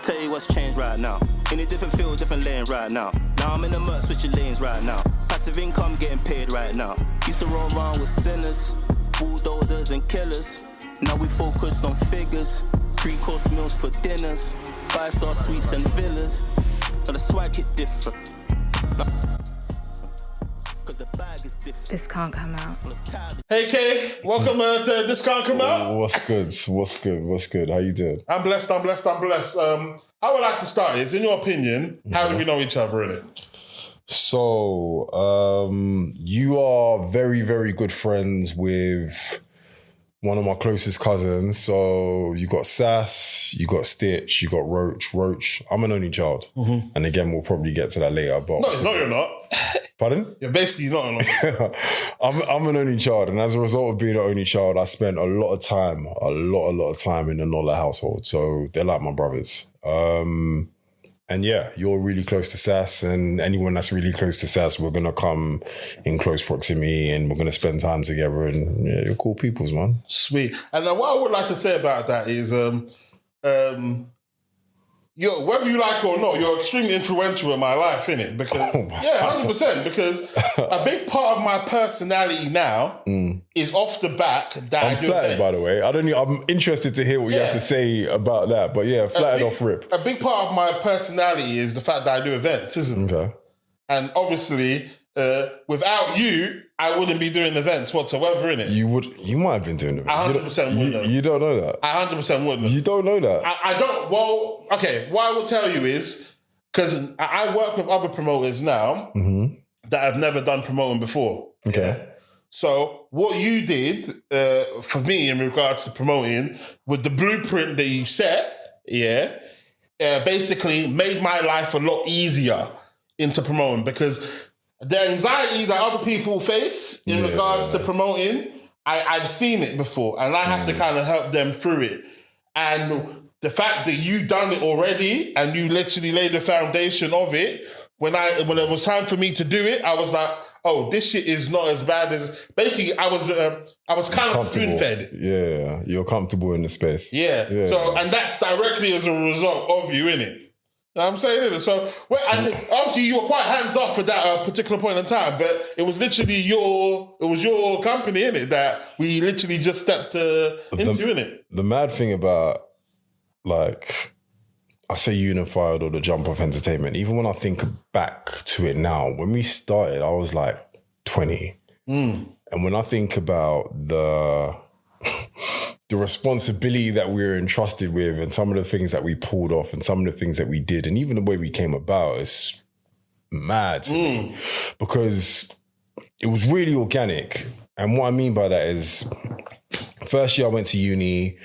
Tell you what's changed right now. In a different field, different lane right now. Now I'm in the murk, switching lanes right now. Passive income getting paid right now. Used to roll around with sinners, bulldozers and killers. Now we focused on figures. 3-course meals for dinners. 5-star suites and villas. Now the swag hit different. This can't come out. Hey Kay, welcome to This Can't Come Out. What's good? How you doing? I'm blessed. How I would like to start is, in your opinion, how do we know each other, innit? So, you are very, very good friends with one of my closest cousins. So you got Sass, you got Stitch, you got Roach. I'm an only child. Mm-hmm. And again, we'll probably get to that later. But No, you're not. Pardon? You're basically not an only child. I'm an only child. And as a result of being an only child, I spent a lot of time in the Nola household. So they're like my brothers. And yeah, you're really close to Sass, and anyone that's really close to Sass, we're going to come in close proximity and we're going to spend time together, and yeah, you're cool peoples, man. Sweet. And what I would like to say about that is, whether you like it or not, you're extremely influential in my life, innit? Because, 100%, because a big part of my personality now is off the back that I'm flattered, by the way. I'm interested to hear what you have to say about that, but yeah, flattered off rip. A big part of my personality is the fact that I do events, isn't it? Okay. And obviously, without you, I wouldn't be doing events whatsoever, innit? You might have been doing events. I 100% wouldn't. You don't know that? I 100% wouldn't. You don't know that? I don't. Well, okay, what I will tell you is, because I work with other promoters now that have never done promoting before. Okay. Yeah? So what you did for me in regards to promoting with the blueprint that you set, basically made my life a lot easier into promoting, because the anxiety that other people face in regards to promoting, I've seen it before, and I have to kind of help them through it. And the fact that you done it already and you literally laid the foundation of it, when it was time for me to do it, I was like, oh, this shit is not as bad as... Basically, I was kind of spoon-fed. Yeah, you're comfortable in the space. Yeah. So, and that's directly as a result of you, innit? You know what I'm saying? So, obviously you were quite hands off at that particular point in time, but it was literally your company, innit, that we literally just stepped into, innit? The mad thing about, like, I say Unified or the Jump Off Entertainment, even when I think back to it now, when we started, I was like 20. And when I think about the responsibility that we were entrusted with and some of the things that we pulled off and some of the things that we did and even the way we came about, it's mad to me, because it was really organic. And what I mean by that is, first year I went to uni,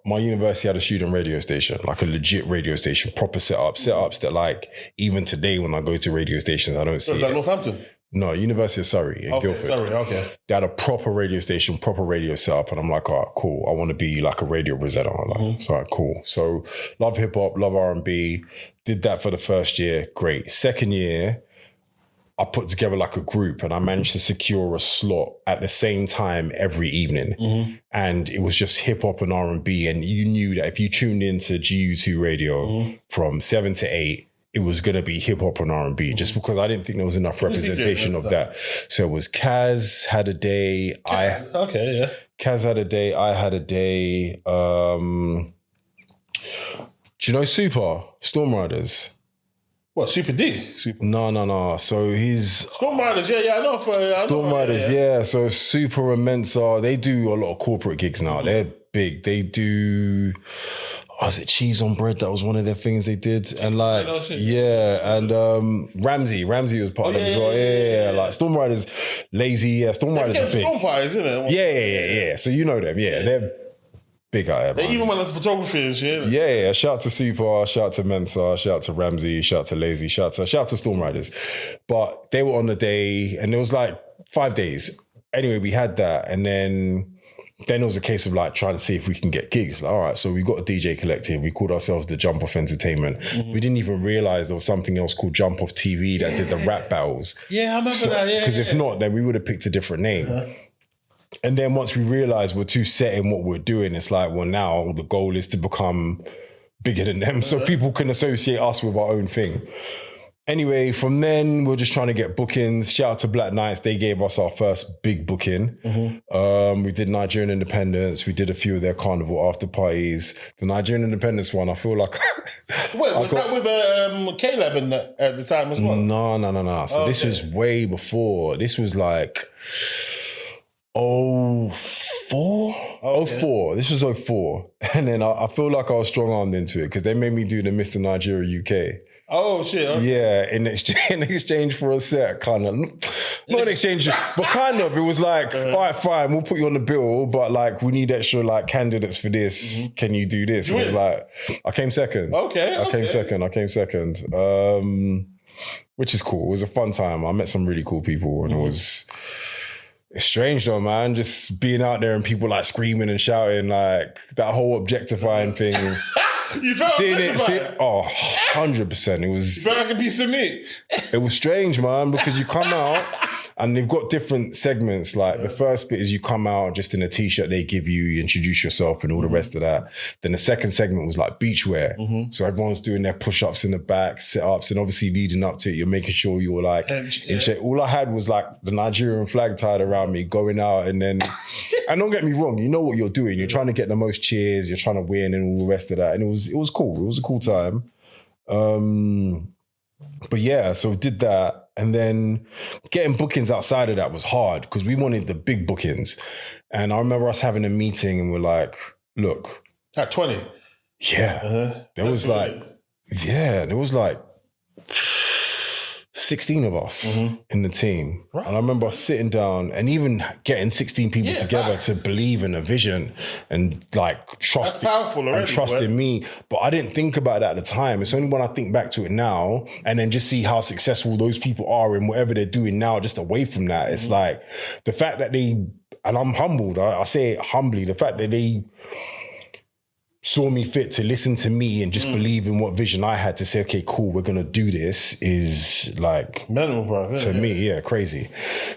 my university had a student radio station, like a legit radio station, proper setups that, like, even today when I go to radio stations, I don't see it. Was that Northampton? No, University of Surrey in Guildford. Okay. They had a proper radio station, proper radio setup, and I'm like, all right, cool. I want to be like a radio presenter. So, all right, cool. So, love hip hop, love R&B. Did that for the first year. Great. Second year, I put together like a group, and I managed to secure a slot at the same time every evening. And it was just hip hop and R&B, and you knew that if you tuned into GU2 radio from 7 to 8, it was going to be hip hop and R&B, just because I didn't think there was enough representation of that. So it was Kaz had a day. Kaz had a day. I had a day. Do you know Super? Storm Riders. What, Super D? No. So he's... Storm Riders, I know. Storm Riders, yeah. So Super and Mensa, they do a lot of corporate gigs now. They're big. They do... Was it Cheese on Bread? That was one of their things they did. And like, and Ramsey was part of them as well. Yeah. Like Storm Riders, Lazy, Storm Riders are big. Storm Riders, isn't it? Yeah. So you know them, they're big out there. They even went into photography and shit. Yeah. Shout to Super, shout to Mensa, shout to Ramsey, shout to Lazy, shout to Storm Riders. But they were on the day, and it was like 5 days. Anyway, we had that, and then it was a case of like trying to see if we can get gigs. Like, all right, so we got a DJ collective. We called ourselves the Jump Off Entertainment. We didn't even realize there was something else called Jump Off TV that did the rap battles. Yeah, I remember that. Yeah, because if not, then we would have picked a different name. And then once we realized we're too set in what we're doing, it's like, well, now the goal is to become bigger than them, so people can associate us with our own thing. Anyway, from then, we're just trying to get bookings. Shout out to Black Knights. They gave us our first big booking. We did Nigerian Independence. We did a few of their carnival after parties. The Nigerian Independence one, I feel like... Wait, was that with Caleb at the time as well? No. So this was way before. This was like... 04? Okay. 04. This was 04. And then I feel like I was strong-armed into it because they made me do the Mr. Nigeria UK. Oh, shit. Okay. Yeah, in exchange for a set, kind of. Not in exchange, but kind of. It was like, all right, fine, we'll put you on the bill, but like, we need extra like candidates for this. Can you do this? It was like, I came second. Okay. I came second. Which is cool. It was a fun time. I met some really cool people and it's strange though, man. Just being out there and people like screaming and shouting, like that whole objectifying thing. You felt it? 100%. It was. You felt like a piece of meat. It was strange, man, because you come out and they've got different segments. Like the first bit is you come out just in a t-shirt they give you, you introduce yourself and all the rest of that. Then the second segment was like beachwear. So everyone's doing their push-ups in the back, sit-ups, and obviously leading up to it, you're making sure you're like in shape. All I had was like the Nigerian flag tied around me going out, and then, and don't get me wrong, you know what you're doing. You're trying to get the most cheers, you're trying to win and all the rest of that. And it was cool. It was a cool time. But yeah, so we did that. And then getting bookings outside of that was hard because we wanted the big bookings. And I remember us having a meeting and we're like, look. At 20? Yeah. There was like 16 of us in the team. Right. And I remember us sitting down and even getting 16 people together to believe in a vision and like trust in me. But I didn't think about that at the time. It's only when I think back to it now and then just see how successful those people are in whatever they're doing now, just away from that. It's like the fact that they, and I'm humbled, I say it humbly, the fact that they saw me fit to listen to me and just believe in what vision I had to say, okay, cool, we're going to do this is like... mental, bro. To me, crazy.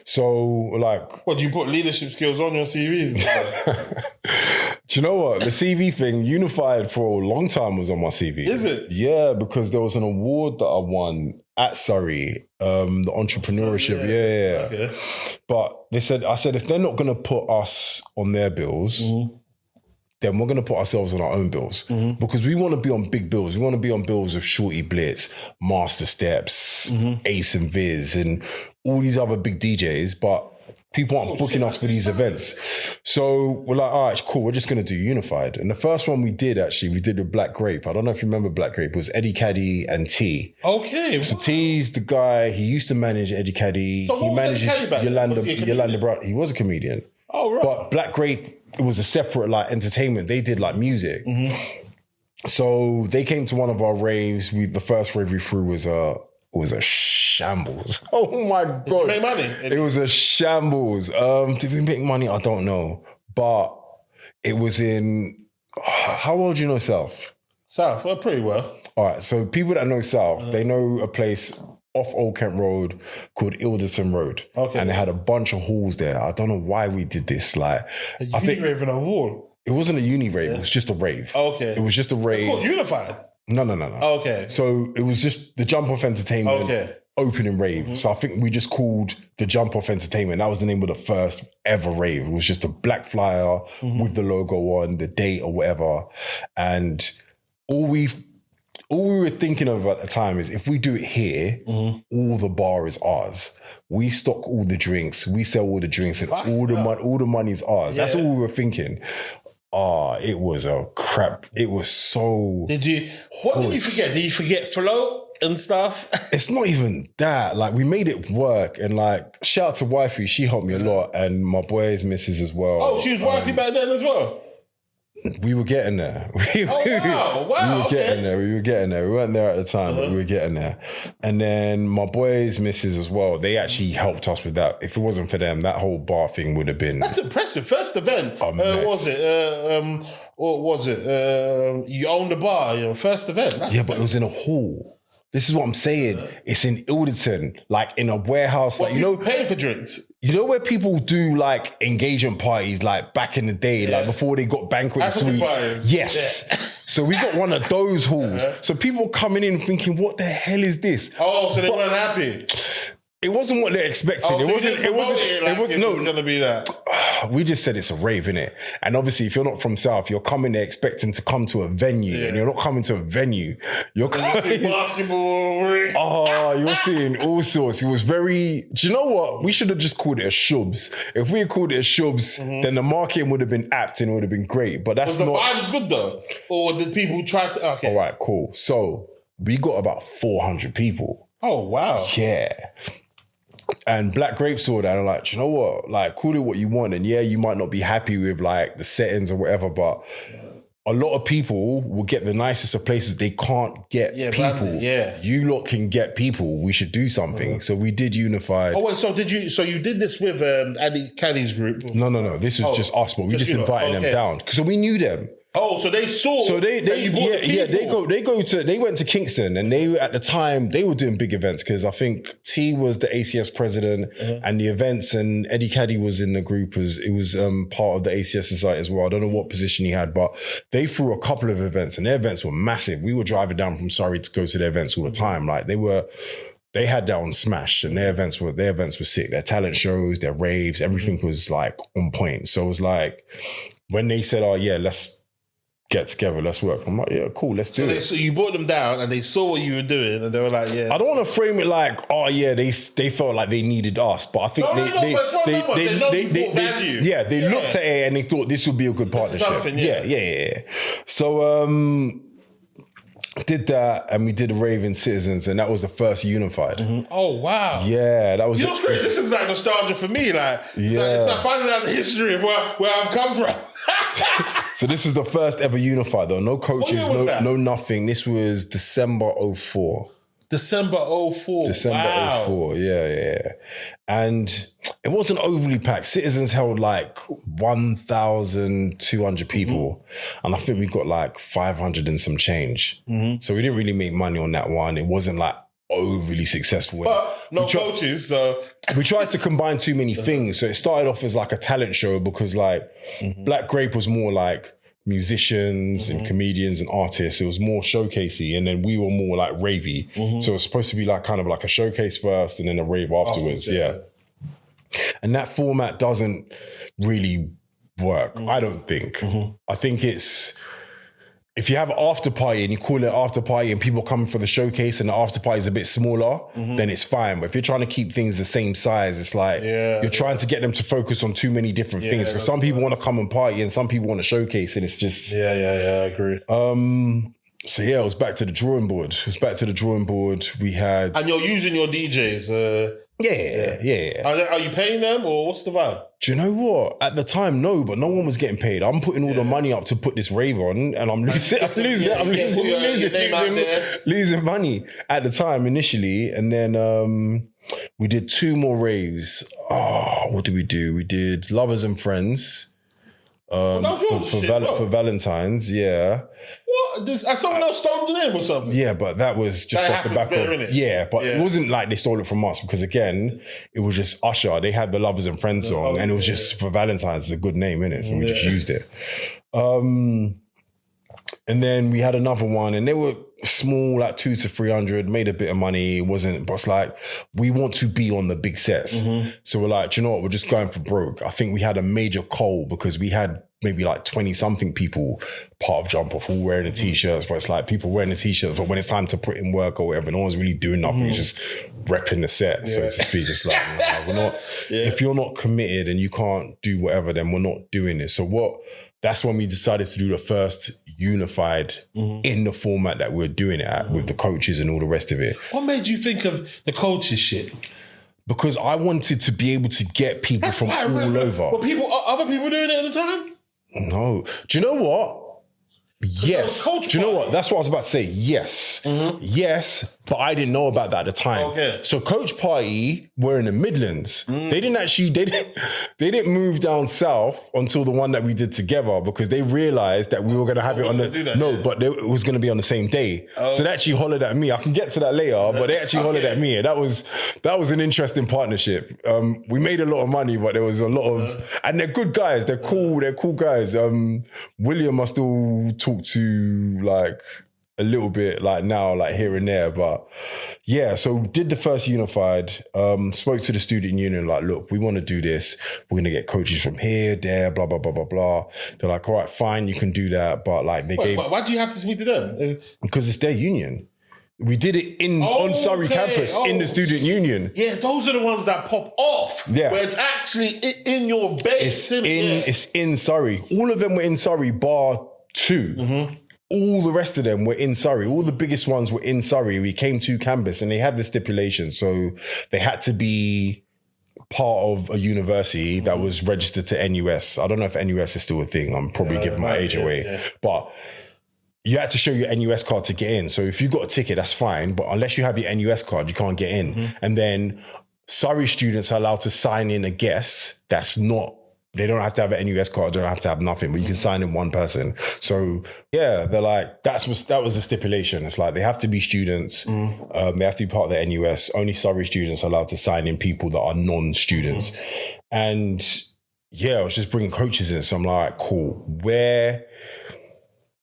So, like... What, do you put leadership skills on your CVs? Do you know what? The CV thing, Unified for a long time was on my CV. Is it? Yeah, because there was an award that I won at Surrey, the entrepreneurship. Yeah. Okay. But I said, if they're not going to put us on their bills... then we're going to put ourselves on our own bills because we want to be on big bills. We want to be on bills of Shorty Blitz, Master Steps, Ace and Viz, and all these other big DJs, but people aren't booking us for these events. So we're like, all right, cool, we're just going to do Unified. And the first one we did with Black Grape. I don't know if you remember Black Grape. It was Eddie Caddy and T. Okay. So T's the guy, he used to manage Eddie Caddy. So he manages Yolanda Brown. He was a comedian. Oh, right. But Black Grape, it was a separate like entertainment. They did like music. So they came to one of our raves. The first rave we threw was a shambles. Oh my God. Did you make money? It was a shambles. Did we make money? I don't know. But it was in, how well do you know South? South, well, pretty well. All right. So people that know South, they know a place off Old Kent Road called Ilderton Road. Okay. And they had a bunch of halls there. I don't know why we did this. Like, I think rave in a hall. It wasn't a uni rave. It was just a rave. Okay. It was just a rave. It's called Unified. No. Okay. So it was just the Jump Off Entertainment opening rave. So I think we just called the Jump Off Entertainment. That was the name of the first ever rave. It was just a black flyer with the logo on, the date or whatever. And all we were thinking of at the time is if we do it here, all the bar is ours. We stock all the drinks, we sell all the drinks, and all the money's ours. Yeah. That's all we were thinking. It was a crap. It was so... What did you forget? Did you forget float and stuff? It's not even that. Like, we made it work. And like, shout out to Wifey, she helped me a lot. And my boys, missus as well. Oh, she was Wifey back then as well? We were getting there. Wow. We were getting there. We weren't there at the time, but we were getting there. And then my boys, missus as well, they actually helped us with that. If it wasn't for them, that whole bar thing would have been... That's impressive. First event. What was it? You owned the bar, first event. But it was in a hall. This is what I'm saying. It's in Ilderton, like in a warehouse. Like, paying for drinks. You know where people do like engagement parties, like back in the day, like before they got banquet suites. Yes. Yeah. So we got one of those halls. So people coming in thinking, what the hell is this? Oh, so they weren't happy. It wasn't what they're expecting. Oh, it wasn't gonna be that. We just said it's a rave, innit? And obviously, if you're not from South, you're coming there expecting to come to a venue, and you're not coming to a venue. You're coming basketball. Oh, you're seeing all sorts. It was very. Do you know what? We should have just called it a shubs. If we had called it a shubs, then the marketing would have been apt and it would have been great. But that's not. The vibe was good though, or did people try to? Okay. All right, cool. So we got about 400 people. Oh wow. Yeah. And Black Grape saw that and like, do you know what? Like, call it what you want. And yeah, you might not be happy with like the settings or whatever, but a lot of people will get the nicest of places. They can't get people. You lot can get people. We should do something. So we did Unified. Oh wait, so you did this with Addy Caddy's group? No. This was just us, but we just invited them down. So we knew them. Oh, so they saw. So they went to Kingston, and they at the time they were doing big events because I think T was the ACS president and the events, and Eddie Caddy was in the group as it was part of the ACS society as well. I don't know what position he had, but they threw a couple of events, and their events were massive. We were driving down from Surrey to go to their events all the time. Like they had that on smash, and their events were sick. Their talent shows, their raves, everything was like on point. So it was like when they said, "Oh yeah, let's get together, let's work." I'm like, yeah, cool, let's do it. So you brought them down and they saw what you were doing and they were like, yeah. I don't want to frame it like, oh yeah, they felt like they needed us, but I think they looked at it and they thought this would be a good partnership. Yeah. So did that, and we did Raven Citizens, and that was the first Unified. Oh wow! Yeah, that was. You know what's crazy? This is like nostalgia for me. Like, it's like finding out the history of where I've come from. So this is the first ever Unified, though. No coaches, no nothing. This was December 04. December 04. Wow. 04, yeah. And it wasn't overly packed. Citizens held like 1,200 people. And I think we got like 500 and some change. So we didn't really make money on that one. It wasn't like overly successful. But no coaches, so... We tried to combine too many things. So it started off as like a talent show because like Black Grape was more like musicians and comedians and artists. It was more showcasey, and then we were more like ravey. So it was supposed to be like kind of like a showcase first and then a rave afterwards. And that format doesn't really work, I don't think. I think it's... If you have an after party and you call it after party and people come for the showcase and the after party is a bit smaller, then it's fine. But if you're trying to keep things the same size, it's like you're trying to get them to focus on too many different things. Because some people want to come and party and some people want to showcase, and it's just... Yeah, I agree. So yeah, it was back to the drawing board. We had... And you're using your DJs. Yeah. Are you paying them or what's the vibe? Do you know what? At the time, no, but no one was getting paid. I'm putting all the money up to put this rave on, and I'm losing money at the time initially. And then we did 2 more raves. What did we do? We did Lovers and Friends. For Valentine's, yeah. What? Someone else stole the name or something? Yeah, but that was just off the back of... it wasn't like they stole it from us because, again, it was just Usher. They had the Lovers and Friends song and it was just for Valentine's. It's a good name, innit? So we just used it. And then we had another one and they were small, like 200 to 300, made a bit of money. It wasn't, but it's like, we want to be on the big sets. So we're like, do you know what? We're just going for broke. I think we had a major call because we had maybe like 20 something people part of Jump Off all wearing the t-shirts, but it's like people wearing the t-shirts, but when it's time to put in work or whatever, no one's really doing nothing. It's just repping the set. So it's just be just like, we're not, if you're not committed and you can't do whatever, then we're not doing it. So that's when we decided to do the first Unified in the format that we're doing it at with the coaches and all the rest of it. What made you think of the coaches shit? Because I wanted to be able to get people from all over. Were other people doing it at the time? No. Do you know what? Yes. Do you know what? That's what I was about to say. Yes. Yes, but I didn't know about that at the time. Okay. So Coach Party were in the Midlands. They didn't move down south until the one that we did together because they realized that we were going to have it on the... but it was going to be on the same day. Oh. So they actually hollered at me. I can get to that later, but they actually hollered at me. And that was an interesting partnership. We made a lot of money, but there was a lot of... And they're good guys. They're cool. They're cool guys. William, I still talk to like a little bit like now, like here and there, but yeah, so did the first Unified, spoke to the student union, like, look, we want to do this. We're going to get coaches from here, there, blah, blah, blah, blah, blah. They're like, all right, fine, you can do that. But like why do you have to speak to them? Because it's their union. We did it on Surrey campus in the student union. Yeah, those are the ones that pop off. Yeah. Where it's actually in your base. It's in Surrey. All of them were in Surrey, bar 2. All the rest of them were in Surrey. All the biggest ones were in Surrey. We came to campus and they had the stipulation. So they had to be part of a university that was registered to NUS. I don't know if NUS is still a thing. I'm probably giving my age away. Yeah. But you had to show your NUS card to get in. So if you got a ticket, that's fine. But unless you have your NUS card, you can't get in. And then Surrey students are allowed to sign in a guest that's not... They don't have to have an NUS card, they don't have to have nothing, but you can sign in one person. So yeah, they're like, that was the stipulation. It's like they have to be students, they have to be part of the NUS. Only Surrey students are allowed to sign in people that are non-students. And yeah, I was just bringing coaches in. So I'm like, cool,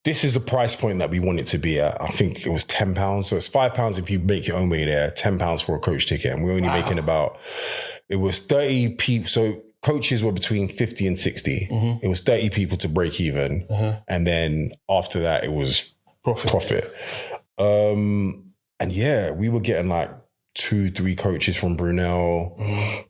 this is the price point that we want it to be at. I think it was £10. So it's £5 if you make your own way there, £10 for a coach ticket. And we're only making it was 30 people. So coaches were between 50 and 60. It was 30 people to break even. And then after that, it was profit. And yeah, we were getting like 2-3 coaches from Brunel,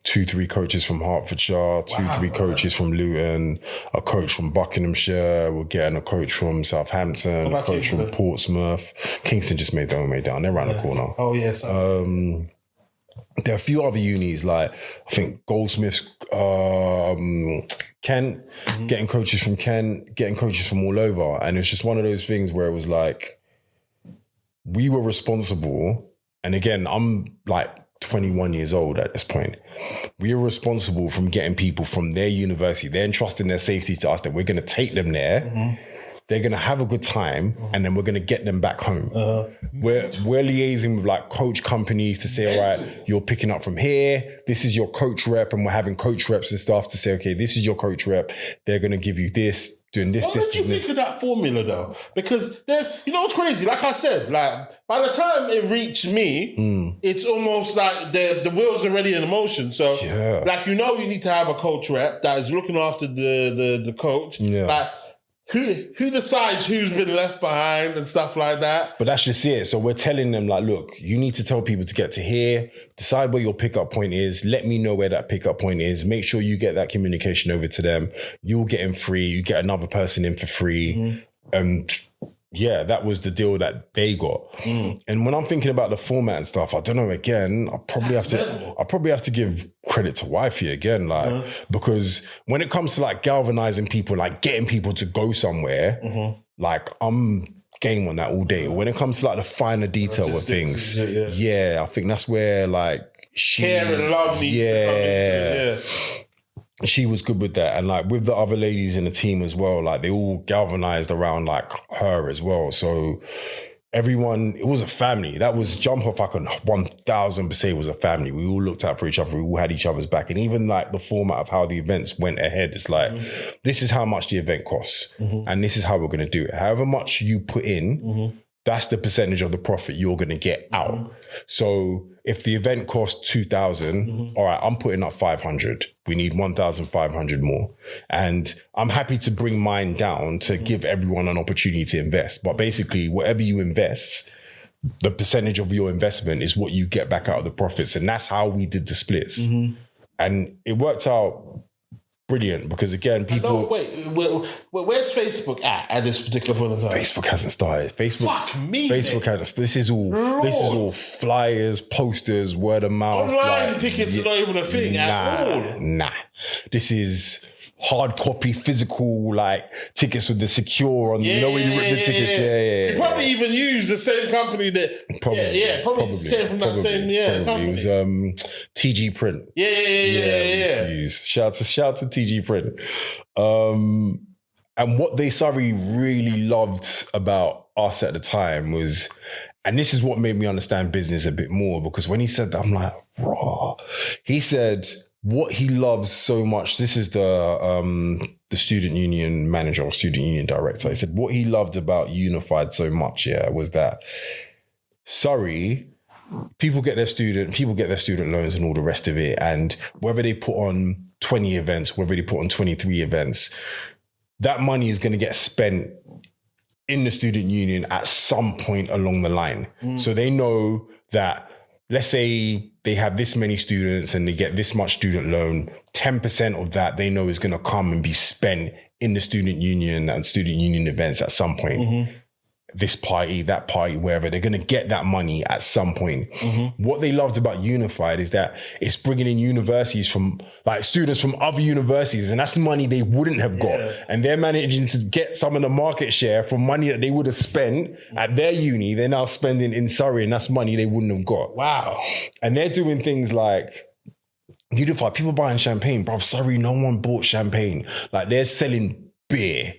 2-3 coaches from Hertfordshire, 2-3 coaches from Luton, a coach from Buckinghamshire. We're getting a coach from Southampton, a coach from Portsmouth. Kingston just made their own way down. They're around the corner. Oh, yes. There are a few other unis, like I think Goldsmiths, Kent, getting coaches from Kent, getting coaches from all over. And it's just one of those things where it was like, we were responsible. And again, I'm like 21 years old at this point. We were responsible from getting people from their university. They're entrusting their safety to us that we're going to take them there. They're going to have a good time and then we're going to get them back home. We're liaising with like coach companies to say, all right, you're picking up from here. This is your coach rep. And we're having coach reps and stuff to say, okay, this is your coach rep. They're going to give you this, doing this, Why don't you think of that formula though? Because there's, you know what's crazy? Like I said, like by the time it reached me, it's almost like the wheels are already in motion. So like, you need to have a coach rep that is looking after the coach. Like, who decides who's been left behind and stuff like that? But that's just it. So we're telling them like, look, you need to tell people to get to here, decide where your pickup point is, let me know where that pickup point is, make sure you get that communication over to them. You'll get in free, you get another person in for free. And yeah, that was the deal that they got. And when I'm thinking about the format and stuff, I don't know, again, I probably have to give credit to Wifey again, like, because when it comes to like galvanizing people, like getting people to go somewhere, like I'm game on that all day. When it comes to like the finer detail of things, I think that's where like care and love needs to come into it. She was good with that. And like with the other ladies in the team as well, like they all galvanized around like her as well. So everyone, it was a family. That was jump off. I can 1000% it was a family. We all looked out for each other. We all had each other's back. And even like the format of how the events went ahead, it's like, this is how much the event costs. And this is how we're going to do it. However much you put in, that's the percentage of the profit you're going to get out. So if the event costs 2,000, all right, I'm putting up 500. We need 1,500 more. And I'm happy to bring mine down to give everyone an opportunity to invest. But basically, whatever you invest, the percentage of your investment is what you get back out of the profits. And that's how we did the splits. And it worked out brilliant because again, people... Where's Facebook at this particular point in time? Facebook hasn't started. Facebook hasn't. This is all flyers, posters, word of mouth. Online tickets are not even a thing at all. Nah. This is hard copy, physical, like tickets with the secure on, you know, when you rip the tickets. Yeah. You probably even used the same company that. Probably came from that same company. It was TG Print. Yeah. To use. Shout to TG Print. And what they Surrey really loved about us at the time was, and this is what made me understand business a bit more, because when he said that, I'm like, raw. He said what he loves so much. This is the student union manager or student union director. He said what he loved about Unified so much, was that Surrey, people get their student loans and all the rest of it. And whether they put on 20 events, whether they put on 23 events, that money is going to get spent in the student union at some point along the line. So they know that, let's say they have this many students and they get this much student loan, 10% of that they know is going to come and be spent in the student union and student union events at some point. This party, that party, wherever, they're going to get that money at some point. What they loved about Unified is that it's bringing in universities from, like, students from other universities, and that's money they wouldn't have got. And they're managing to get some of the market share from money that they would have spent at their uni. They're now spending in Surrey, and that's money they wouldn't have got. Wow. And they're doing things like Unified, people buying champagne. Bro, Surrey, no one bought champagne. Like, they're selling beer.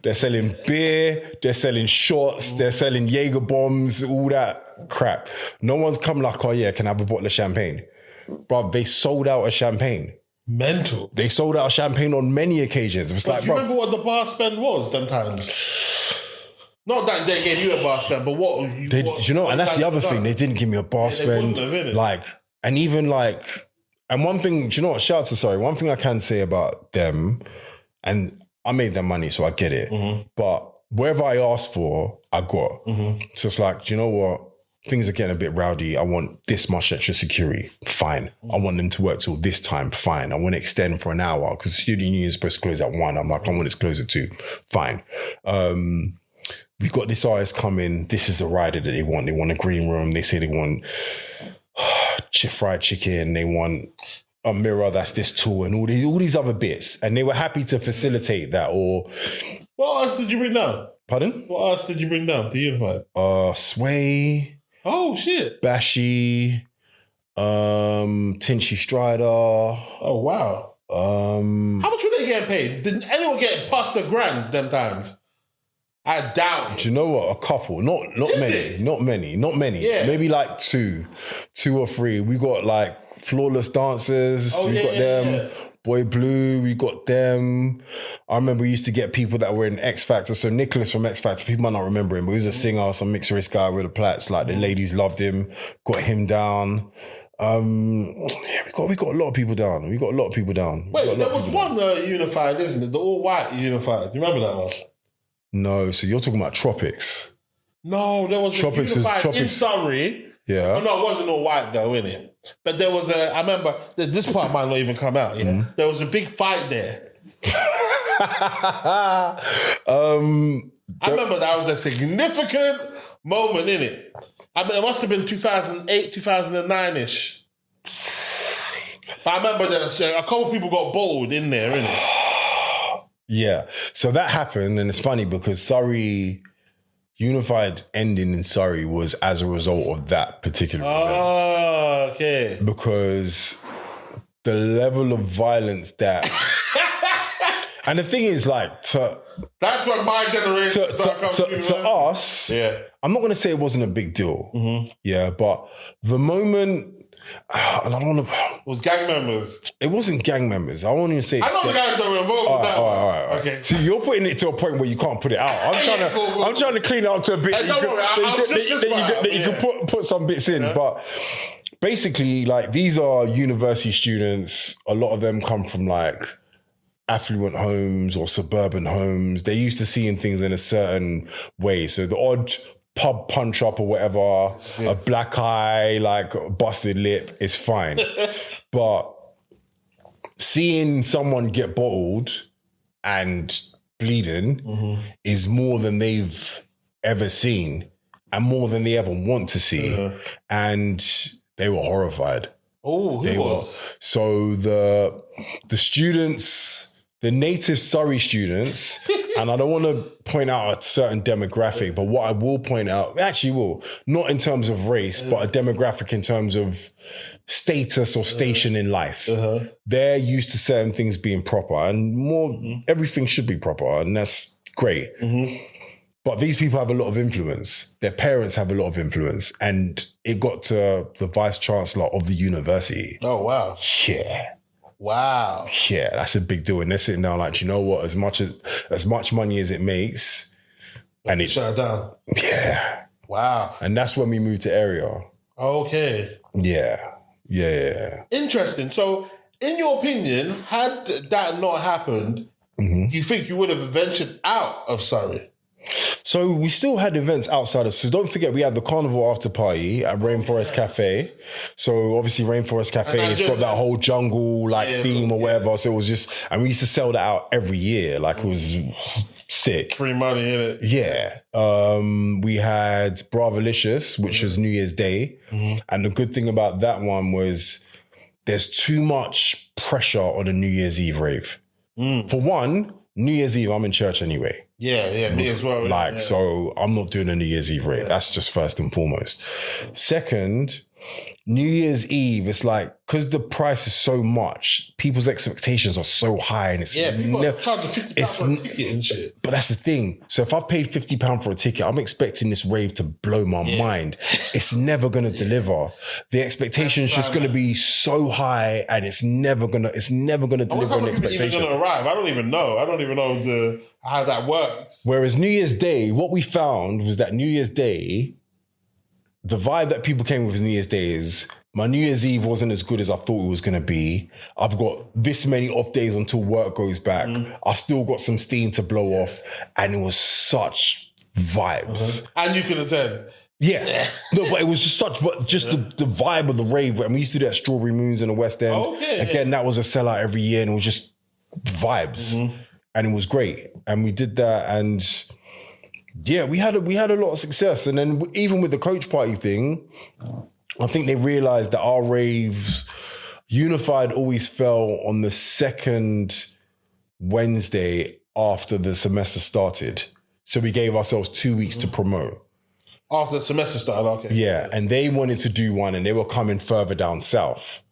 They're selling beer, they're selling shots, they're selling Jaeger bombs, all that crap. No one's come like, oh yeah, can I have a bottle of champagne? Bro, they sold out a champagne. Mental. They sold out a champagne on many occasions. It was like, do you remember what the bar spend was them times? Not that they gave you a bar spend, but what you know, and that's the other thing. They didn't give me a bar spend. Like, and even like, and one thing, do you know what? Shout out to Surrey. One thing I can say about them, and I made them money, so I get it. But wherever I asked for, I got. So it's like, do you know what? Things are getting a bit rowdy. I want this much extra security. Fine. I want them to work till this time. Fine. I want to extend for an hour because the student union is supposed to close at 1. I'm like, I want it to close at 2. Fine. We've got this artist coming. This is the rider that they want. They want a green room. They say they want fried chicken. They want a mirror that's this tall and all these other bits. And they were happy to facilitate that. Or what else did you bring down? Pardon? What else did you bring down to Unified? Sway. Oh, shit. Bashi. Tinchy Strider. Oh, wow. How much were they getting paid? Did anyone get past $1,000 them times? I doubt it. Do you know what? A couple. Not many. Yeah. Maybe like two or three. We got like Flawless Dancers, we got them. Yeah. Boy Blue, we got them. I remember we used to get people that were in X Factor. So Nicholas from X Factor, people might not remember him, but he was a singer, some mixed race guy with the plaits. Like the ladies loved him, got him down. We got a lot of people down. Wait, there was one Unified, isn't it? The all white Unified. Do you remember that one? No, so you're talking about Tropics. No, there was Tropics a Unified in Surrey. Yeah. Oh, no, it wasn't all white though, innit? But there was I remember, this part might not even come out, There was a big fight there. I remember that was a significant moment, innit? I mean, it must have been 2008, 2009-ish. But I remember that a couple of people got bottled in there, innit? Yeah. So that happened, and it's funny because Surrey... Unified ending in Surrey was as a result of that particular event. Oh, okay. Because the level of violence that... and the thing is, like, that's what my generation to us, I'm not going to say it wasn't a big deal. Yeah, but the moment... and I don't want to... It was gang members. It wasn't gang members. I won't even say... I know the guys that were involved with that. All right. Okay. See, you're putting it to a point where you can't put it out. I'm trying to clean it up to a bit that you can put some bits in. Yeah. But basically, like, these are university students. A lot of them come from, like, affluent homes or suburban homes. They're used to seeing things in a certain way. So the odd pub punch up or whatever, a black eye, like busted lip is fine. But seeing someone get bottled and bleeding is more than they've ever seen and more than they ever want to see. And they were horrified. Oh, who was? So the students the native Surrey students, and I don't want to point out a certain demographic, but what I will point out, actually will, not in terms of race, but a demographic in terms of status or station in life. They're used to certain things being proper, and more, everything should be proper, and that's great. But these people have a lot of influence. Their parents have a lot of influence. And it got to the vice chancellor of the university. Oh, wow. Yeah. Wow. Yeah, that's a big deal. And they're sitting down like, you know what? As much money as it makes, and it shut down. Yeah. Wow. And that's when we moved to area. Okay. Yeah. Interesting. So, in your opinion, had that not happened, you think you would have ventured out of Surrey? So we still had events outside of, so don't forget we had the carnival after party at Rainforest Cafe. So obviously Rainforest Cafe has got that whole jungle theme or whatever. So it was just, and we used to sell that out every year. Like it was sick. Free money in it. Yeah. We had Bravalicious, which was New Year's Day. And the good thing about that one was there's too much pressure on a New Year's Eve rave. For one, New Year's Eve, I'm in church anyway. Yeah, me as well. So I'm not doing a New Year's Eve rave. That's just first and foremost. Second, New Year's Eve, it's like, because the price is so much, people's expectations are so high, and it's people charge £50 for a ticket and shit. But that's the thing. So if I've paid £50 for a ticket, I'm expecting this rave to blow my mind. It's never going to deliver. The expectation is just going to be so high, and it's never going to deliver an expectation. Even going to arrive? I don't even know how that works. Whereas New Year's Day, what we found was that New Year's Day, the vibe that people came with New Year's Day is my New Year's Eve wasn't as good as I thought it was going to be. I've got this many off days until work goes back. I've still got some steam to blow off. And it was such vibes. And you can attend. Yeah. No, but it was just the vibe of the rave. And we used to do that Strawberry Moons in the West End. Again, that was a sellout every year, and it was just vibes. And it was great. And we did that, and yeah, we had a lot of success. And then even with the coach party thing, I think they realized that our raves, Unified always fell on the second Wednesday after the semester started. So we gave ourselves 2 weeks to promote. After the semester started, okay. Yeah, and they wanted to do one, and they were coming further down south.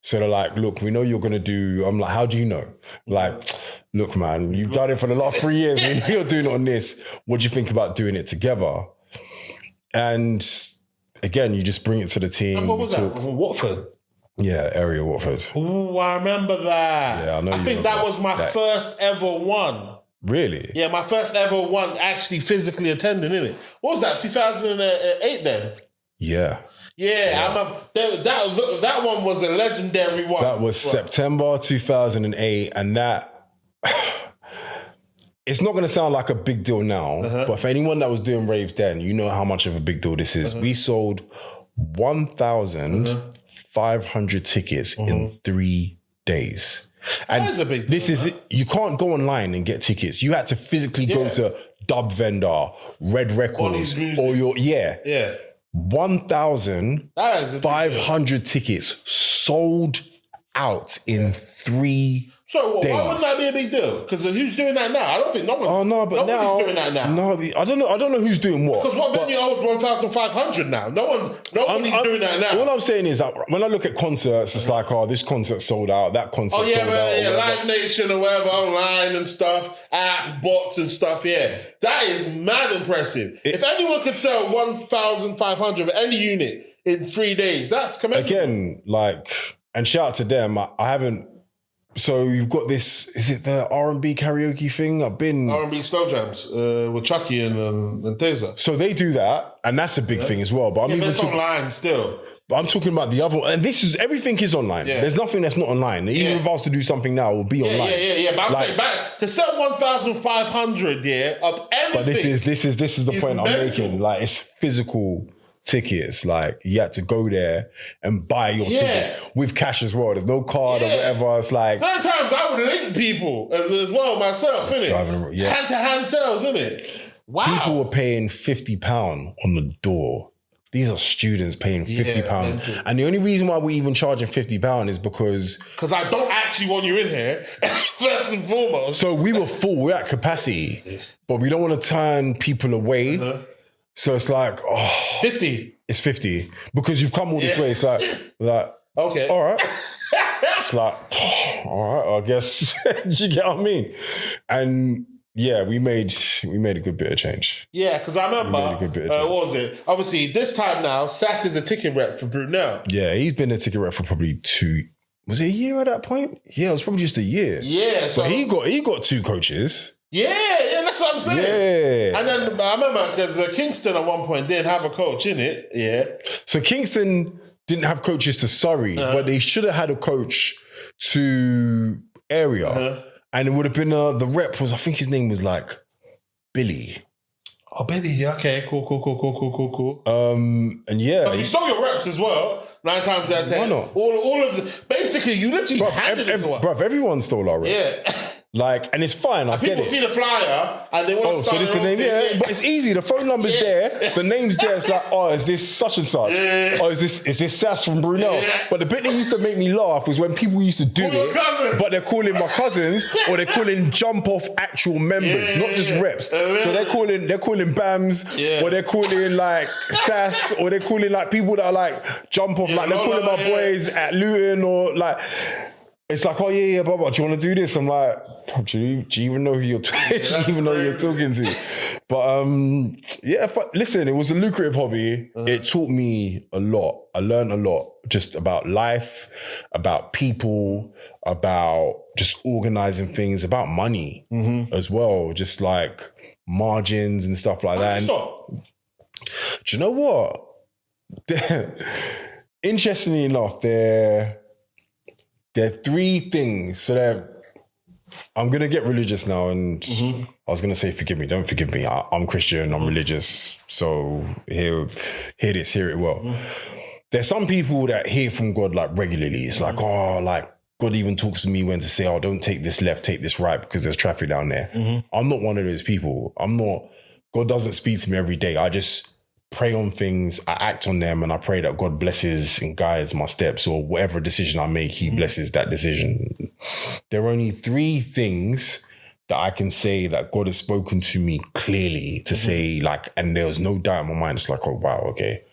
So they're like, look, we know you're going to do... I'm like, how do you know? Like, look, man, you've done it for the last 3 years. We know you're doing it on this. What do you think about doing it together? And again, you just bring it to the team. And what was that? Watford? Yeah, area Watford. Oh, I remember that. Yeah, I know. I think that was my first ever one. Really? Yeah, my first ever one actually physically attending, innit? What was that, 2008 then? Yeah. Yeah, I remember that one was a legendary one. That was September 2008, and that it's not going to sound like a big deal now, but for anyone that was doing raves then, you know how much of a big deal this is. We sold 1,500 tickets in 3 days. And that is a big deal, this is it. You can't go online and get tickets. You had to physically go to Dub Vendor, Red Records, or your 1,500 tickets sold out in 3 So days. why wouldn't that be a big deal? Because who's doing that now? I don't think no one. Oh no, but now doing that now. No, I don't know who's doing what. Because what venue owns 1,500 now? Nobody's doing that now. All I'm saying is that when I look at concerts, it's like, oh, this concert sold out, that concert sold out. Live Nation or whatever, online and stuff, app, bots and stuff. Yeah, that is mad impressive. If anyone could sell 1,500 of any unit in 3 days, that's commendable. Again, and shout out to them. I haven't. So you've got this, is it the R&B karaoke thing? R&B slow jams with Chucky and Taser. So they do that, and that's a big thing as well. But it's online still. But I'm talking about the other one, and everything is online. Yeah. There's nothing that's not online. Even if I was to do something now, it will be online. Yeah. But I'm saying, to sell 1,500 of everything. But this is the point I'm making. It's physical tickets. You had to go there and buy your tickets with cash as well. There's no card or whatever. It's sometimes I would link people as well myself, innit? Hand-to-hand sales, innit? Wow. People were paying £50 on the door these are students paying £50. mental. And the only reason why we're even charging £50 is because I don't actually want you in here, first and foremost. So we were full, we're at capacity, but we don't want to turn people away. So it's like, 50. It's 50 because you've come all this way. It's like, okay, all right. It's like, all right, I guess. Do you get what I mean? And yeah, we made a good bit of change. Yeah, because I remember, what was it? Obviously, this time now, Sass is a ticket rep for Brunel. Yeah, he's been a ticket rep for probably 2. Was it a year at that point? Yeah, it was probably just a year. Yeah, so he got 2 coaches. Yeah, that's what I'm saying. Yeah. And then I remember because Kingston at one point didn't have a coach in it. Yeah. So Kingston didn't have coaches to Surrey, but they should have had a coach to area. And it would have been the rep was, I think his name was like Billy. Oh, Billy, yeah, okay, cool. And yeah. But you stole your reps as well, 9 times out of 10. Why not? All of the, basically, you literally handed it to us. Bruv, everyone stole our reps. Yeah. Like, and it's fine, I get it. People see the flyer and they want to start so this is the name, thing. But it's easy. The phone number's there, the name's there. It's like, is this such and such? Yeah. Is this Sass from Brunel? Yeah. But the bit that used to make me laugh was when people used to do it, but they're calling my cousins or they're calling jump off actual members, not just reps. So they're calling BAMs, or they're calling like Sass, or they're calling like people that are like jump off, like they're calling my boys at Luton or like. It's like, blah, blah, do you want to do this? I'm like, do you even know who you're talking to? But listen, it was a lucrative hobby. It taught me a lot. I learned a lot just about life, about people, about just organizing things, about money as well. Just like margins and stuff like that. And, do you know what? Interestingly enough, there are 3 things. So I'm going to get religious now. And I was going to say, forgive me. Don't forgive me. I'm Christian. I'm religious. So hear it well. There's some people that hear from God like regularly. It's like, like God even talks to me when to say, don't take this left, take this right because there's traffic down there. I'm not one of those people. God doesn't speak to me every day. I just pray on things, I act on them, and I pray that God blesses and guides my steps, or whatever decision I make, he blesses that decision. There are only 3 things that I can say that God has spoken to me clearly to say, like, and there was no doubt in my mind. It's like, oh, wow, okay,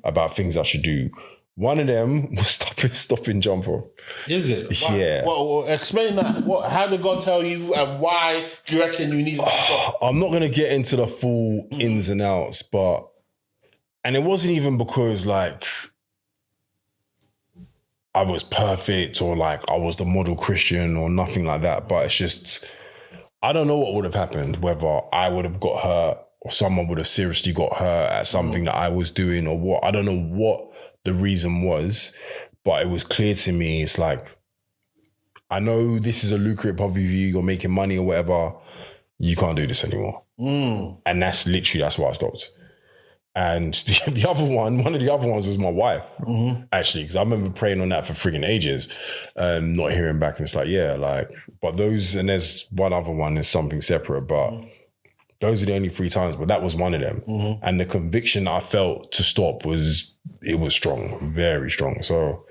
about things I should do. One of them was stopping jumper. Is it? Yeah. Well, explain that. How did God tell you, and why do you reckon you need to stop? I'm not going to get into the full ins and outs, but and it wasn't even because like I was perfect or like I was the model Christian or nothing like that. But it's just, I don't know what would have happened, whether I would have got hurt or someone would have seriously got hurt at something that I was doing or what. I don't know what the reason was, but it was clear to me. It's like, I know this is a lucrative hobby for you, you're making money or whatever. You can't do this anymore. And that's why I stopped. And the other one, one of the other ones was my wife, actually, because I remember praying on that for frigging ages, not hearing back. And it's like, but those, and there's one other one, is something separate, but those are the only 3 times, but that was one of them. And the conviction I felt to stop was strong, very strong. So,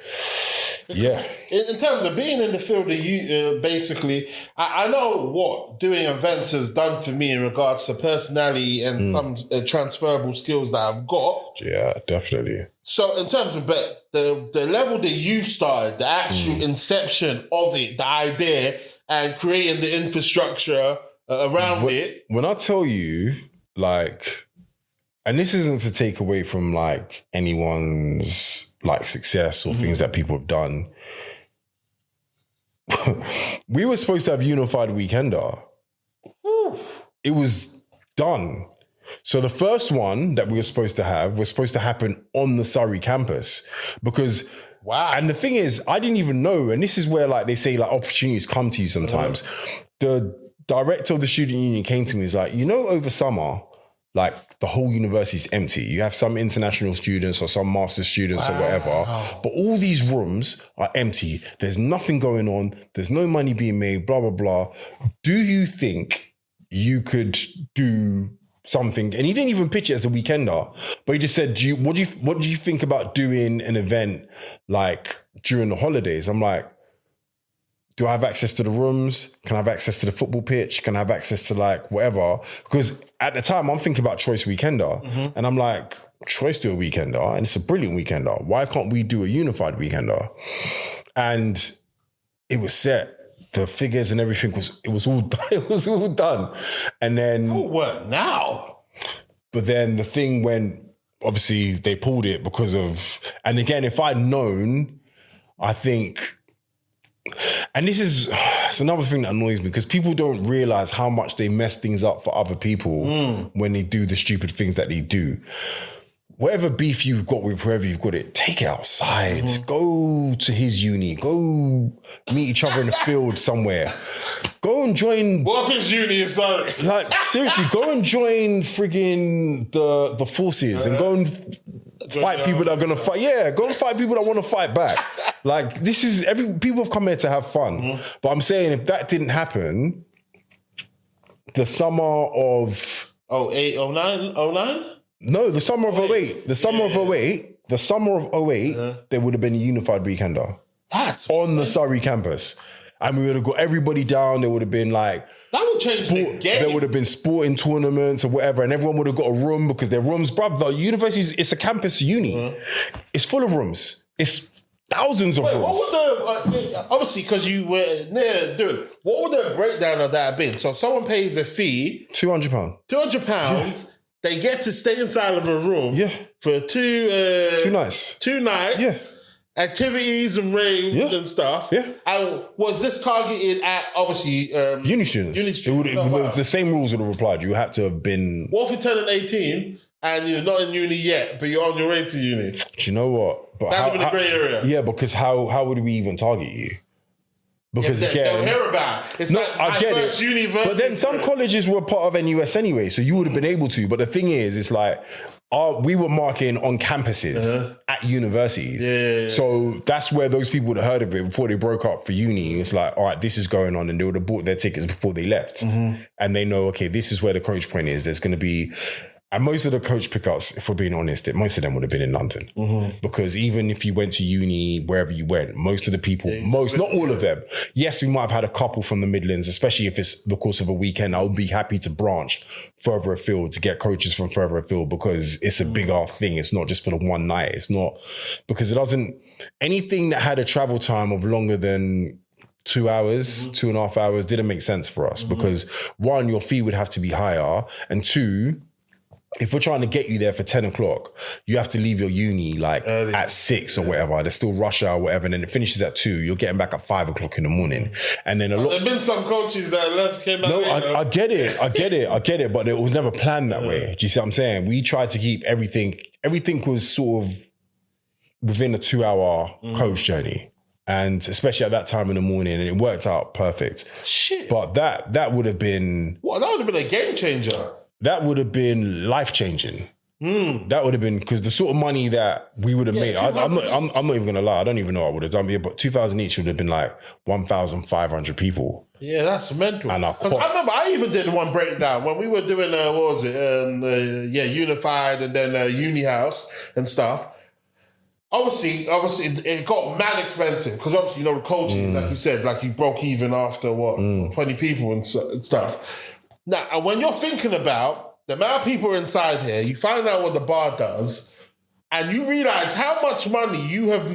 yeah. In terms of being in the field, you basically, I know what doing events has done for me in regards to personality and some transferable skills that I've got. Yeah, definitely. So in terms of the level that you started, the actual inception of it, the idea, and creating the infrastructure around it. When I tell you, like, and this isn't to take away from like anyone's like success or things that people have done. We were supposed to have Unified Weekender. It was done. So the first one that we were supposed to have was supposed to happen on the Surrey campus because, wow. And the thing is, I didn't even know, and this is where like they say like opportunities come to you sometimes. The director of the student union came to me, he's like, over summer, like the whole university is empty. You have some international students or some master's students or whatever, but all these rooms are empty. There's nothing going on. There's no money being made, blah, blah, blah. Do you think you could do something, and he didn't even pitch it as a weekender, but he just said, what do you think about doing an event like during the holidays? I'm like, do I have access to the rooms? Can I have access to the football pitch? Can I have access to like whatever? Because at the time I'm thinking about Choice Weekender, and I'm like, Choice do a weekender, and it's a brilliant weekender. Why can't we do a unified weekender? And it was set. The figures and everything it was all done. And then what now? But then the thing when obviously they pulled it because of, and again, if I'd known, I think, and it's another thing that annoys me because people don't realize how much they mess things up for other people when they do the stupid things that they do. Whatever beef you've got with whoever you've got it, take it outside. Go to his uni. Go meet each other in the field somewhere. Go and join... What if his uni is sorry? Like, seriously, go and join frigging the forces and go and fight people that are going to fight. Yeah, go and fight people that want to fight back. Like, this is... people have come here to have fun. But I'm saying if that didn't happen, the summer of... 08, 09? 09? No, the summer of 08. The summer of 08, there would have been a unified weekender. That's on the Surrey campus. And we would have got everybody down. There would have been like... That would change the game. There would have been sporting tournaments or whatever, and everyone would have got a room because their rooms... Bruv, the university, it's a campus uni. It's full of rooms. It's thousands of rooms. What would the... obviously, because you were near doing it, what would the breakdown of that have been? So if someone pays a fee... £200. £200... Yeah. They get to stay inside of a room for two nights. 2 nights. Yes. Activities and raves and stuff. Yeah. And was this targeted at, obviously... uni students. The same rules would have applied. You had to have been... What if you're turning 18 and you're not in uni yet, but you're on your way to uni? Do you know what? But that would be the grey area. Yeah, because how would we even target you? Because again, they'll hear about it. It's like my first university. But then some colleges were part of NUS anyway, so you would have been able to. But the thing is, it's like we were marking on campuses at universities. Yeah. So that's where those people would have heard of it before they broke up for uni. It's like, all right, this is going on, and they would have bought their tickets before they left, and they know, okay, this is where the coach point is. There's going to be. And most of the coach pickouts, if we're being honest, most of them would have been in London. Because even if you went to uni, wherever you went, most of the people, not all of them. Yes, we might have had a couple from the Midlands, especially if it's the course of a weekend. I would be happy to branch further afield to get coaches from further afield because it's a bigger thing. It's not just for the one night. It's not, because it doesn't, anything that had a travel time of longer than 2 hours, 2.5 hours didn't make sense for us because one, your fee would have to be higher, and two, if we're trying to get you there for 10 o'clock, you have to leave your uni like early. At 6 or whatever. There's still rush hour or whatever. And then it finishes at 2. You're getting back at 5 o'clock in the morning. And then there've been some coaches that left, came back. No, I get it. But it was never planned that way. Do you see what I'm saying? We tried to keep everything was sort of within a 2-hour coach journey. And especially at that time in the morning, and it worked out perfect. Shit. But that would have been... What? That would have been a game changer. That would have been life-changing. That would have been, because the sort of money that we would have made, I'm not even going to lie, I don't even know what I would have done, but 2,000 each would have been like 1,500 people. Yeah, that's mental. And I remember I even did one breakdown when we were doing, Unified and then Uni House and stuff. Obviously, it got mad expensive because obviously, the coaching, like you said, like you broke even after 20 people and stuff. Now, and when you're thinking about the amount of people inside here, you find out what the bar does, and you realize how much money you have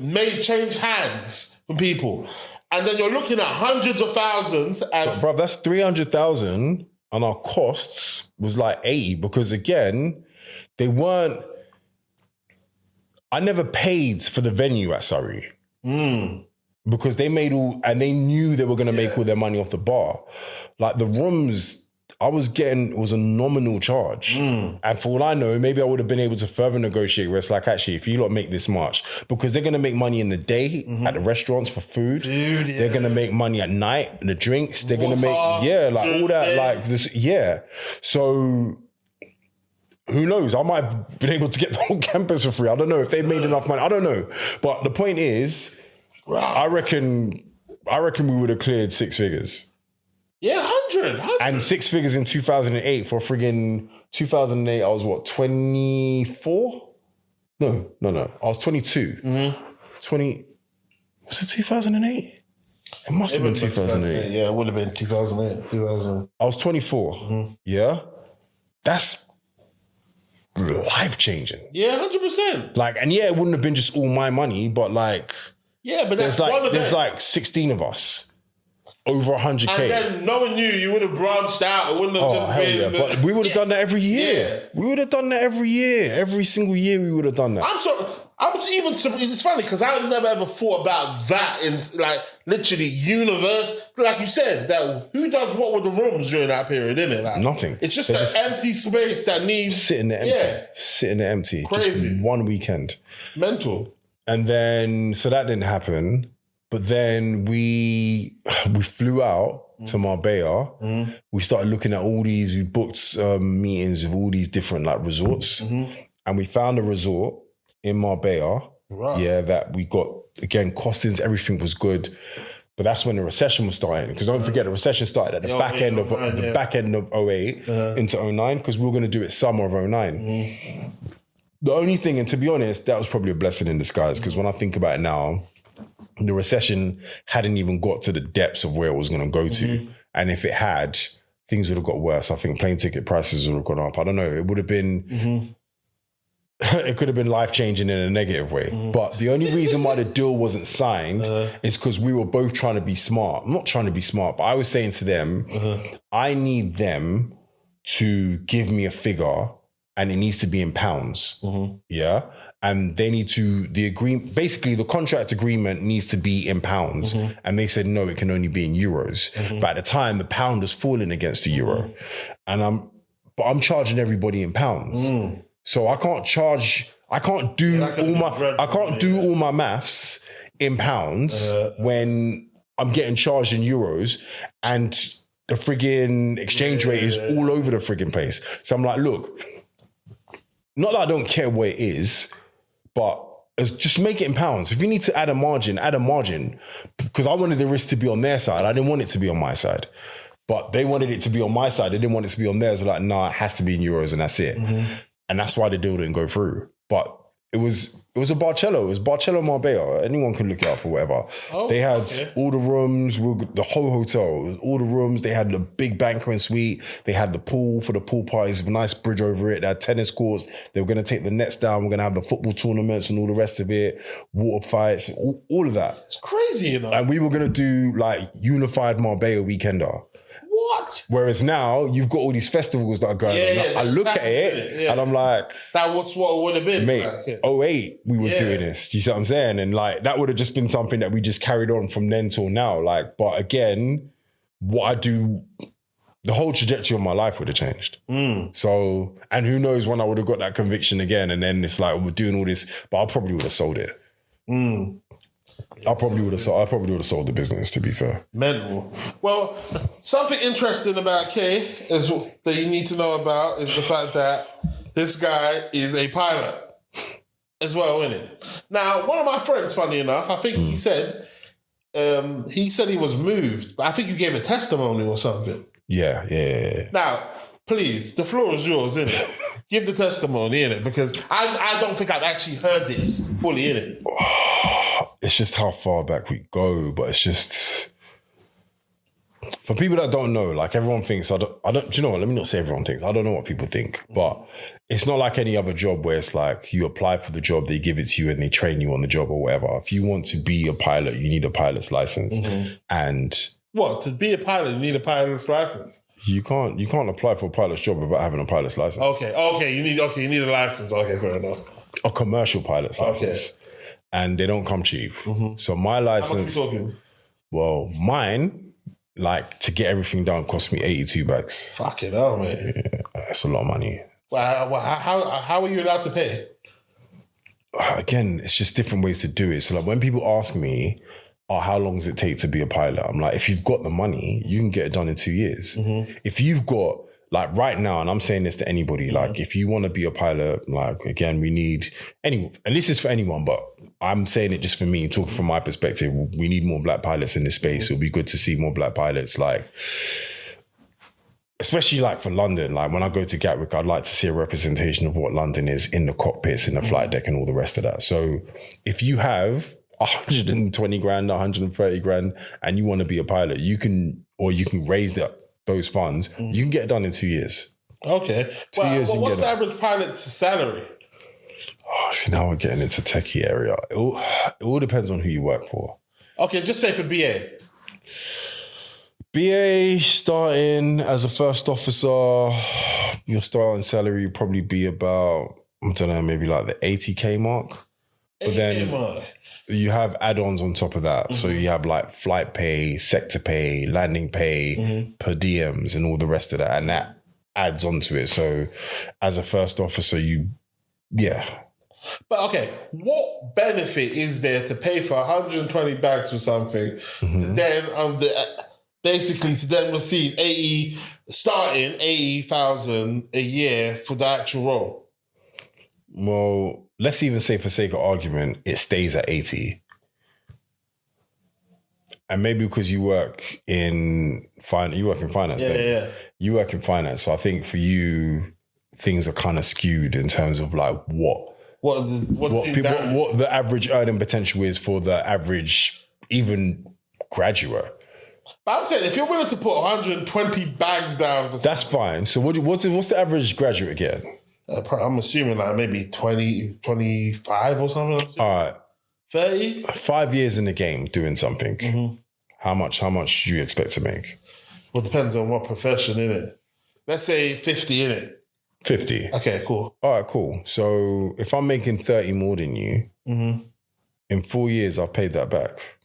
made change hands from people. And then you're looking at hundreds of thousands. And bro, that's 300,000, and our costs was like 80 because again, they weren't. I never paid for the venue at Surrey. Because they made and they knew they were going to make all their money off the bar. Like the rooms I was getting, it was a nominal charge. And for all I know, maybe I would have been able to further negotiate where it's like, actually, if you lot make this much, because they're going to make money in the day at the restaurants for food. They're going to make money at night in the drinks. They're going to make, all that, like this. Yeah. So who knows? I might have been able to get the whole campus for free. I don't know if they made enough money. I don't know. But the point is, I reckon we would have cleared 6 figures. Yeah, 100. And 6 figures in 2008 for friggin' 2008, I was what, 24? No. I was 22. 20, was it 2008? It must have been 2008. Yeah, it would have been 2008. I was 24. Yeah? That's life-changing. Yeah, 100%. Like, and yeah, it wouldn't have been just all my money, but like... Yeah, but that's there's like 16 of us. Over 100K. And then knowing you would have branched out. It wouldn't have just been... Yeah. But we would have done that every year. Yeah. We would have done that every year. Every single year we would have done that. It's funny because I've never ever thought about that in like literally universe. Like you said, that who does what with the rooms during that period, isn't it? Like, nothing. It's just an empty space that needs... Sitting there empty. Yeah. Sitting there empty. Crazy. Just one weekend. Mental. And then, so that didn't happen. But then we flew out to Marbella. We started looking at all these, we booked meetings with all these different like resorts. And we found a resort in Marbella. Right. Yeah, that we got, again, costings, everything was good. But that's when the recession was starting. Because don't forget, the recession started at the back end of 08 into 09, because we were going to do it summer of 09. The only thing, and to be honest, that was probably a blessing in disguise, because when I think about it now, the recession hadn't even got to the depths of where it was going to go to. And if it had, things would have got worse. I think plane ticket prices would have gone up. I don't know. It would have been, it could have been life-changing in a negative way. But the only reason why the deal wasn't signed is because we were both trying to be smart. I'm not trying to be smart, but I was saying to them, I need them to give me a figure and it needs to be in pounds. Yeah. And they need to, basically the contract agreement needs to be in pounds. And they said, no, it can only be in euros. But at the time, the pound was falling against the euro. And I'm charging everybody in pounds. So I can't do all my maths in pounds when I'm getting charged in euros and the friggin' exchange rate is all over the friggin' place. So I'm like, look, not that I don't care what it is, but just make it in pounds. If you need to add a margin, because I wanted the risk to be on their side. I didn't want it to be on my side. But they wanted it to be on my side. They didn't want it to be on theirs. They're like, nah, it has to be in euros and that's it. And that's why the deal didn't go through. But it was a Barcello. It was Barcello Marbella. Anyone can look it up or whatever. They had all the rooms, the whole hotel. It was all the rooms. They had the big banquet suite. They had the pool for the pool parties with a nice bridge over it. They had tennis courts. They were going to take the nets down. We're going to have the football tournaments and all the rest of it. Water fights, all of that. It's crazy, you know. And we were going to do like unified Marbella weekender. What? Whereas now you've got all these festivals that are going on. I look at it and I'm like, that was what it would have been. Mate, 08 we were doing this. Do you see what I'm saying? And like that would have just been something that we just carried on from then till now. Like, but again, what I do, the whole trajectory of my life would have changed. So, and who knows when I would have got that conviction again, and then it's like we're doing all this, but I probably would have sold it. I probably would have sold the business, to be fair. Mental. Well, something interesting about Kay is that you need to know about is the fact that this guy is a pilot as well, isn't it? Now, one of my friends, funny enough, I think he said he was moved, but I think you gave a testimony or something. Yeah. Now, please, the floor is yours, isn't it? Give the testimony, innit? Because I don't think I've actually heard this fully, innit? It's just how far back we go, but it's just... For people that don't know, like everyone thinks, do you know what? Let me not say everyone thinks. I don't know what people think, but it's not like any other job where it's like you apply for the job, they give it to you and they train you on the job or whatever. If you want to be a pilot, you need a pilot's license. And... What? To be a pilot, you need a pilot's license? You can't apply for a pilot's job without having a pilot's license. Okay, you need a license. Okay, fair enough. A commercial pilot's license. And they don't come cheap. So my license... How much are you talking? Well, mine, like, to get everything done cost me 82 bags. Fucking hell, man. Yeah, that's a lot of money. Well, how are you allowed to pay? Again, it's just different ways to do it. So like when people ask me, how long does it take to be a pilot? I'm like, if you've got the money, you can get it done in 2 years. If you've got, like right now, and I'm saying this to anybody, like if you want to be a pilot, like again, we need anyone, and this is for anyone, but I'm saying it just for me, talking from my perspective, we need more black pilots in this space. It'll be good to see more black pilots. Like especially like for London, like when I go to Gatwick, I'd like to see a representation of what London is in the cockpits, in the flight deck and all the rest of that. So if you have 120 grand, 130 grand, and you want to be a pilot, you can raise those funds. You can get it done in 2 years. Okay. 2 years. What's the average pilot's salary? Oh, see, now we're getting into techie area. It all depends on who you work for. Okay, just say for BA. BA starting as a first officer, your starting salary would probably be about, I don't know, maybe like the 80K mark. But then you have add-ons on top of that. So you have like flight pay, sector pay, landing pay, per diems and all the rest of that. And that adds onto it. So as a first officer, But okay, what benefit is there to pay for 120 bags for something to then basically to then receive 80,000 a year for the actual role? Well, let's even say for sake of argument, it stays at 80. And maybe because you work in finance, You work in finance. So I think for you, things are kind of skewed in terms of like what the average earning potential is for the average, even graduate. But I'm saying, if you're willing to put 120 bags down... That's fine. So what's the average graduate get? I'm assuming like maybe 20, 25 or something. All right. 30? 5 years in the game doing something. How much do you expect to make? Well, it depends on what profession, innit? Let's say 50, innit? 50. Okay, cool. All right, cool. So if I'm making 30 more than you, in 4 years, I've paid that back.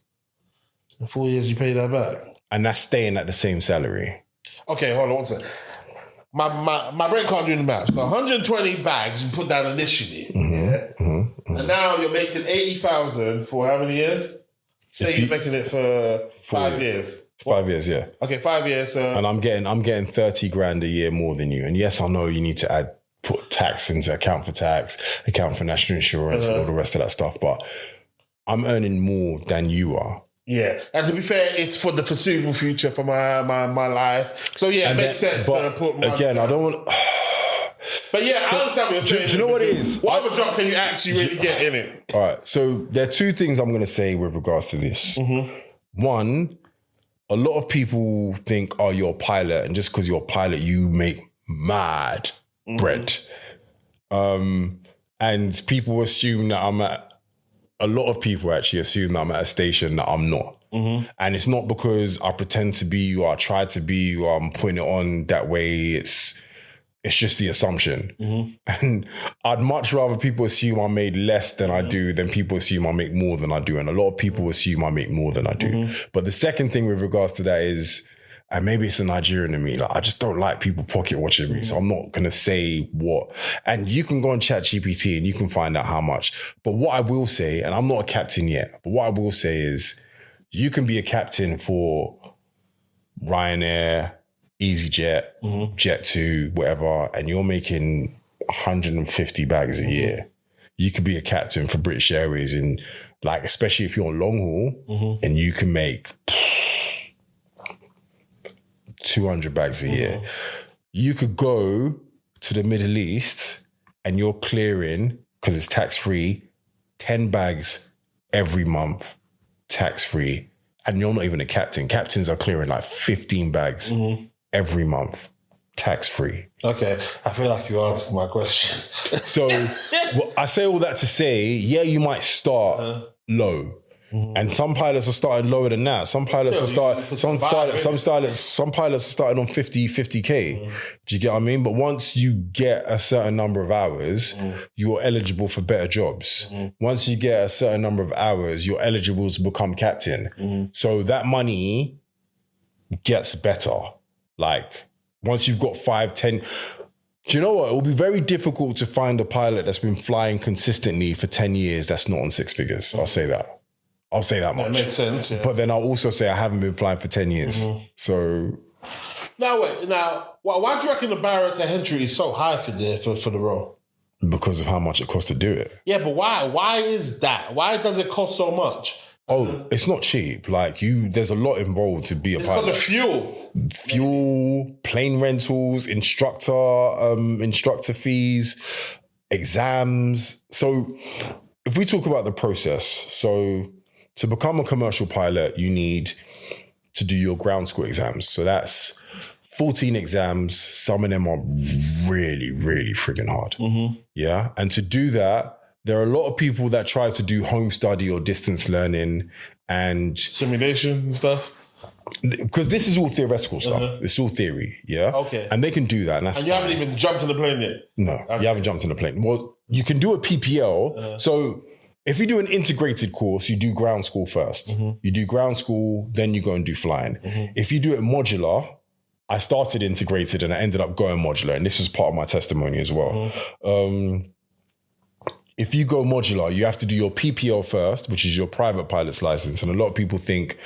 In 4 years, you pay that back? And that's staying at the same salary. Okay, hold on one second. My brain can't do the math. So 120 bags you put down initially. And now you're making 80,000 for how many years? Say you're making it for 5 years. 5 years, yeah. Okay, 5 years. And I'm getting 30 grand a year more than you. And yes, I know you need to put tax into account for tax, account for national insurance and all the rest of that stuff. But I'm earning more than you are. Yeah, and to be fair, it's for the foreseeable future for my life. So yeah, it makes sense to put money again, down. I don't want... But yeah, I understand what you're saying. Do you know what it is? What other job can you actually really get in it? All right, so there are two things I'm going to say with regards to this. One, a lot of people think, oh, you're a pilot, and just because you're a pilot, you make mad bread. And people assume that a lot of people actually assume that I'm at a station that I'm not. And it's not because I pretend to be or I try to be or I'm putting it on that way. It's just the assumption. And I'd much rather people assume I made less than I do than people assume I make more than I do. And a lot of people assume I make more than I do. But the second thing with regards to that is, and maybe it's a Nigerian in me, like I just don't like people pocket watching me. So I'm not going to say what. And you can go on ChatGPT and you can find out how much. But what I will say, and I'm not a captain yet, but what I will say is you can be a captain for Ryanair, EasyJet, Jet2, whatever, and you're making 150 bags a year. You could be a captain for British Airways and like, especially if you're on long haul and you can make 200 bags a year. You could go to the Middle East and you're clearing, because it's tax-free, 10 bags every month, tax-free. And you're not even a captain. Captains are clearing like 15 bags every month, tax-free. Okay, I feel like you answered my question. So I say all that to say, yeah, you might start low. And some pilots are starting lower than that. Some pilots are starting, some pilots are starting on 50K. Do you get what I mean? But once you get a certain number of hours, you're eligible for better jobs. Once you get a certain number of hours, you're eligible to become captain. So that money gets better. Like once you've got 5, 10, do you know what? It will be very difficult to find a pilot that's been flying consistently for 10 years that's not on 6 figures. I'll say that. I'll say that much. That makes sense, yeah. But then I'll also say I haven't been flying for 10 years. So... Now, wait. Now, why do you reckon the barrier to entry is so high for the role? Because of how much it costs to do it. Yeah, but why? Why is that? Why does it cost so much? Oh, it's not cheap. Like there's a lot involved to be a pilot. It's because of fuel, plane rentals, instructor fees, exams. So if we talk about the process, so to become a commercial pilot, you need to do your ground school exams. So that's 14 exams. Some of them are really, really friggin' hard. Yeah. And to do that, there are a lot of people that try to do home study or distance learning and simulation and stuff. Because this is all theoretical stuff. It's all theory, yeah? Okay. And they can do that, and that's you haven't even jumped in the plane yet? No, you haven't jumped in the plane. Well, you can do a PPL. So if you do an integrated course, you do ground school first. You do ground school, then you go and do flying. If you do it modular, I started integrated and I ended up going modular, and this is part of my testimony as well. If you go modular, you have to do your PPL first, which is your private pilot's license. And a lot of people think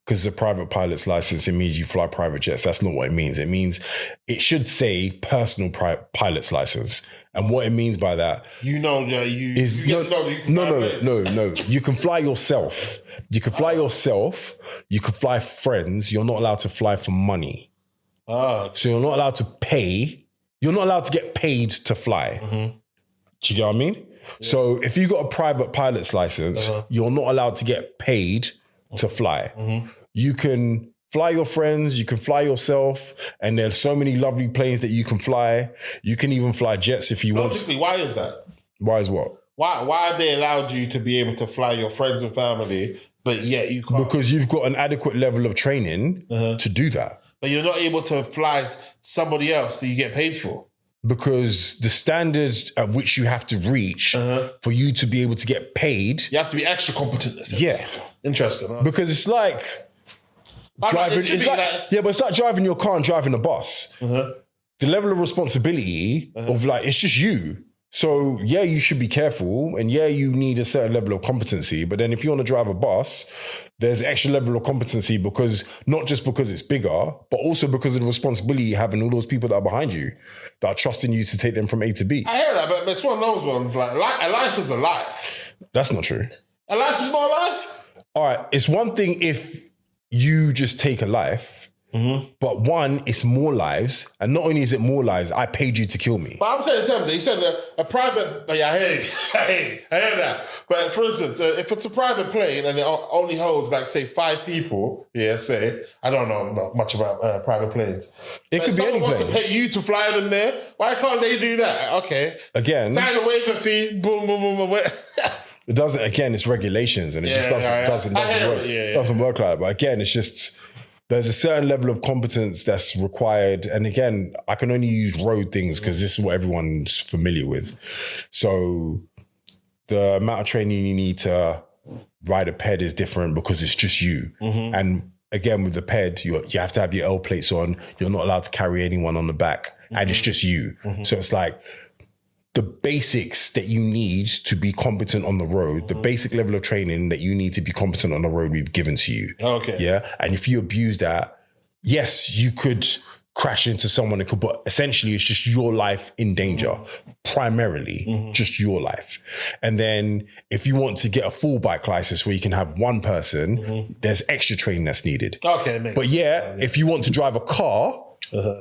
because it's a private pilot's license, it means you fly private jets. That's not what it means. It means it should say personal pilot's license. And what it means by that no. You can fly yourself. You can fly yourself. You can fly friends. You're not allowed to fly for money. So you're not allowed to pay. You're not allowed to get paid to fly. Do you get what I mean? Yeah. So if you got a private pilot's license, you're not allowed to get paid to fly. You can fly your friends, you can fly yourself, and there's so many lovely planes that you can fly. You can even fly jets if you want to. Why is that? Why is what? Why have they allowed you to be able to fly your friends and family, but yet you can't? Because you've got an adequate level of training to do that. But you're not able to fly somebody else that you get paid for. Because the standard at which you have to reach for you to be able to get paid... You have to be extra competent. Yeah. Interesting. Huh? Because it's like... driving. But it's like driving your car and driving a bus. The level of responsibility of it's just you. So yeah, you should be careful, and yeah, you need a certain level of competency. But then if you want to drive a bus, there's extra level of competency because not just because it's bigger, but also because of the responsibility you have and all those people that are behind you that are trusting you to take them from A to B. I hear that, but it's one of those ones like a life is a life. That's not true. A life is not a life. All right, it's one thing if you just take a life. But one, it's more lives. And not only is it more lives, I paid you to kill me. But I'm saying in terms of, you said a private, I hear that. But for instance, if it's a private plane and it only holds say 5 people, say, I don't know not much about private planes. It could be any plane. Someone wants to pay you to fly them there, why can't they do that? Okay. Again. Sign a waiver fee, boom, boom, boom, boom. It doesn't, again, it's regulations and it just doesn't work. It doesn't work like that. But again, it's just... There's a certain level of competence that's required. And again, I can only use road things because this is what everyone's familiar with. So the amount of training you need to ride a ped is different because it's just you. And again, with the ped, you have to have your L plates on. You're not allowed to carry anyone on the back. And it's just you. So it's like the basics that you need to be competent on the road, the basic level of training that you need to be competent on the road, we've given to you. Okay. Yeah. And if you abuse that, yes, you could crash into someone, but essentially it's just your life in danger, primarily just your life. And then if you want to get a full bike license where you can have one person, there's extra training that's needed. Okay, mate. But yeah, if you want to drive a car,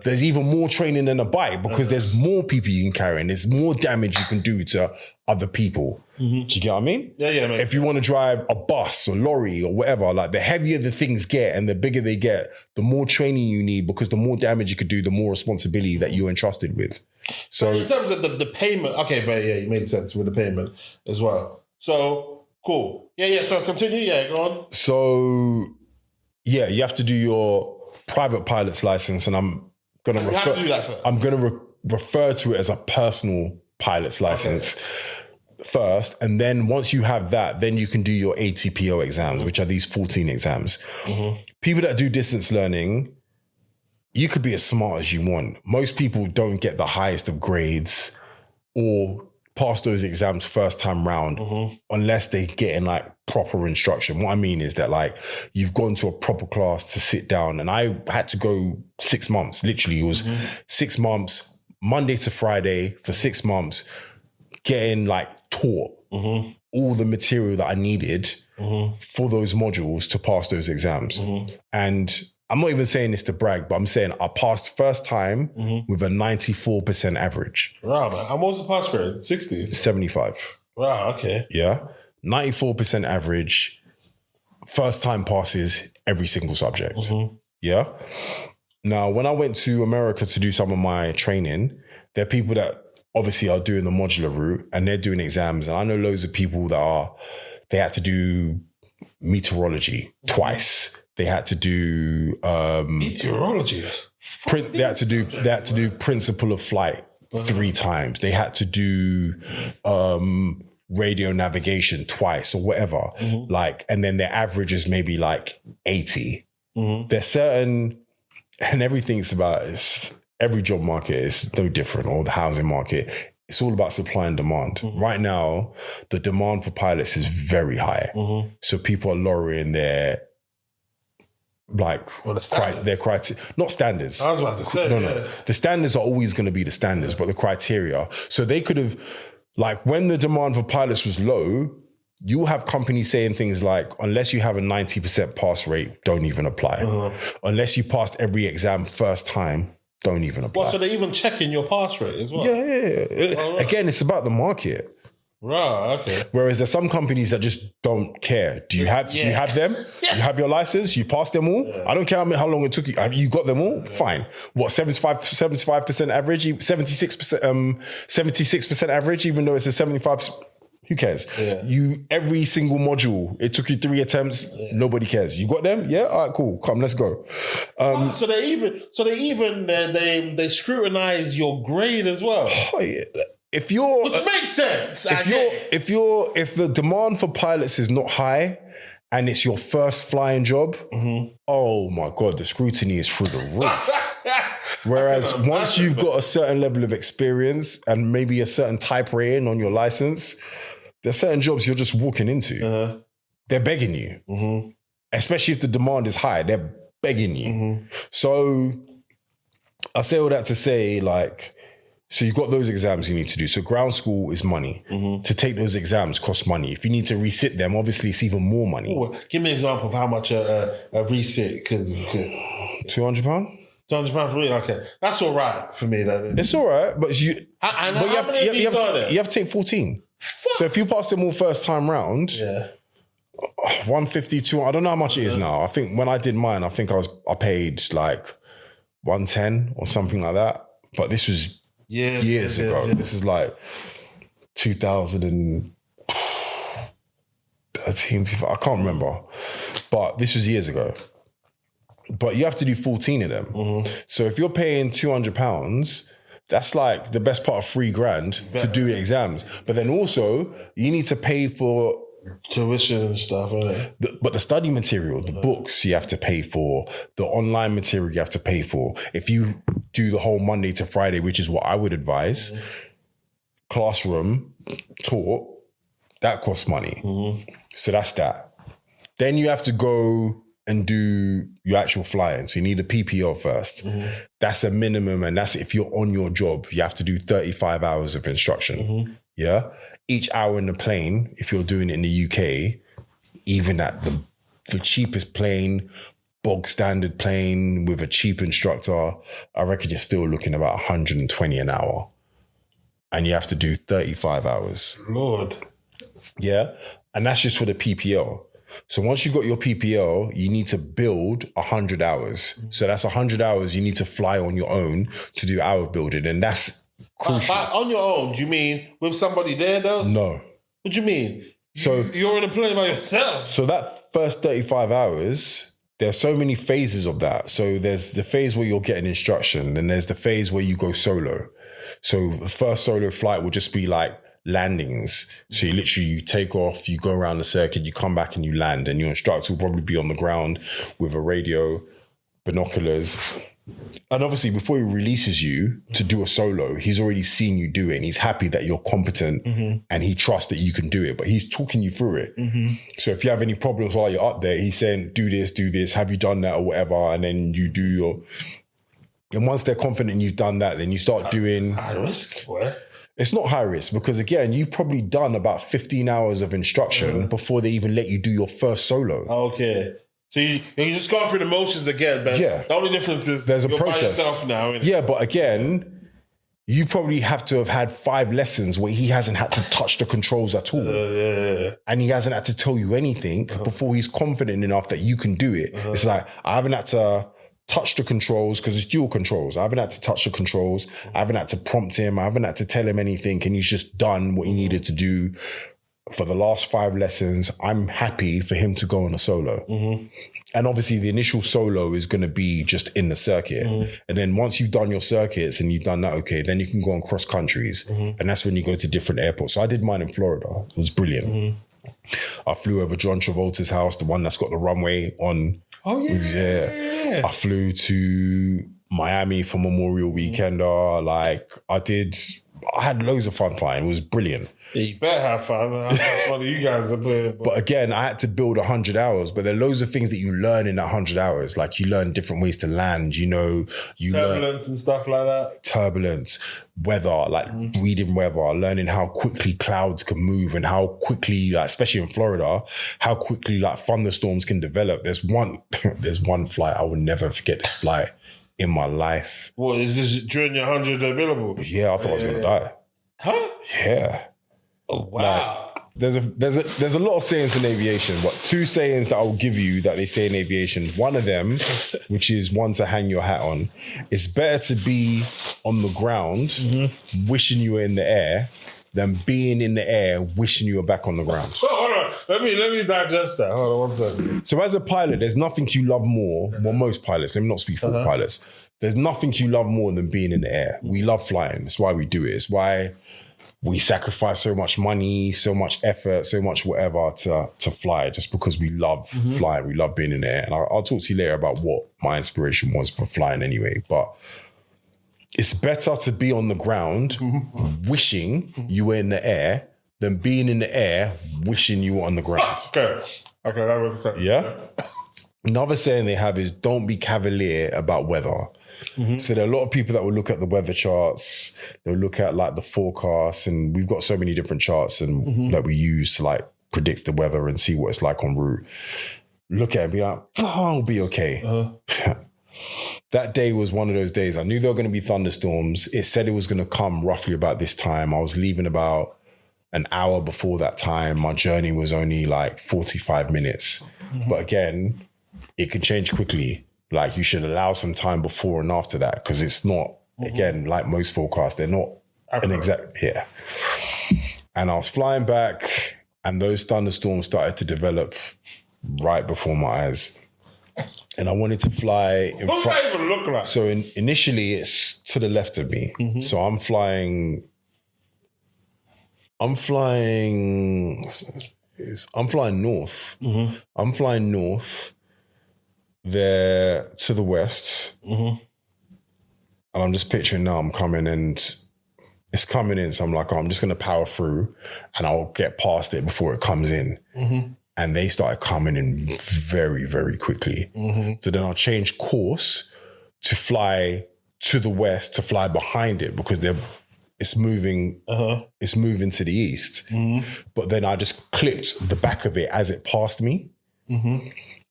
there's even more training than a bike because there's more people you can carry and there's more damage you can do to other people. Do you get what I mean? Yeah, mate. If you want to drive a bus or lorry or whatever, the heavier the things get and the bigger they get, the more training you need because the more damage you could do, the more responsibility that you're entrusted with. So in terms of the payment, okay, but yeah, it made sense with the payment as well. So cool. Yeah. So continue. Yeah, go on. So yeah, you have to do your private pilot's license, and I'm going to refer. Do that first. I'm going to refer to it as a personal pilot's license first, and then once you have that, then you can do your ATPO exams, which are these 14 exams. People that do distance learning, you could be as smart as you want. Most people don't get the highest of grades or pass those exams first time round unless they get in proper instruction. What I mean is that you've gone to a proper class to sit down, and I had to go 6 months. Literally, it was 6 months, Monday to Friday for 6 months, getting taught all the material that I needed for those modules to pass those exams. And I'm not even saying this to brag, but I'm saying I passed first time with a 94% average. Wow, man. How much was the pass grade? 60? 75. Wow, okay. Yeah. 94% average, first time passes every single subject. Yeah. Now, when I went to America to do some of my training, there are people that obviously are doing the modular route and they're doing exams. And I know loads of people that they had to do meteorology twice. They had to do meteorology. They had to do principle of flight 3 times. They had to do radio navigation twice or whatever. Like, and then their average is maybe like 80. There's certain, and everything's about every job market is no different, or the housing market. It's all about supply and demand. Right now, the demand for pilots is very high. So people are lowering their their criteria, not standards. I was about to say, no. The standards are always going to be the standards, but the criteria. So they could have, like, when the demand for pilots was low, you'll have companies saying things like, unless you have a 90% pass rate, don't even apply. Unless you passed every exam first time, don't even apply. Well, so they're even checking your pass rate as well? Yeah. Oh, right. Again, it's about the market. Right, okay. Whereas there's some companies that just don't care. Do you have them? You have your license? You passed them all? I don't care how long it took you. Have you got them all? Fine. What, 75% average? 76% average, even though it's a 75%? Who cares? Every single module, it took you 3 attempts. Nobody cares. You got them? Yeah. All right. Cool. Come, let's go. So they scrutinize your grade as well. If you're, which makes sense. If the demand for pilots is not high and it's your first flying job, oh my God, the scrutiny is through the roof. Whereas once you've got a certain level of experience and maybe a certain type rating on your license, there's certain jobs you're just walking into. They're begging you. Especially if the demand is high, they're begging you. So I say all that to say, like, so you've got those exams you need to do. So ground school is money. To take those exams costs money. If you need to resit them, obviously it's even more money. Ooh, give me an example of how much a resit could. £200? £200 for me? Okay. That's all right for me. It's all right, but you have to take 14. Fuck. So if you pass them all first time round, 150, 200, I don't know how much it is now. I think when I did mine, I paid like 110 or something like that. But this was years ago. This is like 2013, I can't remember. But this was years ago. But you have to do 14 of them. So if you're paying £200, that's like the best part of $3,000 to do exams. But then also you need to pay for tuition and stuff, right? But the study material, the books you have to pay for, the online material you have to pay for. If you do the whole Monday to Friday, which is what I would advise, classroom taught, that costs money. So that's that. Then you have to go and do your actual flying. So you need a PPO first. That's a minimum, and that's if you're on your job. You have to do 35 hours of instruction. Yeah? Each hour in the plane, if you're doing it in the UK, even at the cheapest plane, bog standard plane with a cheap instructor, I reckon you're still looking about 120 an hour. And you have to do 35 hours. Lord. Yeah? And that's just for the PPO. So once you've got your PPL, you need to build 100 hours. So that's 100 hours you need to fly on your own to do hour building. And that's crucial. On your own, do you mean with somebody there though? No. What do you mean? So you're in a plane by yourself. So that first 35 hours, there's so many phases of that. So there's the phase where you're getting instruction. Then there's the phase where you go solo. So the first solo flight will just be like landings. So you take off, you go around the circuit, you come back and you land, and your instructor will probably be on the ground with a radio, binoculars. And obviously before he releases you to do a solo, he's already seen you do it and he's happy that you're competent and he trusts that you can do it, but he's talking you through it. So if you have any problems while you're up there, he's saying, do this, have you done that or whatever? And then you do and once they're confident you've done that, then you start doing... High risk, boy. It's not high risk because, again, you've probably done about 15 hours of instruction before they even let you do your first solo. Okay. So you just gone through the motions again, man. Yeah. The only difference is there's a you're process by yourself now. Innit? Yeah, but again, you probably have to have had 5 lessons where he hasn't had to touch the controls at all. And he hasn't had to tell you anything before he's confident enough that you can do it. It's like, I haven't had to touch the controls because it's dual controls. I haven't had to touch the controls. I haven't had to prompt him. I haven't had to tell him anything. And he's just done what he needed to do. For the last 5 lessons, I'm happy for him to go on a solo. And obviously the initial solo is going to be just in the circuit. And then once you've done your circuits and you've done that, okay, then you can go on cross countries. And that's when you go to different airports. So I did mine in Florida. It was brilliant. I flew over John Travolta's house, the one that's got the runway on. Oh, yeah. I flew to Miami for Memorial Weekend. I had loads of fun flying. It was brilliant. Yeah, you better have fun. How funny you guys are being. But again, I had to build 100 hours. But there are loads of things that you learn in that 100 hours. Like you learn different ways to land. You Turbulence and stuff like that. Turbulence, weather, like reading weather, learning how quickly clouds can move and how quickly, like, especially in Florida, how quickly like thunderstorms can develop. There's one flight I will never forget. This flight in my life. What is this during your 100 available? Yeah, I thought I was gonna die. Huh? Yeah. Oh, wow. Like, there's a lot of sayings in aviation, but 2 sayings that I will give you that they say in aviation. One of them, which is one to hang your hat on, it's better to be on the ground wishing you were in the air than being in the air wishing you were back on the ground. Oh, hold on. Let me digest that. Hold on 1 second. So as a pilot, there's nothing you love more. Well, most pilots, let me not speak for all pilots. There's nothing you love more than being in the air. We love flying. That's why we do it. It's why we sacrifice so much money, so much effort, so much whatever to fly, just because we love flying. We love being in the air. And I'll talk to you later about what my inspiration was for flying anyway. But it's better to be on the ground wishing you were in the air than being in the air wishing you were on the ground. Okay, that makes sense. Yeah? Another saying they have is don't be cavalier about weather. So there are a lot of people that will look at the weather charts, they'll look at like the forecasts, and we've got so many different charts and that we use to like predict the weather and see what it's like en route. Look at it and be like, oh, I'll be okay. That day was one of those days. I knew there were going to be thunderstorms. It said it was going to come roughly about this time. I was leaving about an hour before that time. My journey was only like 45 minutes. But again, it can change quickly. Like you should allow some time before and after that because it's not, again, like most forecasts, they're not an exact, And I was flying back and those thunderstorms started to develop right before my eyes. And I wanted to fly in What does that even look like? So initially it's to the left of me. So I'm flying north. I'm flying north. They're to the west. And I'm just picturing now I'm coming and it's coming in. So I'm like, I'm just going to power through and I'll get past it before it comes in. And they started coming in very, very quickly. So then I'll change course to fly to the west, to fly behind it because it's moving to the east. But then I just clipped the back of it as it passed me.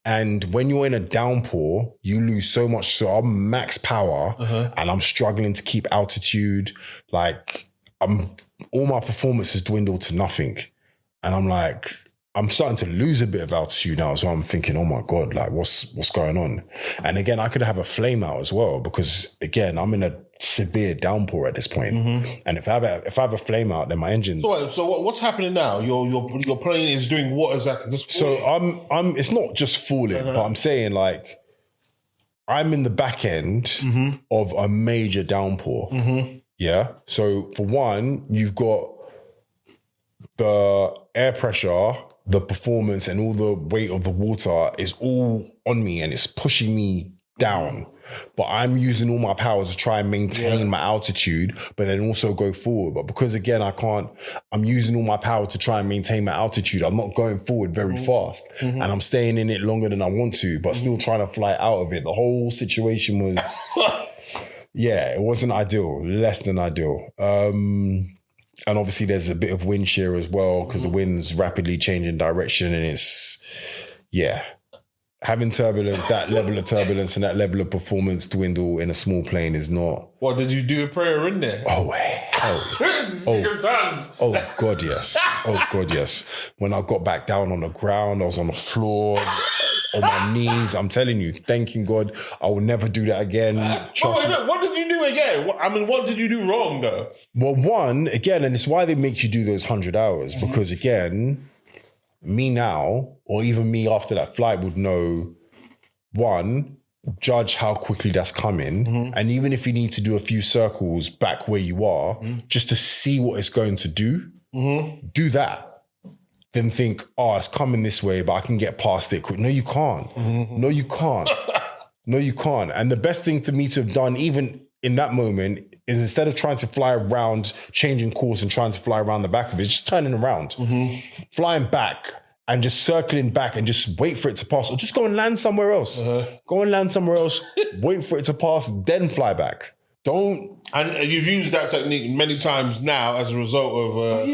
And when you're in a downpour, you lose so much. So I'm max power and I'm struggling to keep altitude. Like all my performance has dwindled to nothing. And I'm like, I'm starting to lose a bit of altitude now. So I'm thinking, oh my God, like what's going on? And again, I could have a flame out as well because again, I'm in a severe downpour at this point. And if I have a flame out, then my engine. So what's happening now? Your plane is doing what exactly? So I'm. It's not just falling, but I'm saying like I'm in the back end of a major downpour. Yeah. So for one, you've got the air pressure, the performance, and all the weight of the water is all on me, and it's pushing me down. But I'm using all my powers to try and maintain my altitude, but then also go forward. But because again, I'm using all my power to try and maintain my altitude. I'm not going forward very fast and I'm staying in it longer than I want to, but still trying to fly out of it. The whole situation was, it wasn't ideal, less than ideal. And obviously there's a bit of wind shear as well because the wind's rapidly changing direction and having turbulence, that level of turbulence and that level of performance dwindle in a small plane is not... What, did you do a prayer in there? Oh, God, yes. Oh, God, yes. When I got back down on the ground, I was on the floor, on my knees. I'm telling you, thanking God, I will never do that again. What did you do again? What did you do wrong, though? Well, one, again, and it's why they make you do those 100 hours, because, again... me now, or even me after that flight would know, one, judge how quickly that's coming. And even if you need to do a few circles back where you are, just to see what it's going to do, do that. Then think, it's coming this way, but I can get past it quick. No, you can't. No, you can't. No, you can't. And the best thing for me to have done, even in that moment, is instead of trying to fly around, changing course and trying to fly around the back of it, just turning around, flying back and just circling back and just wait for it to pass, or just go and land somewhere else. Go and land somewhere else, wait for it to pass, then fly back. Don't... And you've used that technique many times now as a result of...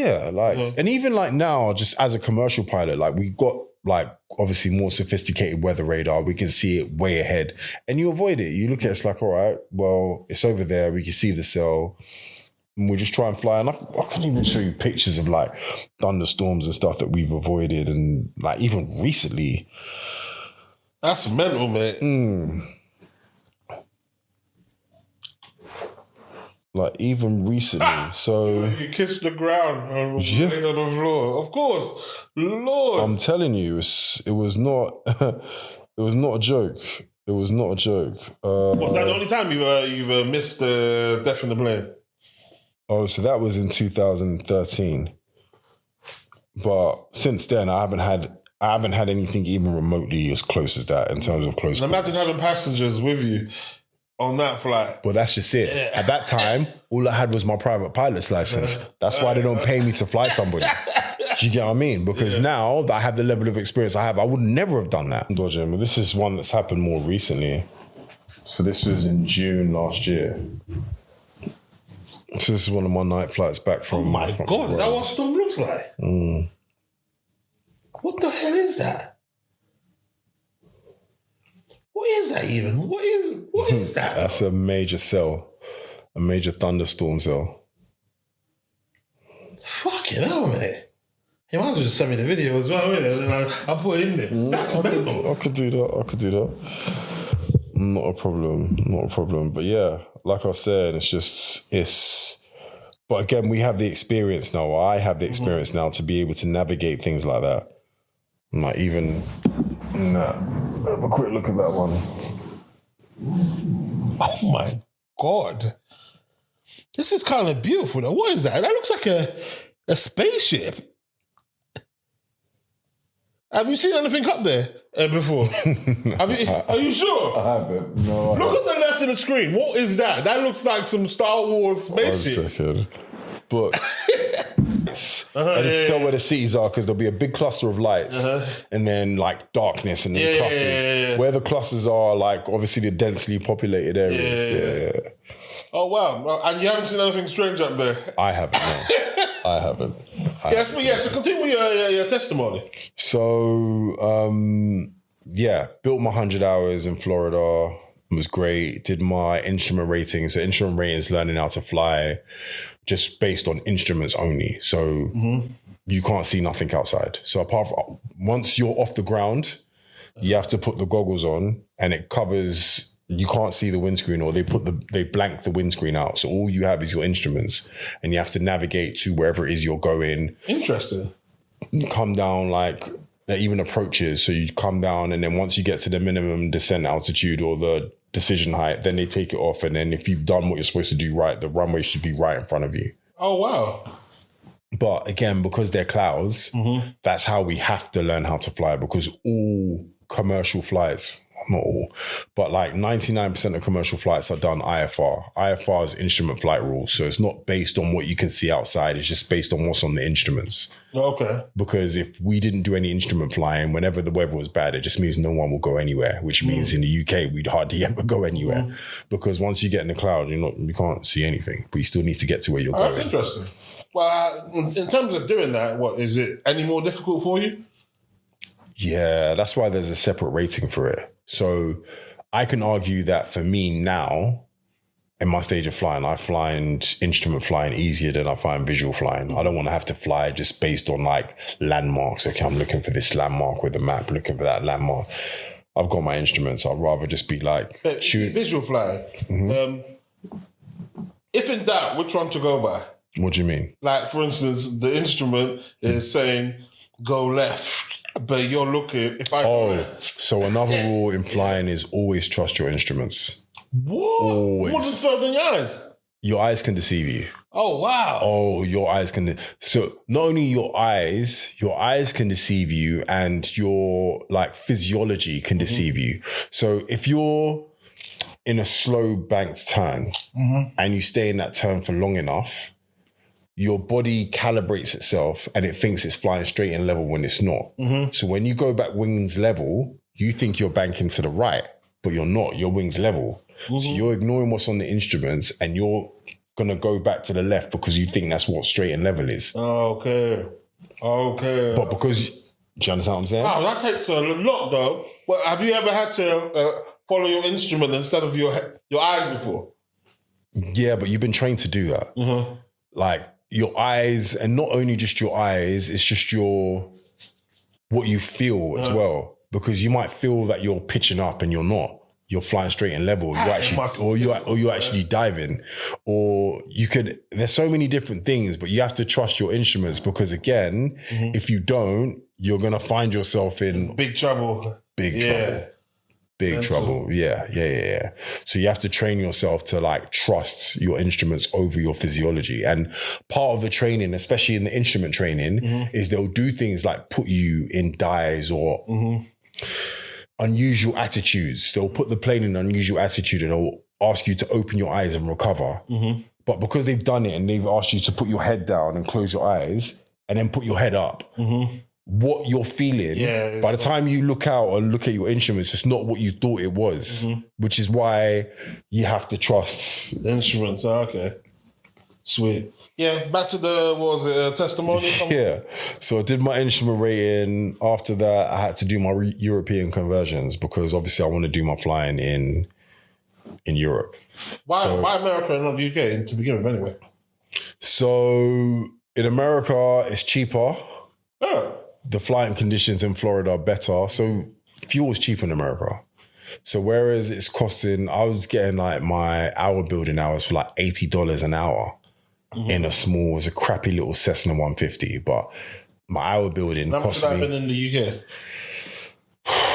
and even like now, just as a commercial pilot, like we got like obviously more sophisticated weather radar. We can see it way ahead and you avoid it. You look at it, it's like, all right, well, it's over there. We can see the cell and we just try and fly. And I can even show you pictures of like thunderstorms and stuff that we've avoided. And like even recently. That's mental, mate. Like even recently, so... You kissed the ground and laid on the floor. Of course. Lord. I'm telling you, it was not... it was not a joke. It was not a joke. Was that the only time you've missed death in the plane? Oh, so that was in 2013. But since then, I haven't had anything even remotely as close as that in terms of close. Imagine having passengers with you on that flight. Well, that's just it. Yeah. At that time, all I had was my private pilot's license. That's why they don't pay me to fly somebody. Do you get what I mean? Because now that I have the level of experience I have, I would never have done that. Dodging, but this is one that's happened more recently. So this was in June last year. So this is one of my night flights back from... Oh my God, is that what storm looks like? What the hell is that? What is that even? What is that? That's a major cell. A major thunderstorm cell. Fucking hell, mate. You might as well just send me the video as well, innit? I'll put it in there. That's mental. I could do that. Not a problem. But yeah, like I said, but again, we have the experience now. I have the experience now to be able to navigate things like that. Like even... Have a quick look at that one. Oh my God. This is kind of beautiful though. What is that? That looks like a spaceship. Have you seen anything up there before? Are you sure? I haven't. No. Look at the left of the screen. What is that? That looks like some Star Wars spaceship. 1 second. But... I need to tell where the cities are because there'll be a big cluster of lights and then like darkness and then clusters. Yeah. Where the clusters are, like obviously the densely populated areas. Yeah. Oh wow! And you haven't seen anything strange up there? I haven't. No. I haven't. So continue your testimony. So built my 100 hours in Florida. It was great. Did my instrument rating. So instrument rating is learning how to fly just based on instruments only. So you can't see nothing outside. So once you're off the ground, you have to put the goggles on and it covers, you can't see the windscreen, or they blank the windscreen out. So all you have is your instruments and you have to navigate to wherever it is you're going. Interesting. You come down like... That even approaches. So you come down and then once you get to the minimum descent altitude or the decision height, then they take it off. And then if you've done what you're supposed to do right, the runway should be right in front of you. Oh, wow. But again, because they're clouds, that's how we have to learn how to fly, because all commercial flights, not all, but like 99% of commercial flights are done IFR. IFR is instrument flight rules. So it's not based on what you can see outside. It's just based on what's on the instruments. Okay. Because if we didn't do any instrument flying, whenever the weather was bad, it just means no one will go anywhere, which means in the UK, we'd hardly ever go anywhere. Because once you get in the cloud, you can't see anything, but you still need to get to where you're going. That's interesting. Well, in terms of doing that, what is it any more difficult for you? Yeah, that's why there's a separate rating for it. So I can argue that for me now, in my stage of flying, I find instrument flying easier than I find visual flying. I don't want to have to fly just based on like landmarks. Okay, I'm looking for this landmark with a map, looking for that landmark. I've got my instruments. I'd rather just be like... Visual flying. If in doubt, which one to go by? What do you mean? Like, for instance, the instrument is saying go left, but you're looking, if I go left. So another rule in flying is always trust your instruments. What? Always. More than so than your eyes? Your eyes can deceive you. Oh, wow. Oh, your eyes can... So not only your eyes can deceive you, and your like physiology can deceive you. So if you're in a slow banked turn and you stay in that turn for long enough, your body calibrates itself and it thinks it's flying straight and level when it's not. So when you go back wings level, you think you're banking to the right, but you're not. Your wings level. So you're ignoring what's on the instruments and you're going to go back to the left because you think that's what straight and level is. Okay. But because... Do you understand what I'm saying? Wow, that takes a lot, though. Well, have you ever had to follow your instrument instead of your eyes before? Yeah, but you've been trained to do that. Like, your eyes, and not only just your eyes, it's just what you feel as well. Because you might feel that you're pitching up and you're not. You're flying straight and level. You're actually diving. Or you could... There's so many different things, but you have to trust your instruments because, again, if you don't, you're going to find yourself in... Big trouble. Big trouble. Yeah. So you have to train yourself to like trust your instruments over your physiology. And part of the training, especially in the instrument training, is they'll do things like put you in dives or unusual attitudes. They'll put the plane in an unusual attitude and they'll ask you to open your eyes and recover. But because they've done it and they've asked you to put your head down and close your eyes and then put your head up, what you're feeling, by the time you look out or look at your instruments, it's not what you thought it was, which is why you have to trust the instruments. Okay. Sweet. Yeah, back to the, testimony? Yeah. So I did my instrument rating. After that, I had to do my European conversions because obviously I want to do my flying in Europe. Why America and not the UK to begin with anyway? So in America, it's cheaper. Yeah. The flying conditions in Florida are better. So fuel is cheaper in America. So whereas it's costing, I was getting like my hour building hours for like $80 an hour in a small, it was a crappy little Cessna 150. But my hour building cost me... How much would that have been in the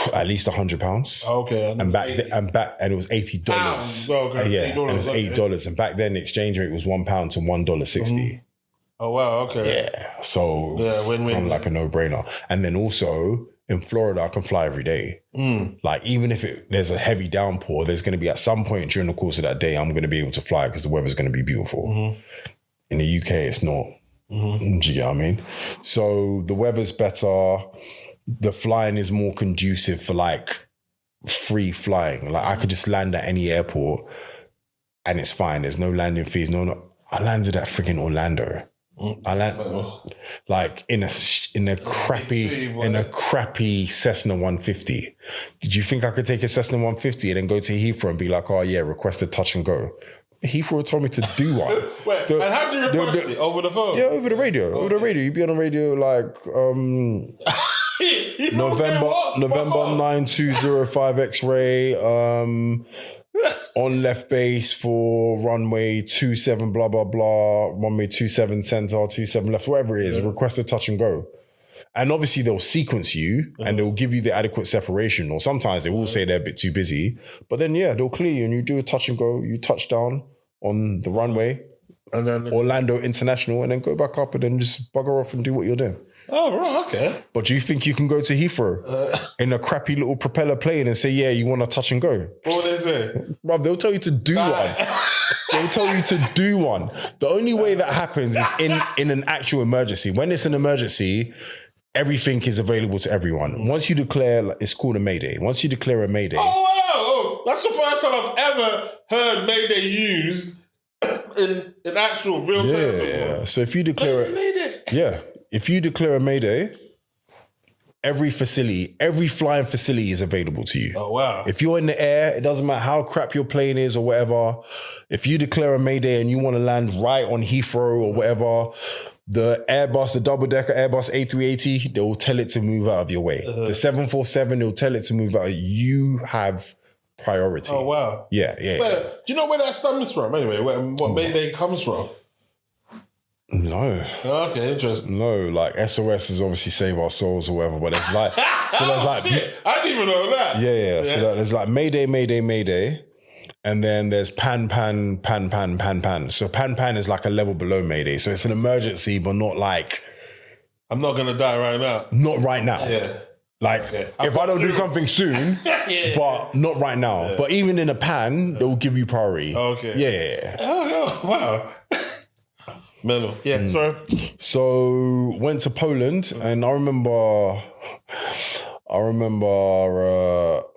UK? At least £100. Okay. And it was $80. Okay. Yeah, $80. And it was $80. And back then the exchange rate was £1 to $1.60. Oh, wow, okay. Yeah, so win-win. It's kind of like a no-brainer. And then also, in Florida, I can fly every day. Like, even if there's a heavy downpour, there's going to be at some point during the course of that day, I'm going to be able to fly because the weather's going to be beautiful. In the UK, it's not. Do you get what I mean? So the weather's better. The flying is more conducive for, like, free flying. Like, I could just land at any airport and it's fine. There's no landing fees. No. I landed at freaking Orlando. I landed like in a crappy Cessna 150. Did you think I could take a Cessna 150 and then go to Heathrow and be like, oh yeah, request a touch and go? Heathrow told me to do one. Wait, and how do you request it? Over the phone? Yeah, over the radio. Okay. Over the radio. You'd be on the radio like November 9205 X-ray. On left base for runway 27 blah blah blah, runway 27 center, 27 left, whatever it is, request a touch and go. And obviously they'll sequence you and they'll give you the adequate separation, or sometimes they will say they're a bit too busy, but then they'll clear you and you do a touch and go, you touch down on the runway and then Orlando International and then go back up and then just bugger off and do what you're doing. Oh, right, okay. But do you think you can go to Heathrow in a crappy little propeller plane and say, yeah, you want to touch and go? What is it? Bruv, they'll tell you to do one. They'll tell you to do one. The only way that happens is in an actual emergency. When it's an emergency, everything is available to everyone. Once you declare, it's called a Mayday. Once you declare a Mayday. Oh, wow. Oh, that's the first time I've ever heard Mayday used in in actual real time. Yeah. So if you declare if you declare a Mayday, every flying facility is available to you. Oh, wow. If you're in the air, it doesn't matter how crap your plane is or whatever. If you declare a Mayday and you want to land right on Heathrow or whatever, the Airbus, the double-decker Airbus A380, they will tell it to move out of your way. The 747, they'll tell it to move out. You have priority. Oh, wow. Yeah. Do you know where that stems from anyway? What Mayday comes from? No. Oh, okay, interesting. No, like SOS is obviously save our souls or whatever, but it's like... I didn't even know that. Yeah. So there's like Mayday. And then there's pan. So pan is like a level below Mayday. So it's an emergency, but not like... I'm not going to die right now. Not right now. Yeah. Like, if I don't do something soon, but not right now. Yeah. But even in a pan, they'll give you priority. Okay. Yeah. Oh, wow. Mellow. Yeah, sorry. So went to Poland, and I remember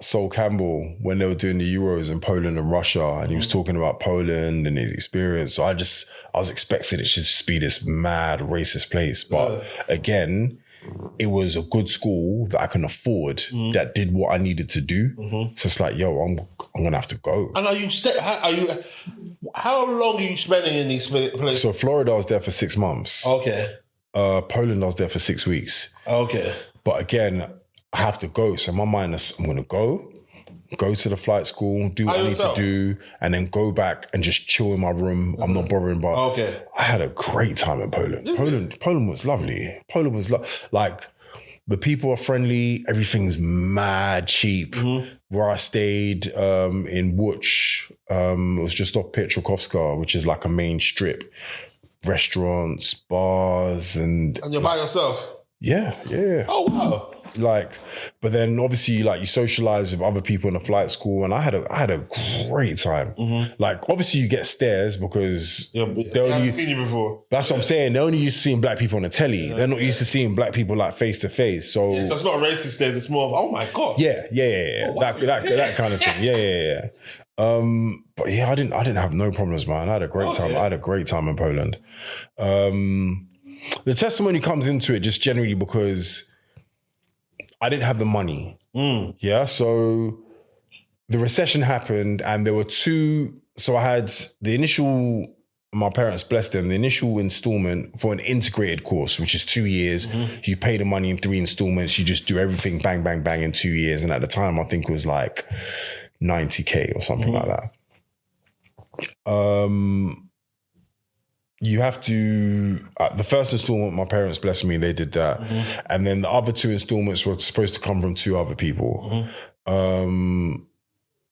Sol Campbell when they were doing the Euros in Poland and Russia, and he was talking about Poland and his experience. So I was expecting it should just be this mad racist place, but again, it was a good school that I can afford that did what I needed to do. So it's like, yo, I'm gonna have to go. And how long are you spending in these places? So Florida, I was there for 6 months. Okay. Poland, I was there for 6 weeks. Okay. But again, I have to go. So my mind is, I'm gonna go to the flight school, do what I need to do, and then go back and just chill in my room. I'm not bothering, but I had a great time in Poland. Poland was lovely. Like, the people are friendly. Everything's mad cheap. Where I stayed in Łódź, it was just off Piotrkowska, which is like a main strip. Restaurants, bars, and you're by yourself? Yeah. Oh, wow. Like, but then obviously, like, you socialize with other people in the flight school, and I had a great time. Like, obviously, you get stares because they haven't seen you before. That's what I'm saying. They're only used to seeing black people on the telly. They're not used to seeing black people like face to face. So it's not a racist stare. It's more of, oh my god. Yeah. Oh, wow. That kind of thing. Yeah. But yeah, I didn't have no problems, man. I had a great time. I had a great time in Poland. The testimony comes into it just generally because I didn't have the money. Yeah. So the recession happened and there were two. So I had the initial, my parents blessed them, the initial installment for an integrated course, which is 2 years. You pay the money in 3 installments. You just do everything bang, bang, bang in 2 years. And at the time, I think it was like 90K or something like that. You have to, the first installment, my parents blessed me, they did that. And then the other 2 installments were supposed to come from 2 other people. And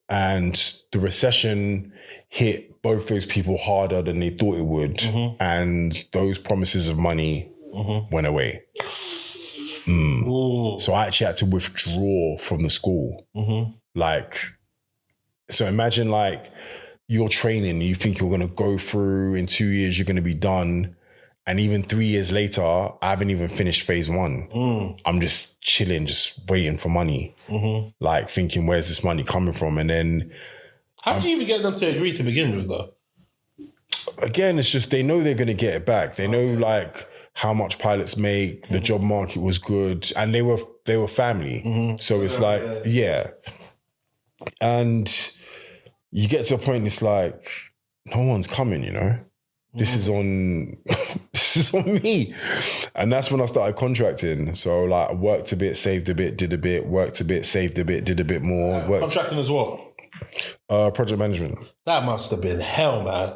the recession hit both those people harder than they thought it would. And those promises of money went away. So I actually had to withdraw from the school. Like, so imagine like, you're training, you think you're going to go through in 2 years, you're going to be done. And even 3 years later, I haven't even finished phase 1. I'm just chilling, just waiting for money. Like thinking, where's this money coming from? And then... How do you even get them to agree to begin with though? Again, it's just, they know they're going to get it back. They know like how much pilots make, the job market was good. And they were family. So it's like, yeah. And... you get to a point, it's like, no one's coming, you know? This is on me. And that's when I started contracting. So like I worked a bit, saved a bit, did a bit, worked a bit, saved a bit, did a bit more. Contracting as well? Project management. That must have been hell, man.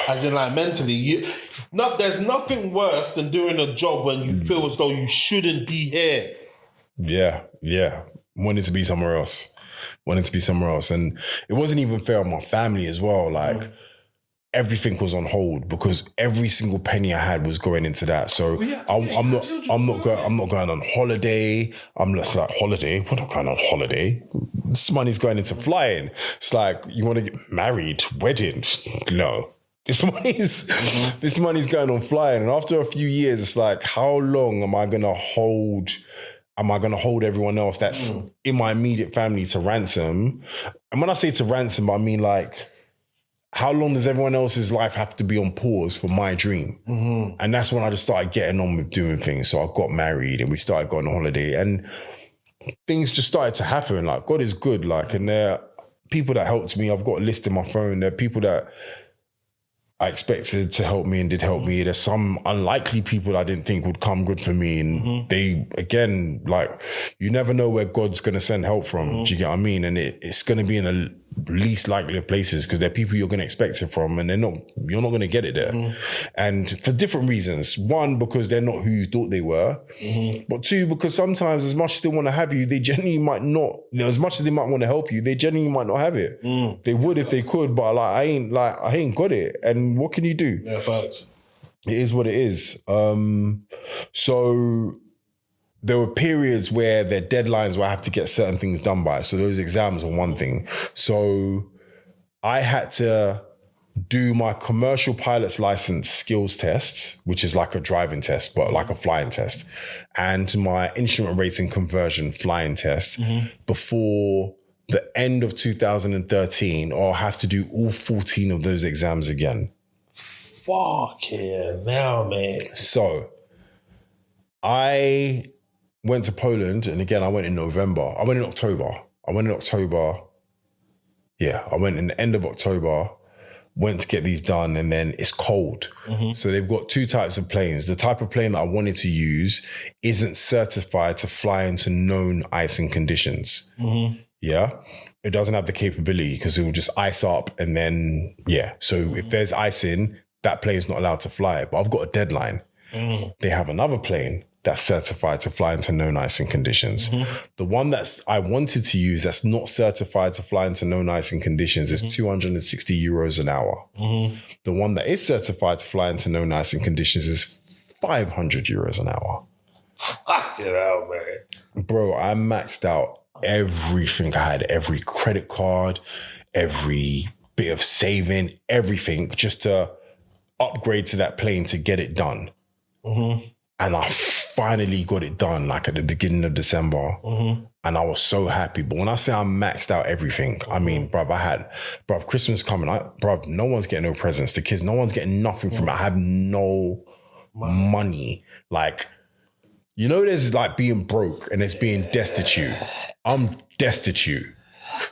As in like mentally, there's nothing worse than doing a job when you feel as though you shouldn't be here. Yeah. Wanted to be somewhere else. And it wasn't even fair on my family as well. Like everything was on hold because every single penny I had was going into that. So I'm not going on holiday. I'm just like, holiday? We're not going on holiday. This money's going into flying. It's like, you want to get married, wedding? No. This money's going on flying. And after a few years, it's like, how long am I going to hold everyone else that's in my immediate family to ransom? And when I say to ransom, I mean like, how long does everyone else's life have to be on pause for my dream? Mm-hmm. And that's when I just started getting on with doing things. So I got married and we started going on holiday and things just started to happen. Like, God is good. Like, and there are people that helped me. I've got a list in my phone. There are people that I expected to help me and did help me. There's some unlikely people I didn't think would come good for me. And they, again, like, you never know where God's going to send help from. Do you get what I mean? And it's going to be in the least likely of places because they're people you're going to expect it from and you're not going to get it there. And for different reasons. One, because they're not who you thought they were. But two, because sometimes as much as they want to have you, they genuinely might not, as much as they might want to help you, they genuinely might not have it. They would if they could, but I ain't got it. And what can you do? Yeah, facts. It is what it is. So there were periods where their deadlines where I have to get certain things done by. So those exams are one thing. So I had to do my commercial pilot's license skills tests, which is like a driving test, but like a flying test, and my instrument rating conversion flying test before the end of 2013, or I'll have to do all 14 of those exams again. Fuck yeah, now, man. So I went to Poland, and again, I went in November. I went in October. Yeah, I went in the end of October, went to get these done, and then it's cold. So they've got two types of planes. The type of plane that I wanted to use isn't certified to fly into known icing conditions. Yeah, it doesn't have the capability because it will just ice up, and then, yeah. So if there's icing, that plane's not allowed to fly. But I've got a deadline. They have another plane that's certified to fly into known icing conditions. The one that I wanted to use that's not certified to fly into known icing conditions is 260 euros an hour. The one that is certified to fly into known icing conditions is 500 euros an hour. Fuck it out, man. Bro, I maxed out everything I had, every credit card, every bit of saving, everything, just to upgrade to that plane to get it done. And I finally got it done, like at the beginning of December. And I was so happy. But when I say I maxed out everything, I mean, bruv, Christmas coming, bruv, no one's getting no presents. The kids, no one's getting nothing from it. I have no money. Like, you know, there's like being broke and there's being destitute. I'm destitute.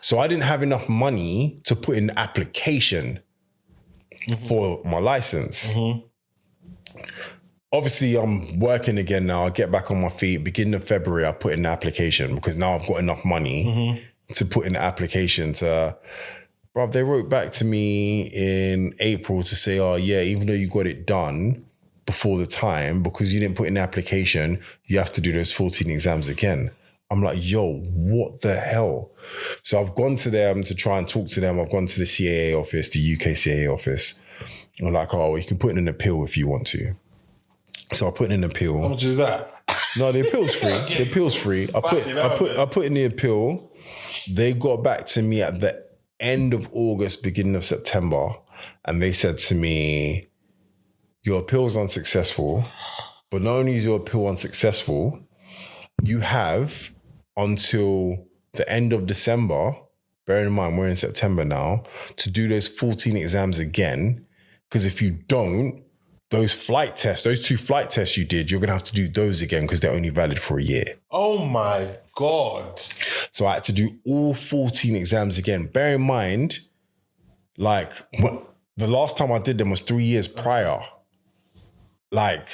So I didn't have enough money to put in the application for my license. Obviously, I'm working again now. I get back on my feet. Beginning of February, I put in the application because now I've got enough money to put in the application to... Bruv, they wrote back to me in April to say, oh, yeah, even though you got it done before the time, because you didn't put in the application, you have to do those 14 exams again. I'm like, yo, what the hell? So I've gone to them to try and talk to them. I've gone to the CAA office, the UK CAA office. I'm like, oh, well, you can put in an appeal if you want to. So I put in an appeal. How much is that? No, the appeal's free. The appeal's free. I put in the appeal. They got back to me at the end of August, beginning of September, and they said to me, your appeal's unsuccessful, but not only is your appeal unsuccessful, you have until the end of December, bearing in mind we're in September now, to do those 14 exams again, because if you don't, those two flight tests you did, you're going to have to do those again because they're only valid for a year. Oh my God. So I had to do all 14 exams again. Bear in mind, like, the last time I did them was 3 years prior. Like,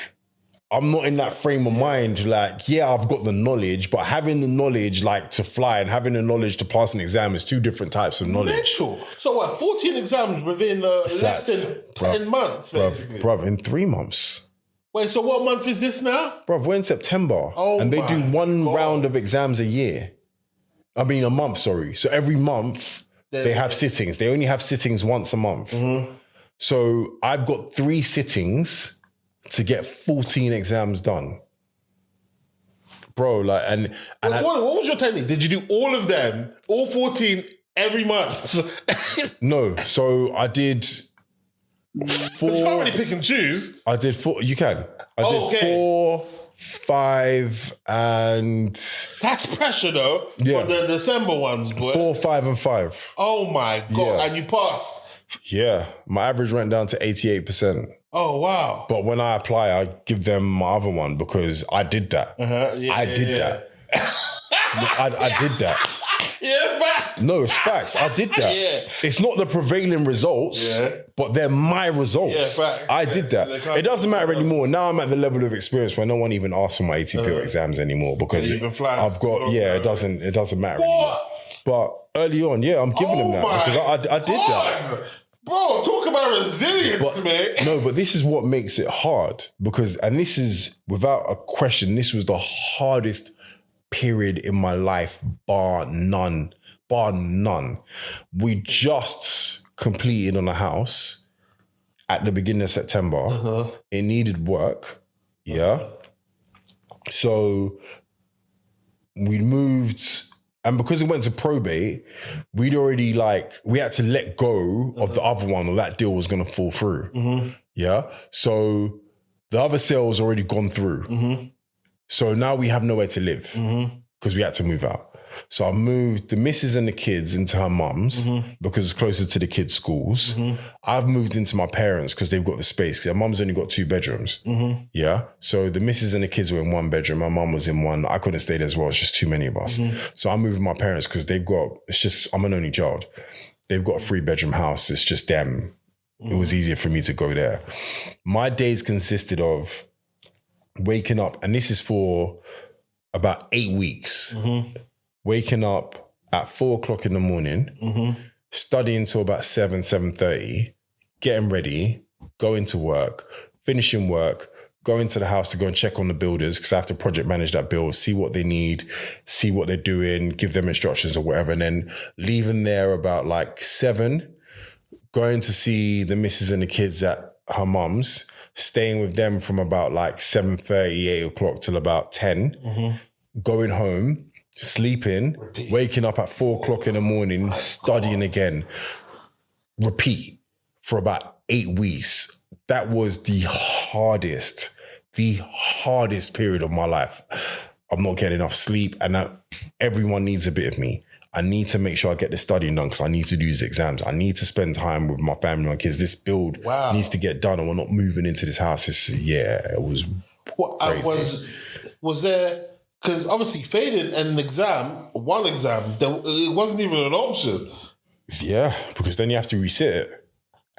I'm not in that frame of mind. Like, yeah, I've got the knowledge, but having the knowledge, like, to fly and having the knowledge to pass an exam is two different types of knowledge. Mental. So what, 14 exams within less than 10 months, basically? Bruv, in 3 months. Wait, so what month is this now? Bruv, we're in September. Oh, and they do one God. round of exams a year. I mean, a month, sorry. So every month, they have sittings. They only have sittings once a month. So I've got 3 sittings to get 14 exams done. Bro, like, and what was your technique? Did you do all of them, all 14, every month? No, so I did 4. You can't really pick and choose. I did 4, you can. I did 4, 5, and... That's pressure though, Yeah. for the December ones, boy. 4, 5, and 5. Oh my God, Yeah. and you passed. Yeah, my average went down to 88%. Oh, wow. But when I apply, I give them my other one because I did that. I did that. I did that. Yeah, fact. No, it's facts. I did that. Yeah. It's not the prevailing results, but they're my results. Yeah, facts. I did that. It doesn't matter anymore. Now I'm at the level of experience where no one even asks for my ATPO exams anymore because I've got, it doesn't matter anymore. But early on, I'm giving them that because I did that. Bro, talk about resilience, man. No, but this is what makes it hard because, and this is without a question, this was the hardest period in my life, bar none. We just completed on a house at the beginning of September. It needed work. So we moved, and because it went to probate, we'd already we had to let go of the other one or that deal was going to fall through. So the other sale was already gone through. So now we have nowhere to live because we had to move out. So I moved the missus and the kids into her mum's because it's closer to the kids' schools. I've moved into my parents because they've got the space. Their mum's only got 2 bedrooms. So the missus and the kids were in 1 bedroom. My mum was in 1. I couldn't stay there as well. It's just too many of us. So I moved with my parents because I'm an only child. They've got a 3-bedroom house. It's just them. It was easier for me to go there. My days consisted of waking up, and this is for about 8 weeks, waking up at 4:00 in the morning, studying till about 7:30, getting ready, going to work, finishing work, going to the house to go and check on the builders because I have to project manage that build, see what they need, see what they're doing, give them instructions or whatever, and then leaving there about 7, going to see the missus and the kids at her mum's, staying with them from about 7:30, 8 o'clock till about 10, going home, sleeping, waking up at 4:00 in the morning, studying again, repeat for about 8 weeks. That was the hardest period of my life. I'm not getting enough sleep, and everyone needs a bit of me. I need to make sure I get the studying done because I need to do these exams. I need to spend time with my family and my kids. This build needs to get done and we're not moving into this house. It was crazy. Was there, because obviously failing an exam, one exam, it wasn't even an option. Yeah, because then you have to resit it.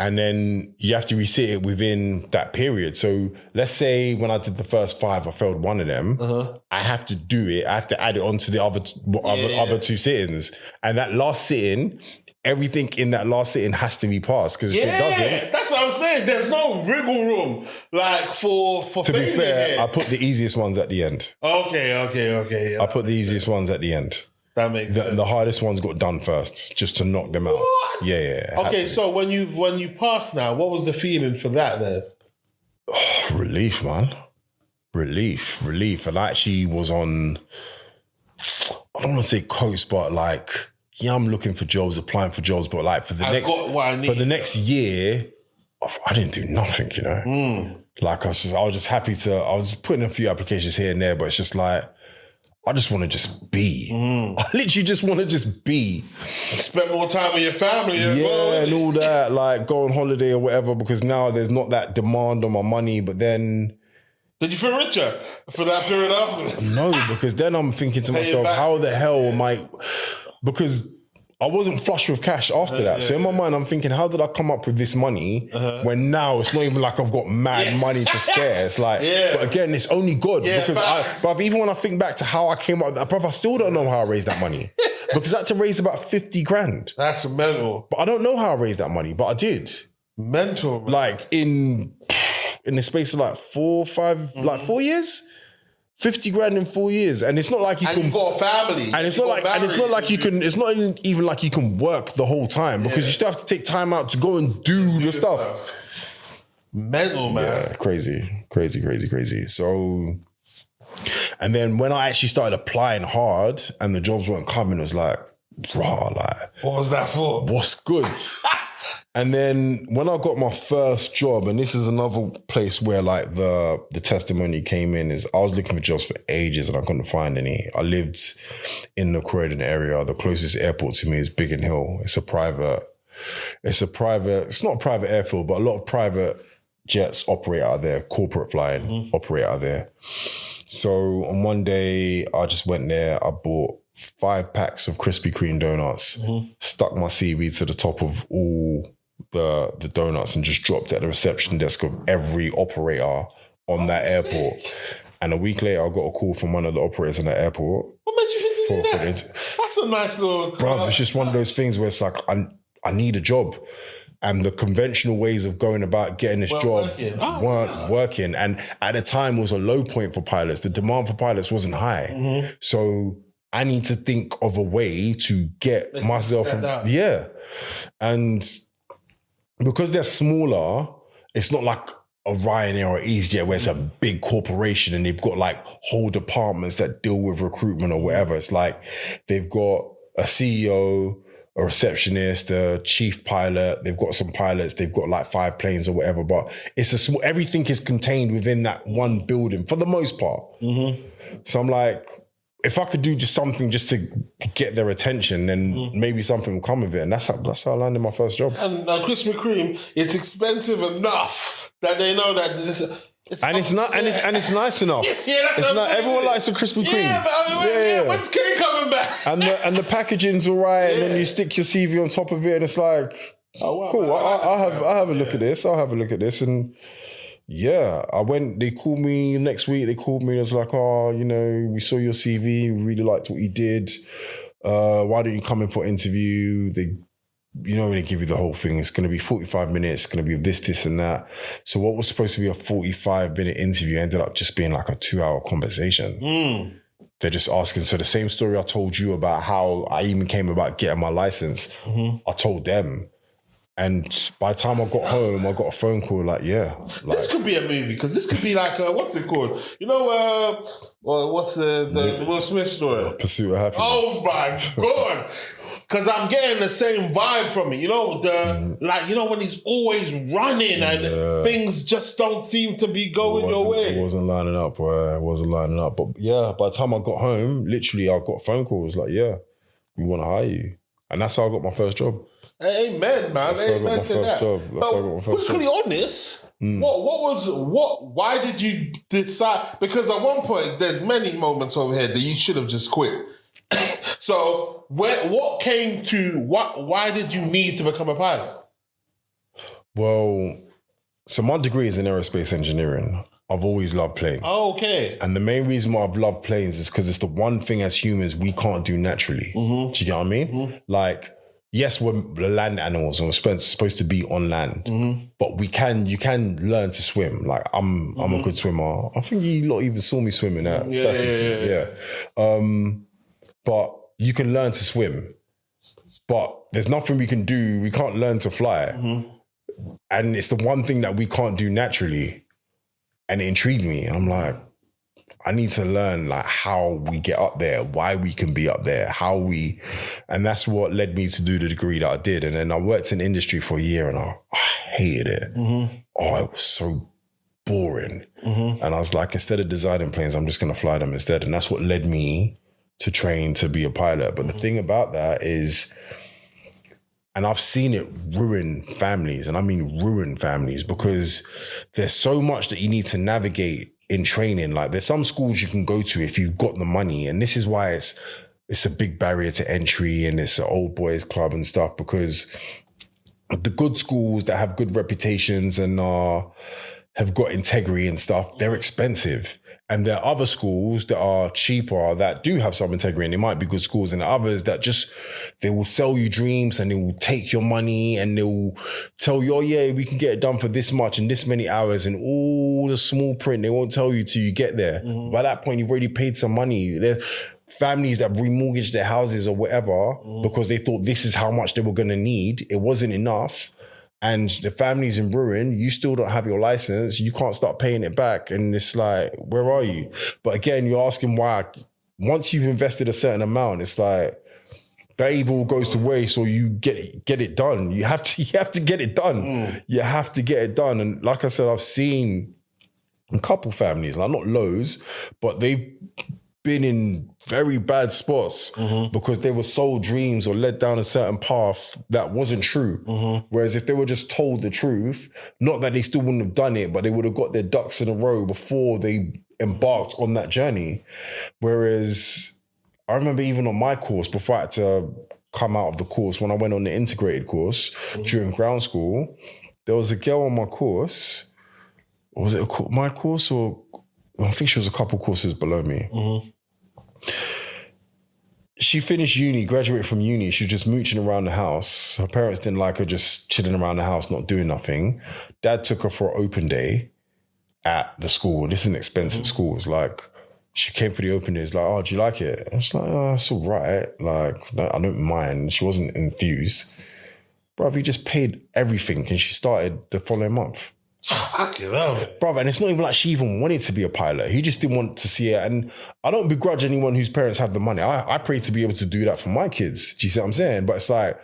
And then you have to resit it within that period. So let's say when I did the first 5, I failed one of them. I have to do it. I have to add it onto the other 2 sittings. And that last sitting, everything in that last sitting has to be passed. Because if it doesn't... That's what I'm saying. There's no wriggle room for to be fair, I put the easiest ones at the end. Okay. I put the easiest ones at the end. That makes sense. The hardest ones got done first, just to knock them out. What? Yeah. Okay, so when you passed now, what was the feeling for that then? Oh, relief, man. Relief. And I actually was on, I don't want to say coast, but I'm looking for jobs, applying for jobs, but for the next year, I didn't do nothing, I was just happy I was putting a few applications here and there, but it's just I just want to just be. I literally just want to just be. Spend more time with your family as well. And all that, go on holiday or whatever, because now there's not that demand on my money, but then... Did you feel richer for that period after? No, because then I'm thinking to myself, how the hell am I... Because I wasn't flush with cash after that. So in my mind, I'm thinking, how did I come up with this money when now it's not even like I've got mad money to spare? It's but again, it's only good because even when I think back to how I came up with that, I still don't know how I raised that money because I had to raise about 50 grand. That's mental. But I don't know how I raised that money, but I did. Mental, man. In the space of 4 years. 50 grand in 4 years, and it's not like you've got a family, and it's not like you can. It's not even like you can work the whole time because you still have to take time out to go and do the stuff. Mental, man. Yeah, crazy. So, and then when I actually started applying hard and the jobs weren't coming, it was what was that for? What's good? And then when I got my first job, and this is another place where the testimony came in, is I was looking for jobs for ages and I couldn't find any. I lived in the Croydon area. The closest airport to me is Biggin Hill. It's a private It's not a private airfield, but a lot of private jets operate out of there, corporate flying operate out of there. So on one day, I just went there, I bought 5 packs of Krispy Kreme donuts, stuck my CV to the top of all the donuts and just dropped at the reception desk of every operator on that airport. And a week later, I got a call from one of the operators in the airport. What made you think to do that? That's a nice little... Bruv, it's just one of those things where it's like, I need a job. And the conventional ways of going about getting this job weren't working. And at the time, it was a low point for pilots. The demand for pilots wasn't high. So I need to think of a way to get myself... Yeah. And because they're smaller, it's not like a Ryanair or EasyJet where it's a big corporation and they've got like whole departments that deal with recruitment or whatever. It's like they've got a CEO, a receptionist, a chief pilot, they've got some pilots, they've got like 5 planes or whatever, but it's a small, everything is contained within that one building for the most part. So I'm like, if I could do just something just to get their attention, then maybe something will come of it. And that's how I landed my first job. And Krispy Kreme, it's expensive enough that they know that this. It's nice enough. It's not, everyone likes a Krispy Kreme. Yeah, when's cake coming back? And the packaging's all right, and then you stick your CV on top of it, and it's like, cool. I'll have a look at this. And yeah, they called me next week. They called me and it's like, we saw your CV. We really liked what you did. Why don't you come in for an interview? When they give you the whole thing, it's going to be 45 minutes. It's going to be this, and that. So what was supposed to be a 45-minute interview ended up just being like a 2-hour conversation. They're just asking. So the same story I told you about how I even came about getting my license, I told them. And by the time I got home, I got a phone call this could be a movie, because this could be like, what's it called? What's the Will Smith story? Pursuit of Happiness. Oh my God. Because I'm getting the same vibe from it. When he's always running and things just don't seem to be going your way. It wasn't lining up, bro. It wasn't lining up. But yeah, by the time I got home, literally I got a phone call. It was like, yeah, we want to hire you. And that's how I got my first job. Amen, man. Amen to that. Quickly on this, why did you decide? Because at one point, there's many moments over here that you should have just quit. So what came to, why did you need to become a pilot? Well, so my degree is in aerospace engineering. I've always loved planes. Oh, okay. And the main reason why I've loved planes is because it's the one thing as humans we can't do naturally. Do you get what I mean? Like, yes, we're land animals and we're supposed to be on land, but you can learn to swim. Like I'm a good swimmer. I think you lot even saw me swimming out. Yeah. But you can learn to swim, but there's nothing we can do. We can't learn to fly. And it's the one thing that we can't do naturally. And it intrigued me. And I'm like, I need to learn like how we get up there, why we can be up there, and that's what led me to do the degree that I did. And then I worked in industry for a year and I hated it. Oh, it was so boring. And I was like, instead of designing planes, I'm just going to fly them instead. And that's what led me to train to be a pilot. But the thing about that is, and I've seen it ruin families, and I mean ruin families, because there's so much that you need to navigate in training. Like there's some schools you can go to if you've got the money, and this is why it's a big barrier to entry, and it's an old boys club and stuff, because the good schools that have good reputations and have got integrity and stuff, they're expensive. And there are other schools that are cheaper that do have some integrity, and they might be good schools, and others that they will sell you dreams and they will take your money and they will tell you, oh yeah, we can get it done for this much in this many hours, and all the small print, they won't tell you till you get there. By that point, you've already paid some money. There's families that remortgaged their houses or whatever because they thought this is how much they were going to need. It wasn't enough. And the family's in ruin, you still don't have your license, you can't start paying it back. And it's like, where are you? But again, you're asking why. Once you've invested a certain amount, it's like, that evil goes to waste, or you get it done. You have to get it done. You have to get it done. And like I said, I've seen a couple families, like not loads, but they've been in very bad spots because they were sold dreams or led down a certain path that wasn't true. Whereas if they were just told the truth, not that they still wouldn't have done it, but they would have got their ducks in a row before they embarked on that journey. Whereas I remember even on my course, before I had to come out of the course, when I went on the integrated course during ground school, there was a girl on my course. Was it my course or... I think she was a couple courses below me. She finished uni, graduated from uni. She was just mooching around the house. Her parents didn't like her just chilling around the house, not doing nothing. Dad took her for an open day at the school. This is an expensive school. It's like, she came for the open day. It's like, oh, do you like it? I was like, oh, it's all right. Like, no, I don't mind. She wasn't enthused. Bruv, he just paid everything and she started the following month. Fucking hell. Brother, and it's not even like she even wanted to be a pilot. He just didn't want to see it. And I don't begrudge anyone whose parents have the money. I pray to be able to do that for my kids. Do you see what I'm saying? But it's like,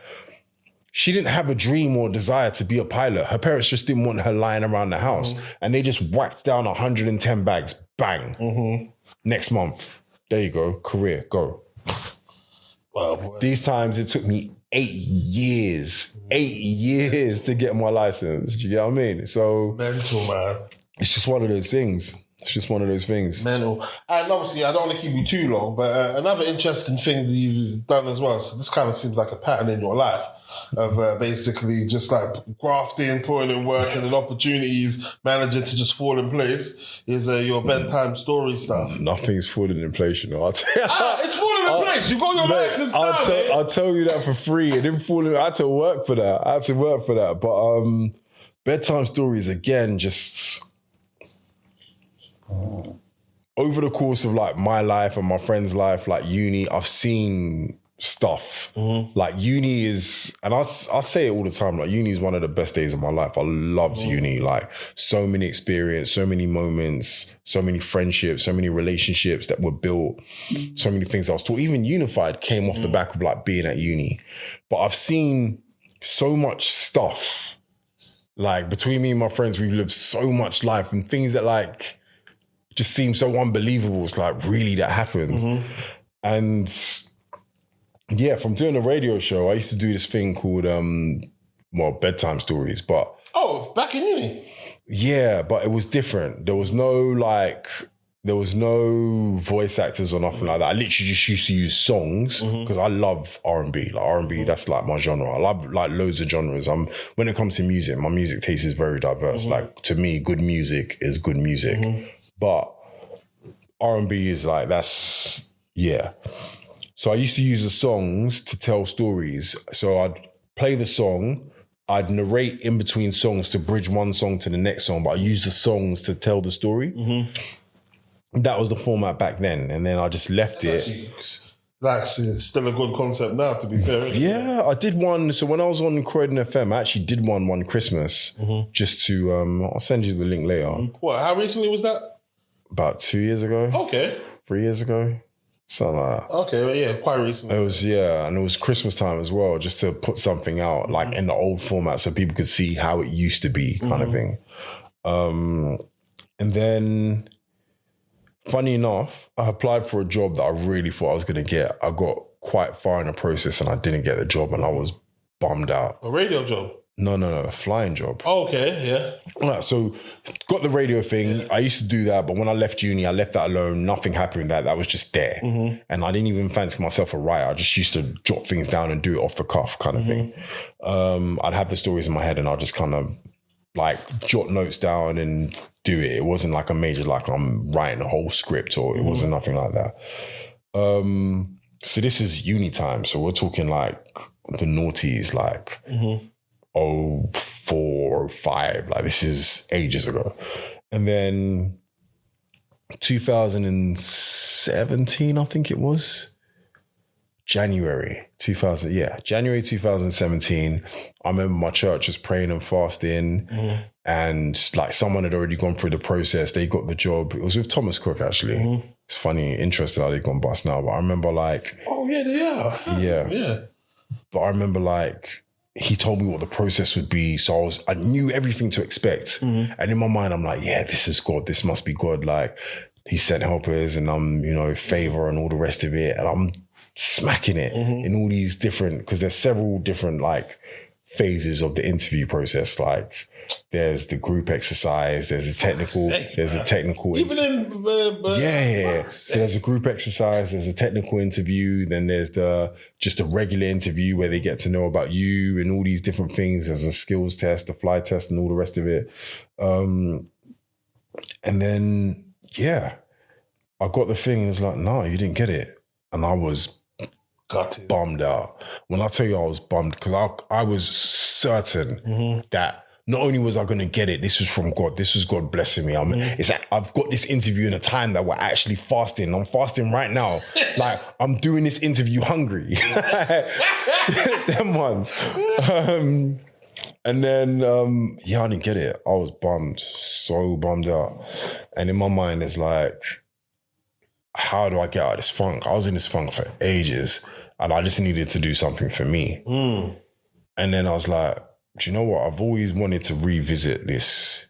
she didn't have a dream or desire to be a pilot. Her parents just didn't want her lying around the house. And they just whacked down 110 bags. Bang. Next month. There you go. Career. Go. Wow, boy. These times it took me 8 years. 8 years to get my license. Do you get what I mean? So Mental, man. it's just one of those things. It's just one of those things. Mental. And obviously, I don't want to keep you too long, but another interesting thing that you've done as well, so this kind of seems like a pattern in your life of basically just like grafting, putting in work and then opportunities, managing to just fall in place, is your bedtime story stuff. Nothing's falling in place, you know. I'll tell you. It's falling in place. You got your license now, I'll tell you that for free. It didn't fall in. I had to work for that. But bedtime stories, again, just... over the course of like my life and my friend's life, like uni, I've seen stuff. Like uni is, and I say it all the time, like uni is one of the best days of my life. I loved uni, like so many experience, so many moments, so many friendships, so many relationships that were built, so many things I was taught. Even Unified came off the back of like being at uni. But I've seen so much stuff. Like between me and my friends, we've lived so much life and things that like just seem so unbelievable. It's like, really, that happens. And yeah, from doing a radio show, I used to do this thing called, bedtime stories, but... Oh, back in uni? Yeah, but it was different. There was no voice actors or nothing like that. I literally just used to use songs because I love R&B. Like R&B, that's like my genre. I love like loads of genres. When it comes to music, my music taste is very diverse. Like to me, good music is good music. But R&B is like, that's, yeah. So I used to use the songs to tell stories. So I'd play the song, I'd narrate in between songs to bridge one song to the next song, but I used the songs to tell the story. That was the format back then. And then I just left it. That's still a good concept now, to be fair. Yeah, I did one. So when I was on Croydon FM, I actually did one Christmas just to, I'll send you the link later. What, how recently was that? About 2 years ago. Okay. 3 years ago. Something like that. Okay, well, yeah, quite recently. It was, yeah, and it was Christmas time as well, just to put something out like in the old format so people could see how it used to be kind of thing. And then, funny enough, I applied for a job that I really thought I was going to get. I got quite far in the process and I didn't get the job and I was bummed out. A radio job? No, a flying job. Oh, okay, yeah. Right, so got the radio thing. Yeah. I used to do that, but when I left uni, I left that alone. Nothing happened with that. That was just there. And I didn't even fancy myself a writer. I just used to jot things down and do it off the cuff kind of thing. I'd have the stories in my head and I'd just kind of like jot notes down and do it. It wasn't like a major, like I'm writing a whole script or it wasn't nothing like that. So this is uni time. So we're talking like the noughties, like... 04, 05, like this is ages ago. And then 2017, I think it was, January 2017, I remember my church was praying and fasting and like someone had already gone through the process. They got the job. It was with Thomas Cook, actually. It's funny, interesting how they've gone bust now, but I remember like... Oh, yeah, they are. Yeah. But I remember like... he told me what the process would be. So I knew everything to expect. And in my mind, I'm like, yeah, this is God. This must be God. Like he's sent helpers and I'm, favor and all the rest of it. And I'm smacking it in all these different, because there's several different like phases of the interview process. Like there's the group exercise, there's a technical, even in So there's a group exercise, there's a technical interview, then there's just a regular interview where they get to know about you and all these different things. There's a skills test, the fly test, and all the rest of it. And then I got the thing. It's like, no, you didn't get it, and I was bummed out. When I tell you I was bummed, because I was certain that not only was I going to get it, this was from God. This was God blessing me. It's like I've got this interview in a time that we're actually fasting. I'm fasting right now. Like I'm doing this interview hungry. Them ones. And then, I didn't get it. I was bummed, so bummed out. And in my mind, it's like, how do I get out of this funk? I was in this funk for ages and I just needed to do something for me. And then I was like, do you know what? I've always wanted to revisit this.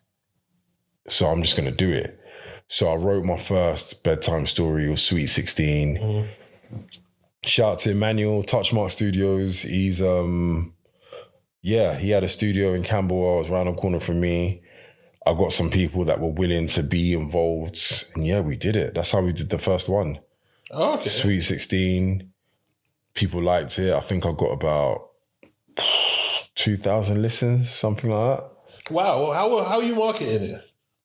So I'm just going to do it. So I wrote my first bedtime story. It was Sweet 16. Shout out to Emmanuel, Touchmark Studios. He's, he had a studio in Camberwell. It was around the corner from me. I got some people that were willing to be involved. And we did it. That's how we did the first one. Okay. Sweet 16. People liked it. I think I got about 2,000 listens, something like that. Wow. How are you marketing it?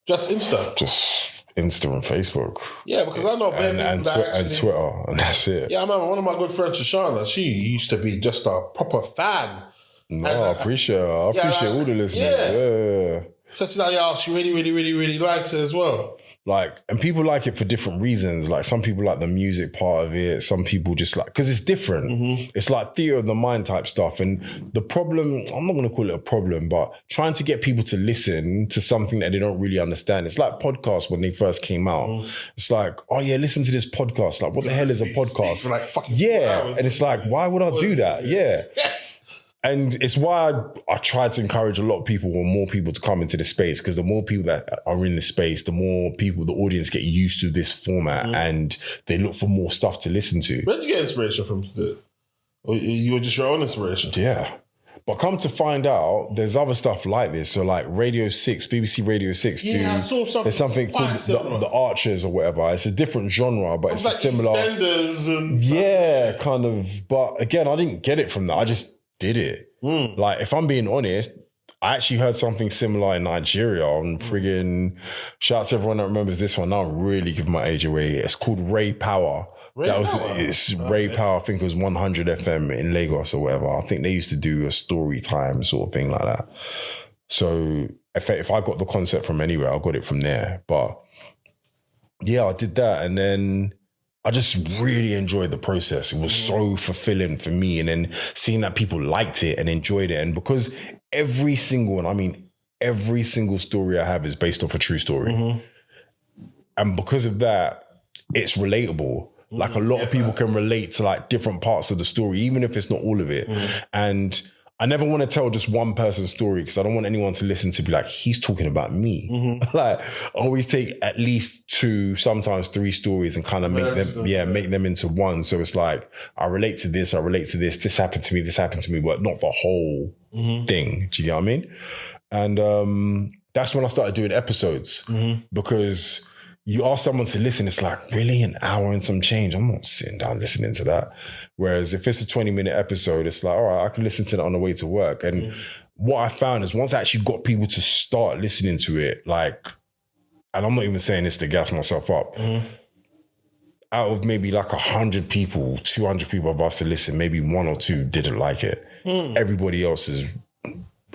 Just Insta? Just Insta and Facebook. Yeah, because I know and Twitter, and that's it. Yeah, I remember one of my good friends, Shoshana, she used to be just a proper fan. No, I appreciate her. I appreciate all the listeners. Yeah. So she's like, she really, really, really, really likes it as well. Like, and people like it for different reasons. Like some people like the music part of it. Some people just like, because it's different. It's like theater of the mind type stuff. And the problem, I'm not going to call it a problem, but trying to get people to listen to something that they don't really understand. It's like podcasts when they first came out. It's like, oh yeah, listen to this podcast. Like, what the hell is a podcast? For like fucking 4 hours. And it's like, why would I do that? Yeah. And it's why I try to encourage a lot of people or more people to come into the space, because the more people that are in the space, the more people, the audience get used to this format and they look for more stuff to listen to. Where did you get inspiration from? Or you were just your own inspiration? Yeah. But come to find out, there's other stuff like this. So like Radio 6, BBC Radio 6 I saw something. There's something called the Archers or whatever. It's a different genre, but it's like a similar... and kind of. But again, I didn't get it from that. I just did it. Like, if I'm being honest, I actually heard something similar in Nigeria on friggin', shout out to everyone that remembers this one. Now I'm really giving my age away. It's called Ray Power. It's Ray Power. I think it was 100 FM in Lagos or whatever. I think they used to do a story time sort of thing like that. So if I got the concept from anywhere, I got it from there. But yeah, I did that. And then I just really enjoyed the process. It was so fulfilling for me. And then seeing that people liked it and enjoyed it. And because every single story I have is based off a true story. And because of that, it's relatable. Like a lot of people can relate to like different parts of the story, even if it's not all of it. And I never want to tell just one person's story because I don't want anyone to listen to be like, he's talking about me. Like, I always take at least 2, sometimes 3 stories and kind of make them into one. So it's like, I relate to this, this happened to me, but not the whole thing. Do you get what I mean? And that's when I started doing episodes because you ask someone to listen, it's like, really, an hour and some change? I'm not sitting down listening to that. Whereas if it's a 20-minute episode, it's like, all right, I can listen to that on the way to work. And what I found is once I actually got people to start listening to it, like, and I'm not even saying this to gas myself up, out of maybe like 100 people, 200 people have asked to listen, maybe 1 or 2 didn't like it. Everybody else has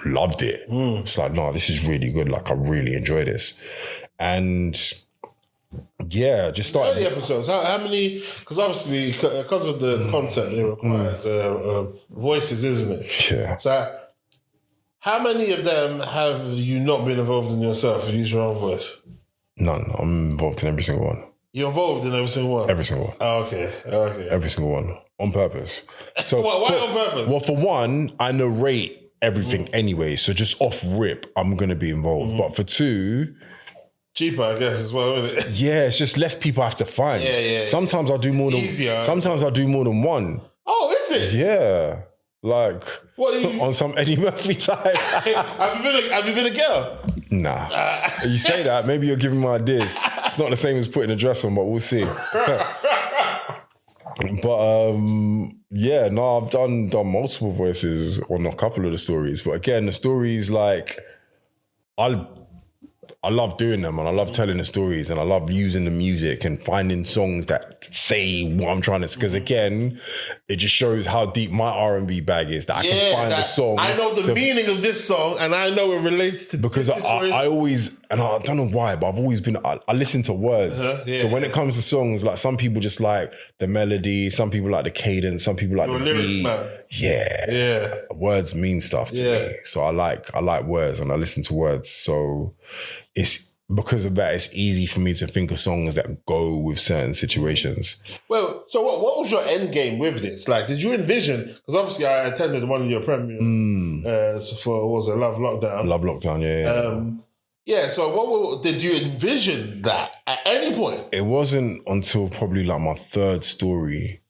loved it. It's like, no, this is really good. Like, I really enjoy this. And yeah, just started. How many episodes? How many? Because obviously, because of the concept, it requires voices, isn't it? Yeah. So, how many of them have you not been involved in yourself? You use your own voice? None. I'm involved in every single one. You're involved in every single one? Every single one. Oh, okay. Every single one. On purpose. So why on purpose? Well, for one, I narrate everything anyway. So just off rip, I'm going to be involved. But for 2, cheaper, I guess, as well, isn't it? Yeah, it's just less people have to find. Yeah. Sometimes I do more than Easier. Sometimes I do more than one. Oh, is it? Yeah. Like What are you on some Eddie Murphy type. have you been a girl? Nah. You say that, maybe you're giving me ideas. It's not the same as putting a dress on, but we'll see. But yeah, no, I've done multiple voices on a couple of the stories. But again, the stories, like, I love doing them, and I love telling the stories, and I love using the music and finding songs that say what I'm trying to. Because again, it just shows how deep my R&B bag is, that I can find a song. I know the meaning of this song, and I know it relates to because I always, and I don't know why, but I've always been. I listen to words. So when it comes to songs, like some people just like the melody, some people like the cadence, some people like the lyrics, beat. man. Yeah, words mean stuff to me. So I like words, and I listen to words. So it's because of that, it's easy for me to think of songs that go with certain situations. Well, so what was your end game with this? Like, did you envision? Because obviously, I attended one of your premieres for Love Lockdown. Love Lockdown, yeah. Yeah. So, did you envision that at any point? It wasn't until probably like my third story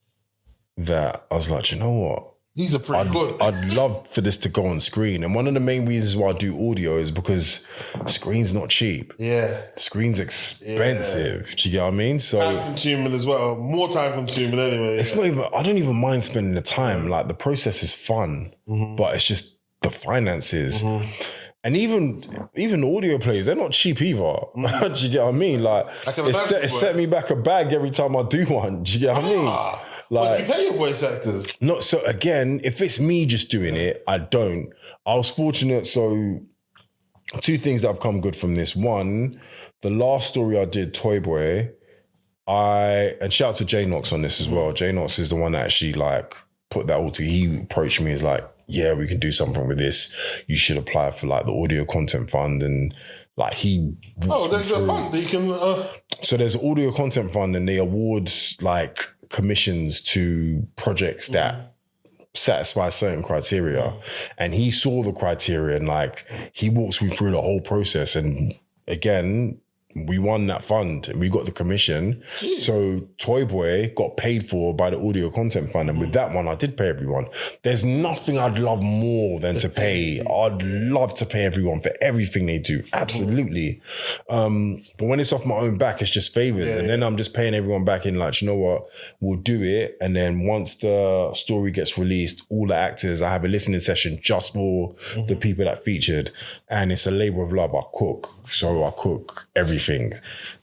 that I was like, you know what? These are pretty good. I'd love for this to go on screen. And one of the main reasons why I do audio is because screen's not cheap. Yeah. Screen's expensive. Do you get what I mean? So time consuming as well. More time consuming anyway. It's not even, I don't even mind spending the time. Like, the process is fun, but it's just the finances. And even audio plays, they're not cheap either. Do you get what I mean? Like, it set me back a bag every time I do one. Do you get what I mean? Like, you pay your voice actors? Not so. Again, if it's me just doing it, I don't. I was fortunate. So, two things that have come good from this. One, the last story I did, Toy Boy, and shout out to J Knox on this as well. J Knox is the one that actually like put that all together. He approached me as like, yeah, we can do something with this. You should apply for like the audio content fund, and like there's a fund that you can. So there's an audio content fund, and they award like commissions to projects that satisfy certain criteria. And he saw the criteria, and like he walks me through the whole process. And again, we won that fund and we got the commission. Jeez. So Toy Boy got paid for by the audio content fund. And with that one, I did pay everyone. There's nothing I'd love more than to pay. I'd love to pay everyone for everything they do. Absolutely. But when it's off my own back, it's just favors. And then I'm just paying everyone back in like, you know what, we'll do it. And then once the story gets released, all the actors, I have a listening session just for the people that featured. And it's a labor of love. I cook. So I cook everything.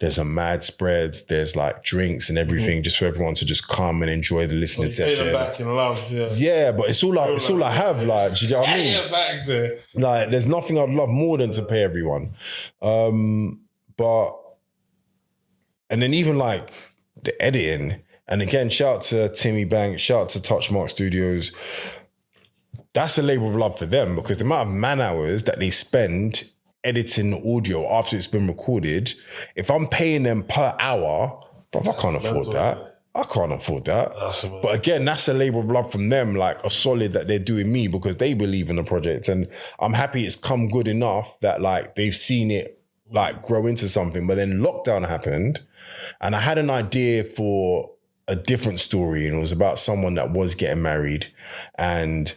There's a mad spreads, there's like drinks and everything just for everyone to just come and enjoy the listening session. Pay them back in love, yeah, but it's all I have, like, do you get what I mean? Back to like, there's nothing I'd love more than to pay everyone. But and then even like the editing, and again, shout out to Timmy Banks, shout out to Touchmark Studios. That's a labor of love for them, because the amount of man hours that they spend editing the audio after it's been recorded, if I'm paying them per hour, bro, I can't afford that. I can't afford that. But again, that's a labor of love from them, like a solid that they're doing me because they believe in the project. And I'm happy it's come good enough that like they've seen it like grow into something. But then lockdown happened and I had an idea for a different story, and it was about someone that was getting married, and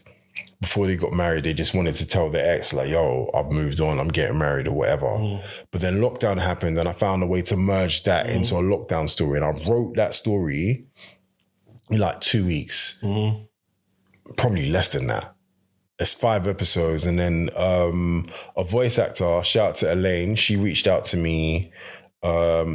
before they got married, they just wanted to tell their ex, like, yo, I've moved on, I'm getting married or whatever. But then lockdown happened and I found a way to merge that into a lockdown story. And I wrote that story in like 2 weeks, probably less than that. It's 5 episodes. And then a voice actor, shout out to Elaine, she reached out to me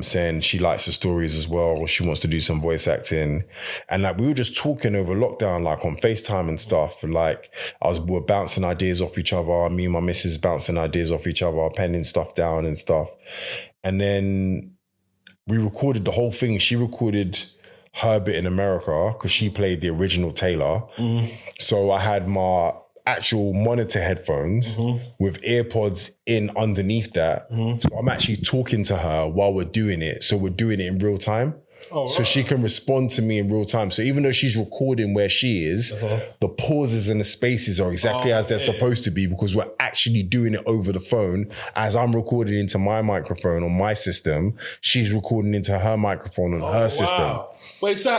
saying she likes the stories as well. She wants to do some voice acting. And like, we were just talking over lockdown, like on FaceTime and stuff. And like, we were bouncing ideas off each other. Me and my missus bouncing ideas off each other, penning stuff down and stuff. And then we recorded the whole thing. She recorded her bit in America because she played the original Taylor. So I had my actual monitor headphones with earpods in underneath that. So I'm actually talking to her while we're doing it. So we're doing it in real time. So she can respond to me in real time. So even though she's recording where she is, the pauses and the spaces are exactly as they're supposed to be, because we're actually doing it over the phone. As I'm recording into my microphone on my system, she's recording into her microphone on her system. Wait, so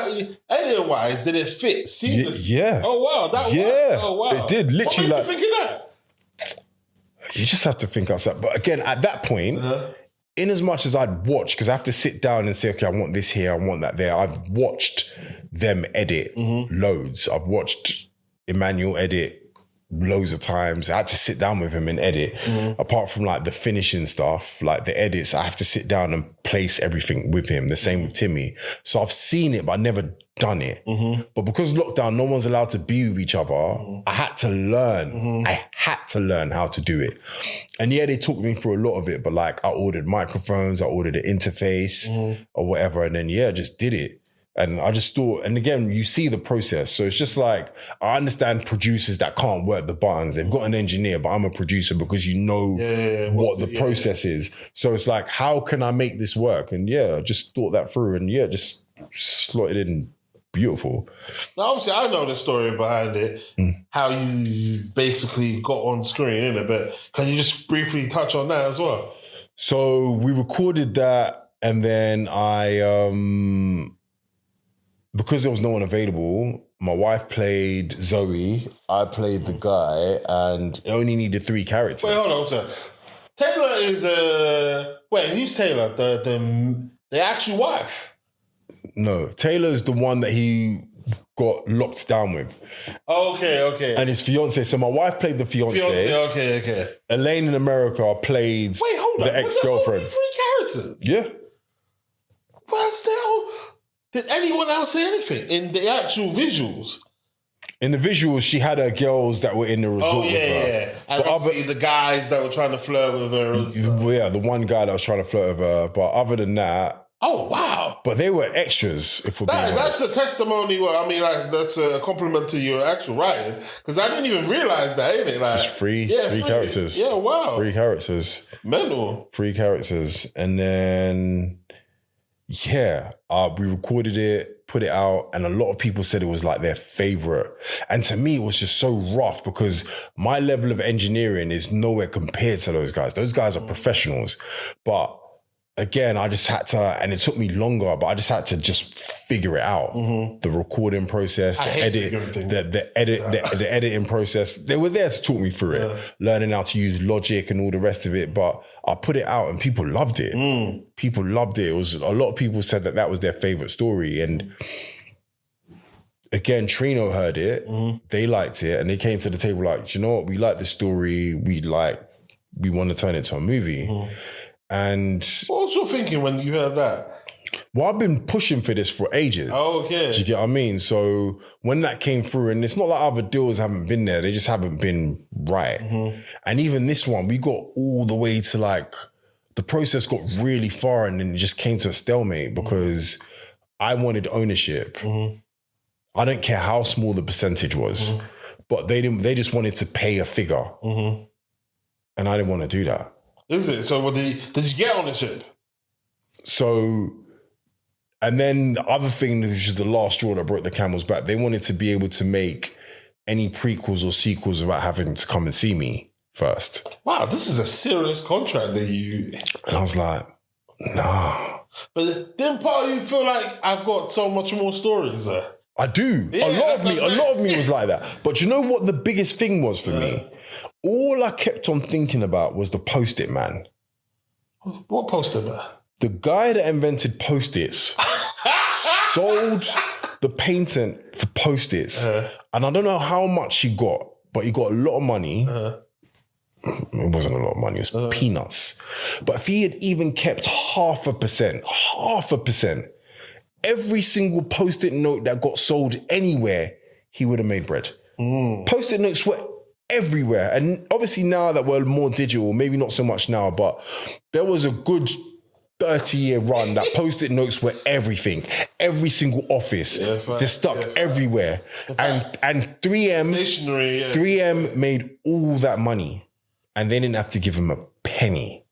edit-wise, did it fit seamlessly? Yeah. Oh, wow. That worked. Oh, wow. It did. Literally, what made you think of that? You just have to think outside. But again, at that point, in as much as I'd watch, because I have to sit down and say, okay, I want this here, I want that there. I've watched them edit loads. I've watched Emmanuel edit loads of times. I had to sit down with him and edit. Apart from like the finishing stuff, like the edits, I have to sit down and place everything with him. The same with Timmy. So I've seen it, but I never done it. But because lockdown, no one's allowed to be with each other, I had to learn. I had to learn how to do it. And yeah, they took me through a lot of it, but like I ordered microphones, I ordered an interface or whatever. And then, I just did it. And I just thought, and again, you see the process. So it's just like, I understand producers that can't work the buttons. They've got an engineer, but I'm a producer because you know what the process is. So it's like, how can I make this work? And I just thought that through and just slotted in beautiful. Now, obviously, I know the story behind it, how you basically got on screen, innit? But can you just briefly touch on that as well? So we recorded that, and then because there was no one available, my wife played Zoe, I played the guy, and it only needed 3 characters. Wait, hold on, sir. Taylor is who's Taylor? The actual wife? No, Taylor's the one that he got locked down with. Okay. And his fiance. So my wife played the fiance. Okay. Elaine in America played the ex-girlfriend. Was there only 3 characters? Yeah. Well, still, did anyone else say anything in the actual visuals? In the visuals, she had her girls that were in the resort with her. Yeah. And obviously the guys that were trying to flirt with her. Yeah, the one guy that was trying to flirt with her. But other than that... Oh, wow. But they were extras, if we're being honest. That's a testimony. Well, I mean, like, that's a compliment to your actual writing. Because I didn't even realize that, ain't it? Like, just three characters. Yeah, wow. 3 characters. Mental. 3 characters. And then... we recorded it, put it out, and a lot of people said it was like their favorite. And to me, it was just so rough because my level of engineering is nowhere compared to those guys. Those guys are professionals. But again, I just had to, and it took me longer, but I just had to just figure it out. The recording process, the editing process. They were there to talk me through it, learning how to use Logic and all the rest of it. But I put it out and people loved it. People loved it. It was a lot of people said that was their favorite story. And again, Trino heard it. They liked it, and they came to the table like, you know what? We like the story. We want to turn it to a movie. And what was your thinking when you heard that? Well, I've been pushing for this for ages. Oh, okay. Do you get what I mean? So when that came through, and it's not like other deals haven't been there, they just haven't been right. And even this one, we got all the way to like, the process got really far and then it just came to a stalemate because I wanted ownership. I don't care how small the percentage was, but they just wanted to pay a figure. And I didn't want to do that. Is it? So did you get ownership? So, and then the other thing, which is the last straw that broke the camel's back, they wanted to be able to make any prequels or sequels without having to come and see me first. Wow, this is a serious contract that you... And I was like, nah. But then part of you feel like I've got so much more stories there. I do. Yeah, a lot of me was like that. But you know what the biggest thing was for me? All I kept on thinking about was the Post-it man. What Post-it man? The guy that invented Post-its sold the patent for Post-its. And I don't know how much he got, but he got a lot of money. It wasn't a lot of money, it was peanuts. But if he had even kept 0.5%, every single Post-it note that got sold anywhere, he would have made bread. Post-it notes were everywhere. And obviously now that we're more digital, maybe not so much now, but there was a good 30-year run that Post-it notes were everything. Every single office. They're stuck everywhere. And 3M, stationery, 3M made all that money and they didn't have to give him a penny.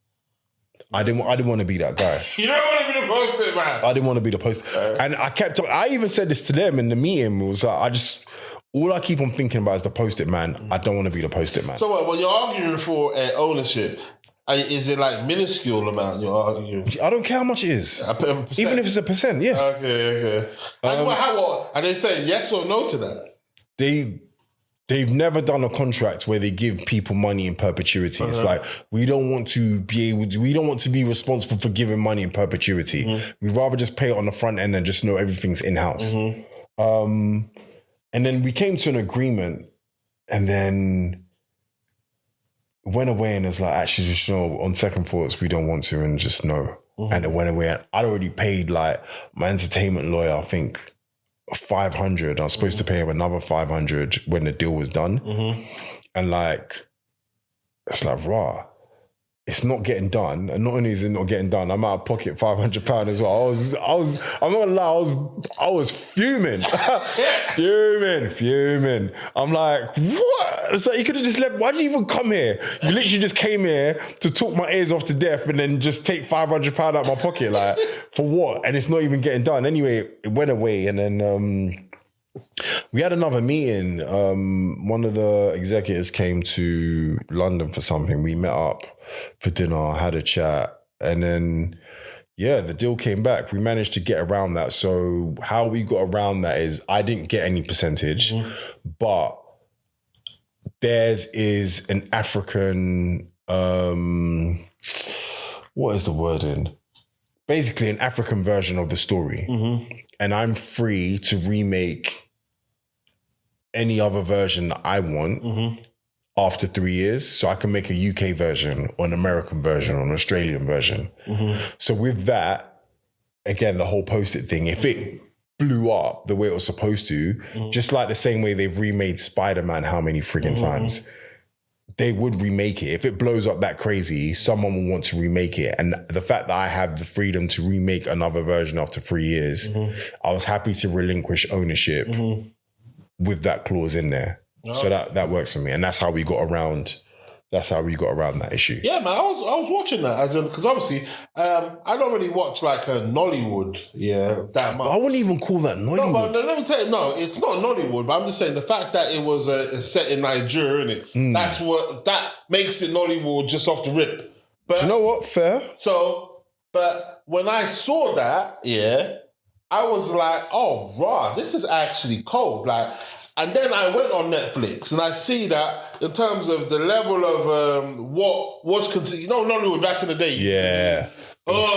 I didn't want to be that guy. You don't want to be the post-it man. I didn't want to be the post. And I even said this to them in the meeting. It was like, all I keep on thinking about is the post-it man. I don't want to be the post-it man. So when you're arguing for ownership, is it like minuscule amount you're arguing? I don't care how much it is. Even if it's 1%, yeah. Okay. And what? Are they saying yes or no to that? They've never done a contract where they give people money in perpetuity. It's like, we don't want to be responsible for giving money in perpetuity. We'd rather just pay it on the front end and just know everything's in-house. And then we came to an agreement, and then went away and it's like, actually, just on second thoughts, we don't want to, and just no. And it went away. I'd already paid like my entertainment lawyer, I think, $500. I was supposed to pay him another $500 when the deal was done. And like, it's like, raw. It's not getting done. And not only is it not getting done, I'm out of pocket £500 as well. I'm not gonna lie, I was fuming. fuming. I'm like, what? It's like, you could have just left. Why did you even come here? You literally just came here to talk my ears off to death and then just take £500 out of my pocket. Like, for what? And it's not even getting done. Anyway, it went away, and then we had another meeting. One of the executives came to London for something. We met up for dinner, had a chat, and then, yeah, the deal came back. We managed to get around that. So how we got around that is I didn't get any percentage, but theirs is an African, what is the wording? Basically an African version of the story. And I'm free to remake any other version that I want after 3 years. So I can make a UK version or an American version or an Australian version. So with that, again, the whole Post-it thing, if it blew up the way it was supposed to, just like the same way they've remade Spider-Man how many friggin' times, they would remake it. If it blows up that crazy, someone will want to remake it. And the fact that I have the freedom to remake another version after 3 years, I was happy to relinquish ownership with that clause in there. So that works for me. And that's how we got around that issue. Yeah, man, I was watching that, as in, because obviously I don't really watch like a Nollywood, that much. I wouldn't even call that Nollywood. No, but let me tell you, no, it's not Nollywood, but I'm just saying the fact that it was set in Nigeria, innit? That makes it Nollywood just off the rip. But you know what? Fair. So, but when I saw that, I was like, oh, raw, this is actually cold. Like, and then I went on Netflix and I see that in terms of the level of what was considered, Nollywood back in the day. Yeah.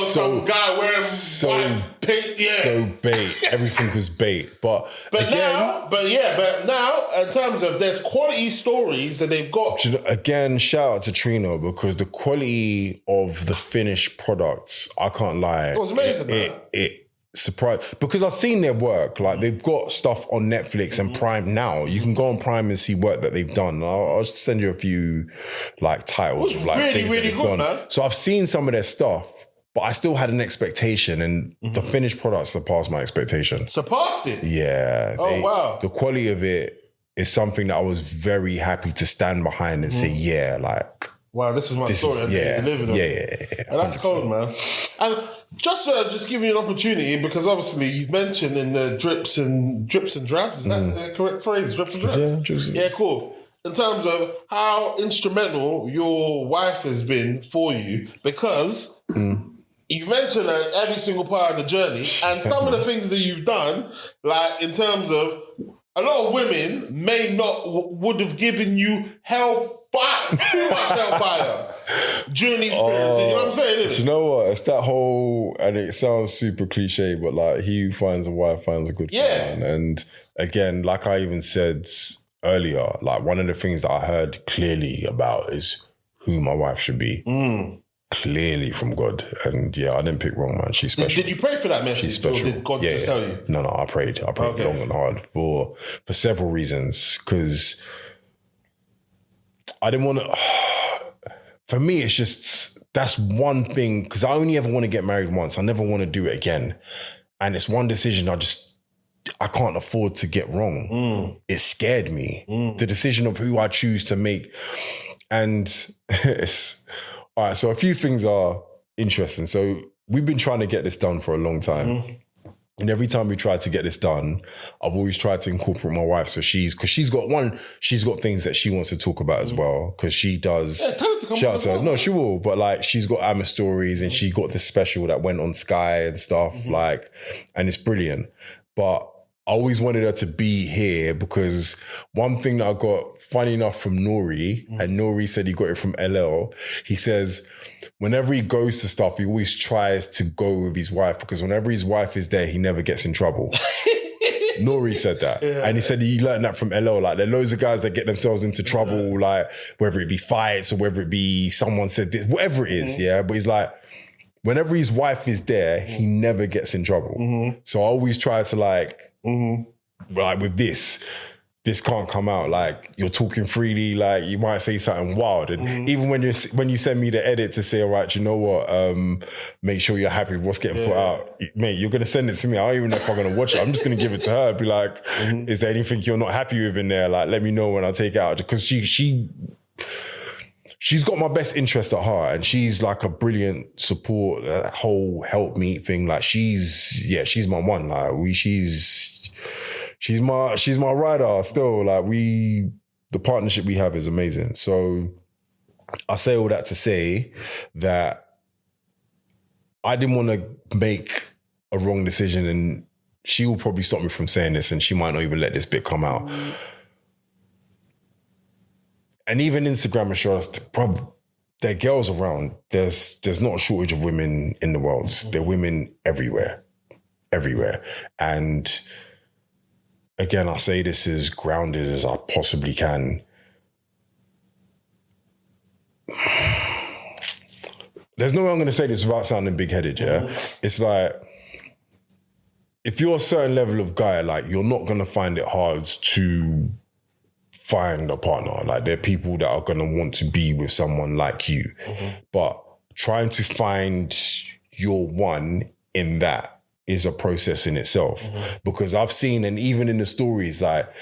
Some guy wearing white paint. Yeah. So bait. Everything was bait. But now, in terms of there's quality stories that they've got. Again, shout out to Trino, because the quality of the finished products, I can't lie. It was amazing, man. It surprised, because I've seen their work. Like, they've got stuff on Netflix and Prime now. You can go on Prime and see work that they've done. I'll send you a few like titles of like really, things really that they've good, done. man. So I've seen some of their stuff, but I still had an expectation, and the finished product surpassed my expectation. Surpassed it? Yeah. Wow. The quality of it is something that I was very happy to stand behind and say, wow, this is my story. And that's cold, man. And just give you an opportunity, because obviously you've mentioned in the drips and drabs, is that the correct phrase? Drips and drabs? Yeah, cool. In terms of how instrumental your wife has been for you, because you mentioned every single part of the journey, and some of the things that you've done, like in terms of a lot of women would have given you too much hellfire during these periods. You know what I'm saying? Isn't it? You know what? It's that whole, and it sounds super cliche, but like, he who finds a wife finds a good man. And again, like I even said earlier, like, one of the things that I heard clearly about is who my wife should be. Clearly from God. And I didn't pick wrong, man. She's special. Did you pray for that message? She's special. Or did God just tell you? No, I prayed. Long and hard for several reasons. Because I didn't want to... For me, it's just... That's one thing. Because I only ever want to get married once. I never want to do it again. And it's one decision I can't afford to get wrong. It scared me. The decision of who I choose to make. And it's... All right, so a few things are interesting. So we've been trying to get this done for a long time. And every time we try to get this done, I've always tried to incorporate my wife. So because she's got things that she wants to talk about as well. Because she does. Yeah, tell her to come shout on out as to her. well. No, she will. But like, she's got Amma Stories and she got this special that went on Sky and stuff. Like, and it's brilliant. But I always wanted her to be here because one thing that I got, funny enough, from Nori, and Nori said he got it from LL, he says whenever he goes to stuff, he always tries to go with his wife because whenever his wife is there, he never gets in trouble. Nori said that. Yeah. And he said he learned that from LL. Like, there are loads of guys that get themselves into trouble, like whether it be fights or whether it be someone said this, whatever it is, yeah? But he's like, whenever his wife is there, he never gets in trouble. So I always try to like with this can't come out. Like, you're talking freely, like you might say something wild. And even when you send me the edit to say, all right, you know what, make sure you're happy with what's getting put out. Mate, you're going to send it to me. I don't even know if I'm going to watch it. I'm just going to give it to her. Be like, is there anything you're not happy with in there? Like, let me know when I take it out. Because she's got my best interest at heart and she's like a brilliant support, that whole help me thing. Like, she's my one. Like, she's my rider still. Like, the partnership we have is amazing. So I say all that to say that I didn't want to make a wrong decision, and she will probably stop me from saying this, and she might not even let this bit come out. And even Instagram has shown us, there are girls around. There's not a shortage of women in the world. There are women everywhere. And again, I say this as grounded as I possibly can. There's no way I'm going to say this without sounding big-headed, yeah? It's like, if you're a certain level of guy, like, you're not going to find it hard to find a partner. Like, there are people that are going to want to be with someone like you. But trying to find your one in that is a process in itself. Because I've seen, and even in the stories, like,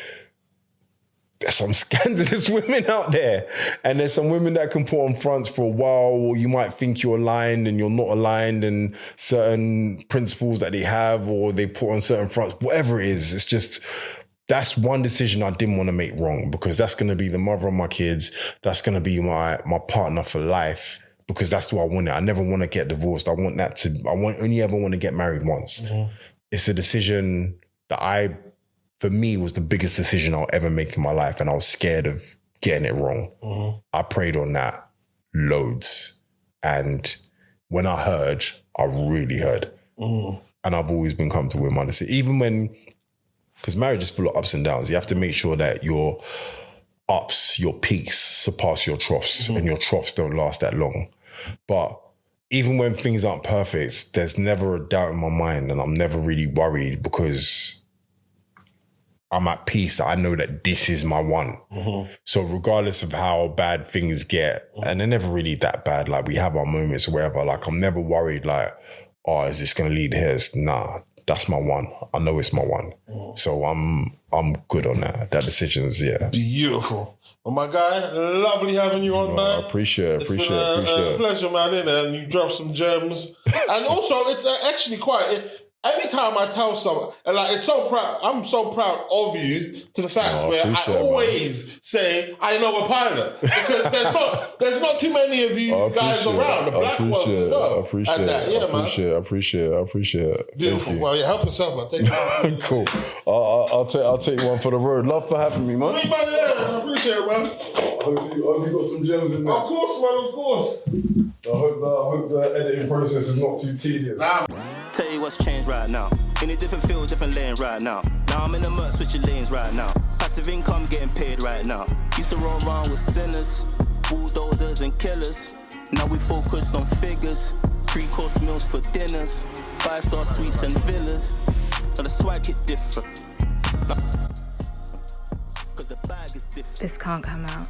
there's some scandalous women out there, and there's some women that can put on fronts for a while, or you might think you're aligned and you're not aligned, and certain principles that they have, or they put on certain fronts, whatever it is. It's just, that's one decision I didn't want to make wrong, because that's going to be the mother of my kids. That's going to be my partner for life, because that's what I wanted. I never want to get divorced. I only ever want to get married once. It's a decision that for me, was the biggest decision I'll ever make in my life, and I was scared of getting it wrong. I prayed on that loads. And when I heard, I really heard. And I've always been comfortable with my decision. Even because marriage is full of ups and downs. You have to make sure that your ups, your peaks surpass your troughs, and your troughs don't last that long. But even when things aren't perfect, there's never a doubt in my mind, and I'm never really worried, because I'm at peace that I know that this is my one. So regardless of how bad things get, and they're never really that bad, like, we have our moments or whatever, like, I'm never worried, like, oh, is this going to lead here? Nah, that's my one. I know it's my one. So I'm good on that. That decision's, Beautiful. Well, my guy, lovely having you on, man. I appreciate it. It's been a pleasure, man, and you dropped some gems. And also, it's actually quite... Every time I tell someone, and like, I'm so proud of you, to the fact where I always say I know a pilot, because there's not too many of you guys around, the black ones as well. I appreciate it. Beautiful. Well, help yourself, man. Take it. Cool. I'll take one for the road. Love for having me, man. I appreciate it, man. I hope you got some gems in there. Of course, man. Of course. I hope the editing process is not too tedious. Tell you what's changed right now. In a different field, different lane right now. Now I'm in the mud, switching lanes right now. Passive income getting paid right now. Used to roll around with sinners, bulldozers and killers. Now we focused on figures, 3-course meals for dinners, 5-star suites and villas. Now the swag hit different. Cause the bag is different. This can't come out.